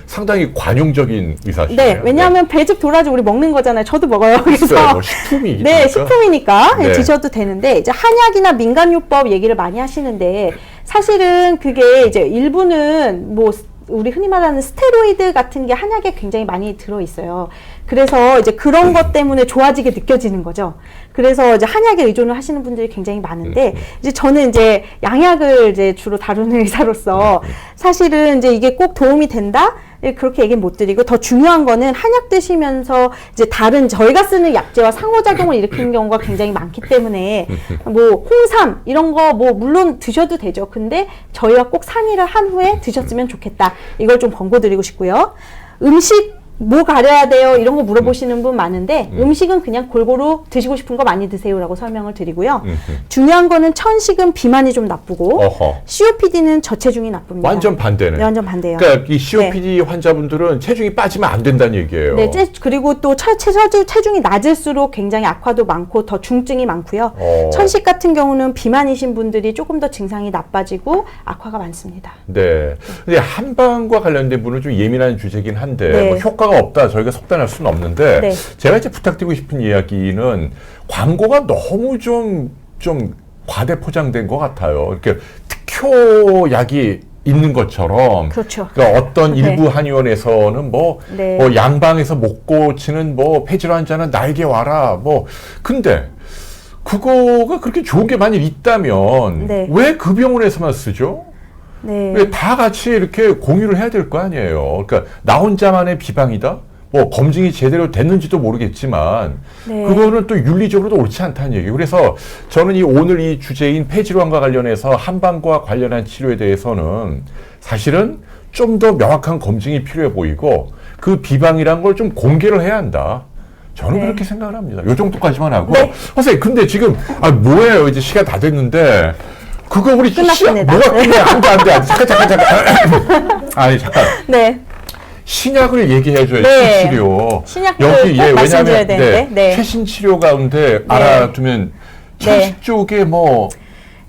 상당히 관용적인 의사시네요. 네, 왜냐하면 배즙, 도라지 우리 먹는 거잖아요. 저도 먹어요. 그래서 뭐 식품이니까. 네, 식품이니까 네. 드셔도 되는데 이제 한약이나 민간요법 얘기를 많이 하시는데 사실은 그게 이제 일부는 뭐 우리 흔히 말하는 스테로이드 같은 게 한약에 굉장히 많이 들어 있어요. 그래서 이제 그런 것 때문에 좋아지게 느껴지는 거죠. 그래서 이제 한약에 의존을 하시는 분들이 굉장히 많은데 이제 저는 이제 양약을 이제 주로 다루는 의사로서 사실은 이제 이게 꼭 도움이 된다? 그렇게 얘기는 못 드리고 더 중요한 거는 한약 드시면서 이제 다른 저희가 쓰는 약재와 상호작용을 일으키는 경우가 굉장히 많기 때문에 뭐 홍삼 이런 거 뭐 물론 드셔도 되죠. 근데 저희와 꼭 상의를 한 후에 드셨으면 좋겠다. 이걸 좀 권고드리고 싶고요. 음식 뭐 가려야 돼요? 이런 거 물어보시는 분 많은데 음식은 그냥 골고루 드시고 싶은 거 많이 드세요라고 설명을 드리고요. 중요한 거는 천식은 비만이 좀 나쁘고 COPD는 저체중이 나쁩니다. 완전 반대네. 네, 완전 반대예요. 그러니까 이 COPD 환자분들은 체중이 빠지면 안 된다는 얘기예요. 네, 그리고 또 체중이 낮을수록 굉장히 악화도 많고 더 중증이 많고요. 천식 같은 경우는 비만이신 분들이 조금 더 증상이 나빠지고 악화가 많습니다. 네. 근데 한방과 관련된 분은 좀 예민한 주제긴 한데 네. 뭐 효과가 없다 저희가 속단할 수는 없는데 네. 제가 이제 부탁드리고 싶은 이야기는 광고가 너무 좀 과대 포장된 것 같아요. 이렇게 특효약이 있는 것처럼. 그렇죠. 그러니까 어떤 네. 일부 한의원에서는 뭐 양방에서 못 고치는 뭐 폐질 환자는 나에게 와라. 뭐 근데 그거가 그렇게 좋은 게 만일 있다면 네. 왜 그 병원에서만 쓰죠? 네. 왜 다 같이 이렇게 공유를 해야 될 거 아니에요. 그러니까 나 혼자만의 비방이다. 뭐 검증이 제대로 됐는지도 모르겠지만 네. 그거는 또 윤리적으로도 옳지 않다는 얘기예요. 그래서 저는 오늘 이 주제인 폐질환과 관련해서 한방과 관련한 치료에 대해서는 사실은 좀 더 명확한 검증이 필요해 보이고 그 비방이란 걸 좀 공개를 해야 한다. 저는 그렇게 생각을 합니다. 요 정도까지만 하고. 선생님, 근데 지금 뭐예요? 이제 시간 다 됐는데 그거 우리 끝났습니다. 뭐가 끝내? 안 돼. 잠깐. 아니 잠깐. 네. 신약을 얘기해줘요. 네. 치료. 신약도 여기 꼭 말씀드려야 왜냐하면 되는데. 최신 치료 가운데 알아두면 천식 쪽에 뭐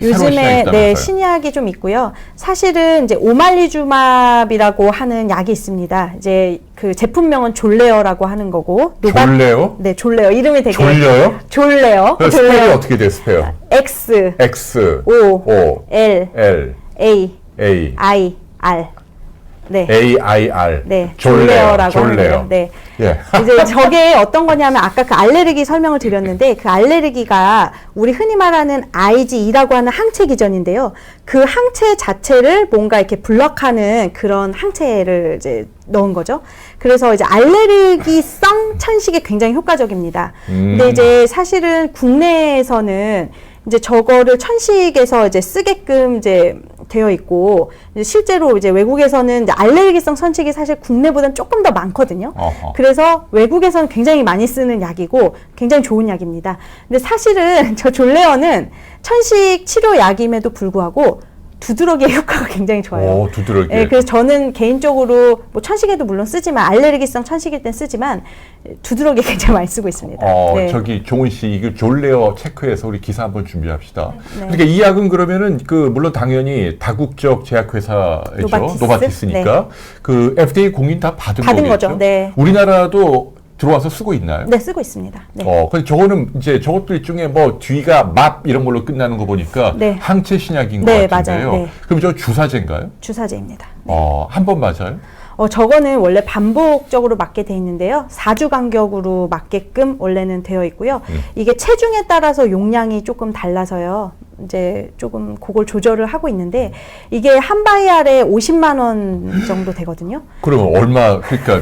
새로운 신약이 요즘에 있다면서요. 신약이 좀 있고요. 사실은 이제 오말리주맙이라고 하는 약이 있습니다. 이제 그 제품명은 졸레어라고 하는 거고. 졸레요? 네, 졸레어. 이름이 되게 졸려요? 졸레어. 스펠이 어떻게 돼요? 스펠? X O L A I R. 네. AIR. 네. 졸레어라고 하는데요. 네. 예. 이제 저게 어떤 거냐면 아까 그 알레르기 설명을 드렸는데 그 알레르기가 우리 흔히 말하는 IgE라고 하는 항체 기전인데요. 그 항체 자체를 뭔가 이렇게 블럭하는 그런 항체를 이제 넣은 거죠. 그래서 이제 알레르기성 천식에 굉장히 효과적입니다. 근데 이제 사실은 국내에서는 이제 저거를 천식에서 이제 쓰게끔 이제 되어 있고 이제 실제로 이제 외국에서는 이제 알레르기성 천식이 사실 국내보다는 조금 더 많거든요. 그래서 외국에서는 굉장히 많이 쓰는 약이고 굉장히 좋은 약입니다. 근데 사실은 저 졸레어는 천식 치료 약임에도 불구하고 두드러기의 효과가 굉장히 좋아요. 두드러기. 네, 그래서 저는 개인적으로 뭐 천식에도 물론 쓰지만 알레르기성 천식일 땐 쓰지만 두드러기 굉장히 많이 쓰고 있습니다. 네. 저기 종은 씨 이거 졸레어 체크해서 우리 기사 한번 준비합시다. 그러니까 이 약은 그러면은 물론 당연히 다국적 제약회사죠. 노바티스니까 그 FDA 공인 다 받은 거죠. 네. 우리나라도 들어와서 쓰고 있나요? 네, 쓰고 있습니다. 네. 근데 저거는 이제 저것도 일종의 뭐 뒤가 맙 이런 걸로 끝나는 거 보니까 항체 신약인 것 같은데요. 맞아요. 네. 그럼 저 주사제인가요? 주사제입니다. 한 번 맞아요? 저거는 원래 반복적으로 맞게 돼 있는데요. 4주 간격으로 맞게끔 원래는 되어 있고요. 이게 체중에 따라서 용량이 조금 달라서요. 이제 조금 그걸 조절을 하고 있는데 이게 한 바이알에 50만 원 정도 되거든요. 그러면 얼마 그러니까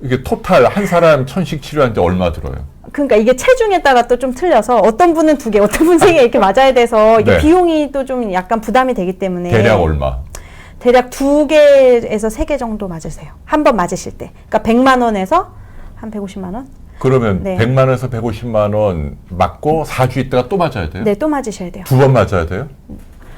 이게 토탈 한 사람 천식 치료하는데 얼마 들어요? 그러니까 이게 체중에 따라 또 좀 틀려서 어떤 분은 2개, 어떤 분은 3개 이렇게 맞아야 돼서 이게 네. 비용이 또 좀 약간 부담이 되기 때문에 대략 얼마? 대략 2개에서 3개 정도 맞으세요. 한 번 맞으실 때. 그러니까 100만 원에서 한 150만 원? 그러면 네. 100만 원에서 150만 원 맞고 4주 있다가 또 맞아야 돼요? 네, 또 맞으셔야 돼요. 2번 맞아야 돼요?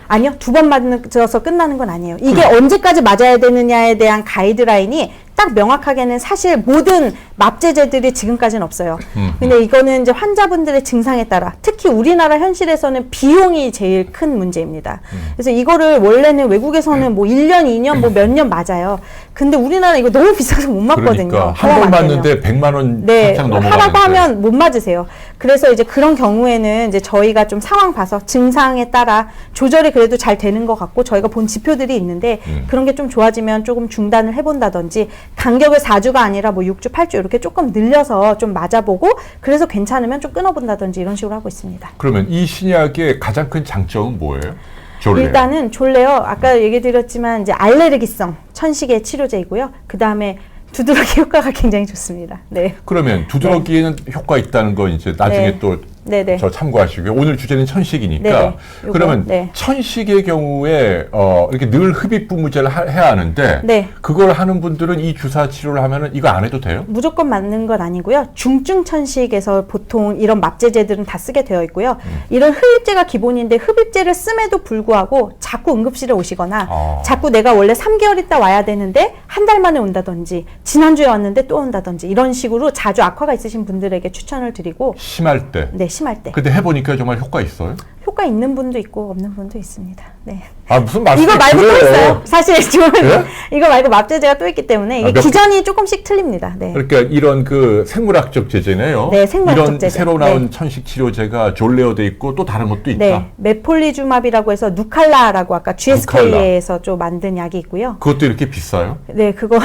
아니요, 2번 맞아서 끝나는 건 아니에요. 이게 언제까지 맞아야 되느냐에 대한 가이드라인이 딱 명확하게는 사실 모든 납제제들이 지금까지는 없어요. 근데 이거는 이제 환자분들의 증상에 따라, 특히 우리나라 현실에서는 비용이 제일 큰 문제입니다. 그래서 이거를 원래는 외국에서는 뭐 1년, 2년, 뭐 몇 년 맞아요. 근데 우리나라 이거 너무 비싸서 못 맞거든요. 그러니까 보험 한 번 안 되면. 맞는데 100만 원 네, 한창 넘어가는데. 하라고 하면 못 맞으세요. 그래서 이제 그런 경우에는 이제 저희가 좀 상황 봐서 증상에 따라 조절이 그래도 잘 되는 것 같고 저희가 본 지표들이 있는데 그런 게 좀 좋아지면 조금 중단을 해본다든지 간격을 4주가 아니라 뭐 6주, 8주 이렇게 조금 늘려서 좀 맞아보고 그래서 괜찮으면 좀 끊어본다든지 이런 식으로 하고 있습니다. 그러면 이 신약의 가장 큰 장점은 뭐예요? 졸레요. 일단은 졸레요. 아까 얘기 드렸지만 이제 알레르기성 천식의 치료제이고요. 그 다음에 두드러기 효과가 굉장히 좋습니다. 네. 그러면 두드러기에는 효과 있다는 거 이제 나중에 네. 또 네네. 저 참고하시고요. 오늘 주제는 천식이니까. 네네. 요거, 그러면 네. 천식의 경우에 이렇게 늘 흡입부무제를 해야 하는데 네. 그걸 하는 분들은 이 주사 치료를 하면은 이거 안 해도 돼요? 무조건 맞는 건 아니고요. 중증 천식에서 보통 이런 납제제들은 다 쓰게 되어 있고요. 이런 흡입제가 기본인데 흡입제를 씀에도 불구하고 자꾸 응급실에 오시거나 자꾸 내가 원래 3개월 있다 와야 되는데 한 달 만에 온다든지 지난주에 왔는데 또 온다든지 이런 식으로 자주 악화가 있으신 분들에게 추천을 드리고 심할 때. 네, 심할 때. 근데 해보니까 정말 효과 있어요? 효과 있는 분도 있고 없는 분도 있습니다. 네. 아 무슨 말씀? 이거 말고 또 있어요. 사실 지금 네? 이거 말고 납제제가 또 있기 때문에 이게 몇 기전이 조금씩 틀립니다. 네. 그러니까 이런 그 생물학적 제제네요. 네, 생물학적 이런 제제. 새로 나온 네. 천식 치료제가 졸레오돼 있고 또 다른 것도 있다. 네, 메폴리주맙이라고 해서 누칼라라고 아까 GSK에서 좀 만든 약이 있고요. 그것도 이렇게 비싸요? 네, 그거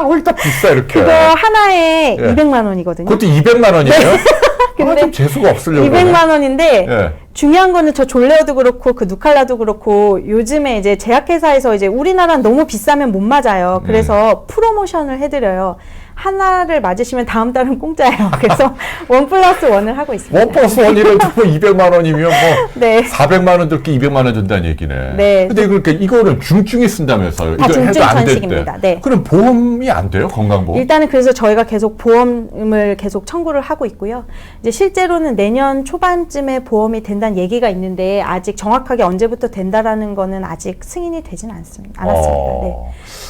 왜 다 비싸 이렇게? 그거 하나에 예. 200만 원이거든요. 그것도 200만 원이에요? 근데 좀 재수가 없으려고. 200만 원인데 예. 중요한 거는 저 졸레오도 그렇고 그 누칼라도 그렇고 요즘에 이제 제약회사에서 이제 우리나라는 너무 비싸면 못 맞아요. 그래서 프로모션을 해드려요. 하나를 맞으시면 다음 달은 공짜예요. 그래서 1+1을 하고 있습니다. 1+1이를 듣고 200만 원이면 뭐 네. 400만 원 듣기 200만 원 든다는 얘기네. 네. 근데 그러니까 이거는 중증에 쓴다면서요. 다 이거 중증 해도 안 천식입니다. 됐대. 네. 그럼 보험이 안 돼요? 건강보험? 일단은 그래서 저희가 계속 보험을 계속 청구를 하고 있고요. 이제 실제로는 내년 초반쯤에 보험이 된다는 얘기가 있는데 아직 정확하게 언제부터 된다라는 거는 아직 승인이 되진 않았습니다. 네.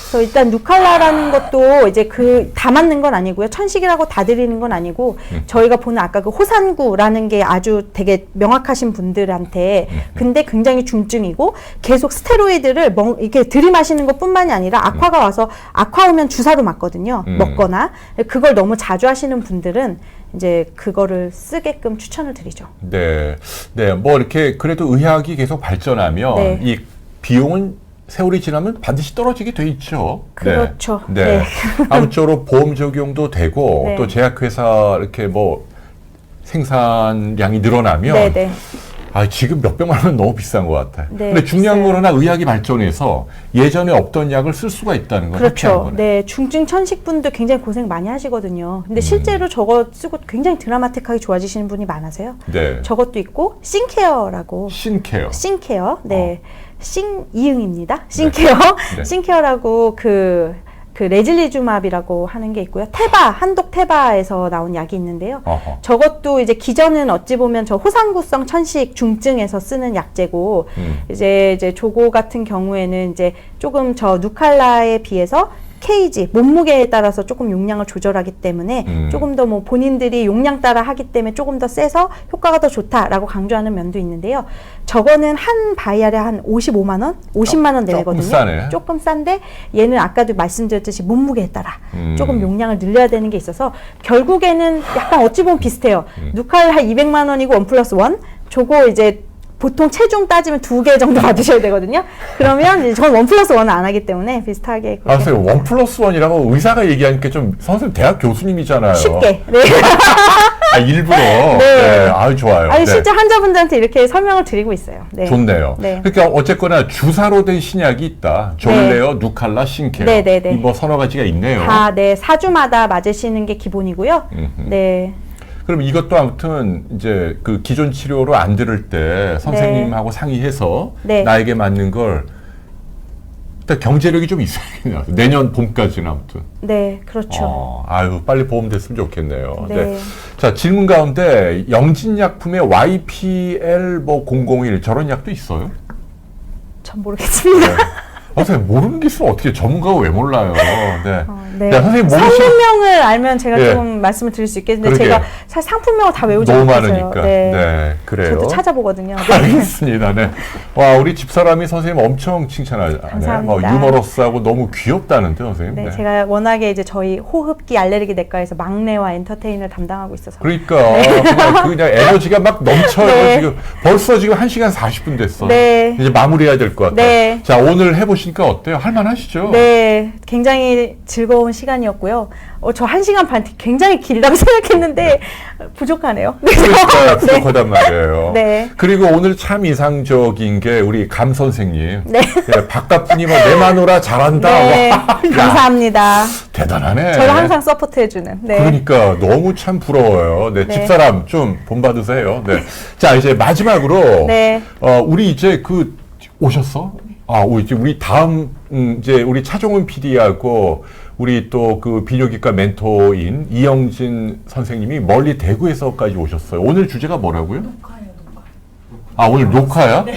그래서 일단 누칼라라는 것도 이제 다 맞는 건 아니고요. 천식이라고 다 드리는 건 아니고 저희가 보는 아까 그 호산구라는 게 아주 되게 명확하신 분들한테 근데 굉장히 중증이고 계속 스테로이드를 이렇게 들이마시는 것뿐만이 아니라 악화가 와서 악화 오면 주사로 맞거든요. 먹거나 그걸 너무 자주 하시는 분들은 이제 그거를 쓰게끔 추천을 드리죠. 네. 네. 뭐 이렇게 그래도 의학이 계속 발전하면 네. 이 비용은 세월이 지나면 반드시 떨어지게 돼 있죠. 그렇죠. 네. 네. 아무쪼록 보험 적용도 되고 네. 또 제약회사 이렇게 뭐 생산량이 늘어나면 네, 네. 지금 몇백만 원 너무 비싼 것 같아요. 네, 근데 중요한 비싸요. 거는 의학이 발전해서 예전에 없던 약을 쓸 수가 있다는 건 해피한 그렇죠. 거네. 네, 중증 천식분들 굉장히 고생 많이 하시거든요. 근데 실제로 저거 쓰고 굉장히 드라마틱하게 좋아지시는 분이 많으세요. 네. 저것도 있고 싱케어라고. 신케어. 싱케어. 네. 이응입니다. 싱케어. 네. 싱케어라고 그 레질리주맙이라고 하는 게 있고요. 한독 테바에서 나온 약이 있는데요. 어허. 저것도 이제 기전은 어찌 보면 저 호상구성 천식 중증에서 쓰는 약제고 이제 조고 같은 경우에는 이제 조금 저 누칼라에 비해서 케이지, 몸무게에 따라서 조금 용량을 조절하기 때문에 조금 더 뭐 본인들이 용량 따라 하기 때문에 조금 더 세서 효과가 더 좋다라고 강조하는 면도 있는데요. 저거는 한 바이알에 한 55만 원, 50만 원 내외거든요. 조금 싸네. 조금 싼데 얘는 아까도 말씀드렸듯이 몸무게에 따라 조금 용량을 늘려야 되는 게 있어서 결국에는 약간 어찌 보면 비슷해요. 누칼 한 200만 원이고 1+1, 저거 이제 보통 체중 따지면 2개 정도 받으셔야 되거든요. 그러면 이제 전 1+1은 안 하기 때문에 비슷하게. 선생님 1+1이라고 의사가 얘기하니까 좀 선생님 대학 교수님이잖아요. 쉽게. 네. 일부러. 네. 좋아요. 아니, 네. 실제 환자분들한테 이렇게 설명을 드리고 있어요. 네. 좋네요. 네. 그러니까 어쨌거나 주사로 된 신약이 있다. 졸레어, 누칼라, 싱케어. 네. 이 뭐 서너 가지가 있네요. 다, 네, 4주마다 맞으시는 게 기본이고요. 네. 그럼 이것도 아무튼 이제 그 기존 치료로 안 들을 때 선생님하고 상의해서 네. 나에게 맞는 걸 일단 경제력이 좀 있어야겠네요. 내년 봄까지는 아무튼. 네, 그렇죠. 아유, 빨리 보험 됐으면 좋겠네요. 네. 자, 질문 가운데 영진약품의 YPL 뭐 001 저런 약도 있어요? 전 모르겠습니다. 네. 선생님 모르는 게 있으면 어떻게 전문가가 왜 몰라요? 네. 네. 네, 선생님 모르시는 상품명을 알면 제가 예. 좀 말씀을 드릴 수 있겠는데 그러게요. 제가 사실 상품명을 다 외우지 너무 못해서요. 많으니까. 네. 네, 그래요. 저도 찾아보거든요. 네. 알겠습니다. 네. 와, 우리 집사람이 선생님 엄청 칭찬하네. 감사합니다. 뭐 유머러스하고 너무 귀엽다는데, 선생님. 네, 네. 제가 워낙에 이제 저희 호흡기 알레르기 내과에서 막내와 엔터테인을 담당하고 있어서 그러니까 그냥 에너지가 막 넘쳐요. 네. 지금 벌써 지금 1시간 40분 됐어. 네. 이제 마무리해야 될 것 같아요. 네. 자, 오늘 해보시니까 어때요? 할만하시죠? 네, 굉장히 즐거운 시간이었고요. 저 1시간 반 굉장히 길다고 생각했는데 부족하네요. 그러니까 네. 부족하단 말이에요. 네. 그리고 오늘 참 이상적인 게 우리 감 선생님. 네. 네, 바깥분이 뭐 내 마누라 잘한다. 네, 와, 야, 감사합니다. 대단하네. 저를 항상 서포트해주는. 네. 그러니까 너무 참 부러워요. 네, 네. 집사람 좀 본받으세요. 네. 자, 이제 마지막으로 네. 우리 이제 그 오셨어? 이제 우리 다음 이제 우리 차종훈 PD하고 우리 또 그 비뇨기과 멘토인 이영진 선생님이 멀리 대구에서까지 오셨어요. 오늘 주제가 뭐라고요? 녹화요. 오늘 녹화야? 네.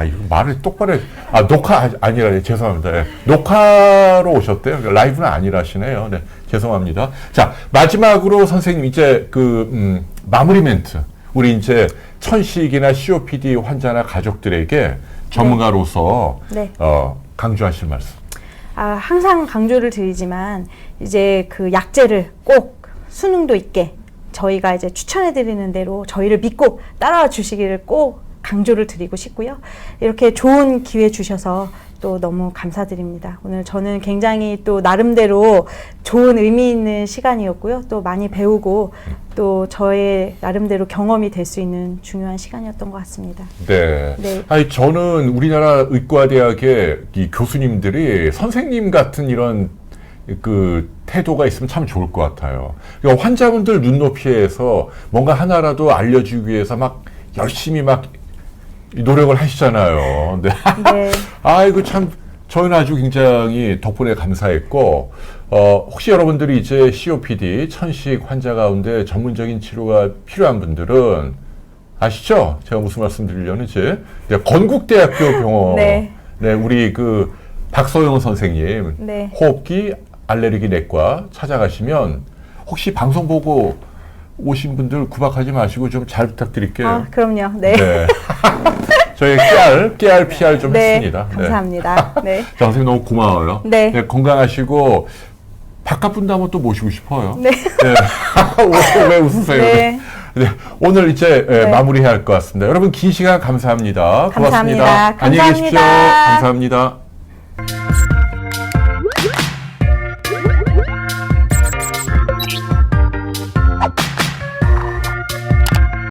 이거 말을 똑바로 해. 녹화 아니라 죄송합니다. 네. 녹화로 오셨대요. 라이브는 아니라시네요. 네. 죄송합니다. 자, 마지막으로 선생님 이제 그 마무리 멘트. 우리 이제 천식이나 COPD 환자나 가족들에게 전문가로서 네. 강조하실 말씀. 항상 강조를 드리지만 이제 그 약제를 꼭 수능도 있게 저희가 이제 추천해 드리는 대로 저희를 믿고 따라와 주시기를 꼭 강조를 드리고 싶고요. 이렇게 좋은 기회 주셔서 또 너무 감사드립니다. 오늘 저는 굉장히 또 나름대로 좋은 의미 있는 시간이었고요. 또 많이 배우고 또 저의 나름대로 경험이 될 수 있는 중요한 시간이었던 것 같습니다. 네. 네. 저는 우리나라 의과대학의 이 교수님들이 선생님 같은 이런 그 태도가 있으면 참 좋을 것 같아요. 그러니까 환자분들 눈높이에서 뭔가 하나라도 알려주기 위해서 막 열심히 막 노력을 하시잖아요. 네. 네. 아이고 참 저희는 아주 굉장히 덕분에 감사했고 혹시 여러분들이 이제 COPD 천식 환자 가운데 전문적인 치료가 필요한 분들은 아시죠? 제가 무슨 말씀 드리려는지 건국대학교 병원 네. 네, 우리 그 박소영 선생님 네. 호흡기 알레르기 내과 찾아가시면 혹시 방송 보고 오신 분들 구박하지 마시고 좀 잘 부탁드릴게요. 그럼요. 네. 네. 저희 깨알 PR 좀 네, 했습니다. 감사합니다. 네. 자, 선생님 너무 고마워요. 네. 건강하시고 바깥 분도 한번 또 모시고 싶어요. 네. 왜 웃으세요? 네. 네. 오늘 이제 네. 마무리해야 할 것 같습니다. 여러분 긴 시간 감사합니다. 고맙습니다. 감사합니다. 안녕히 계십시오. 감사합니다. 감사합니다.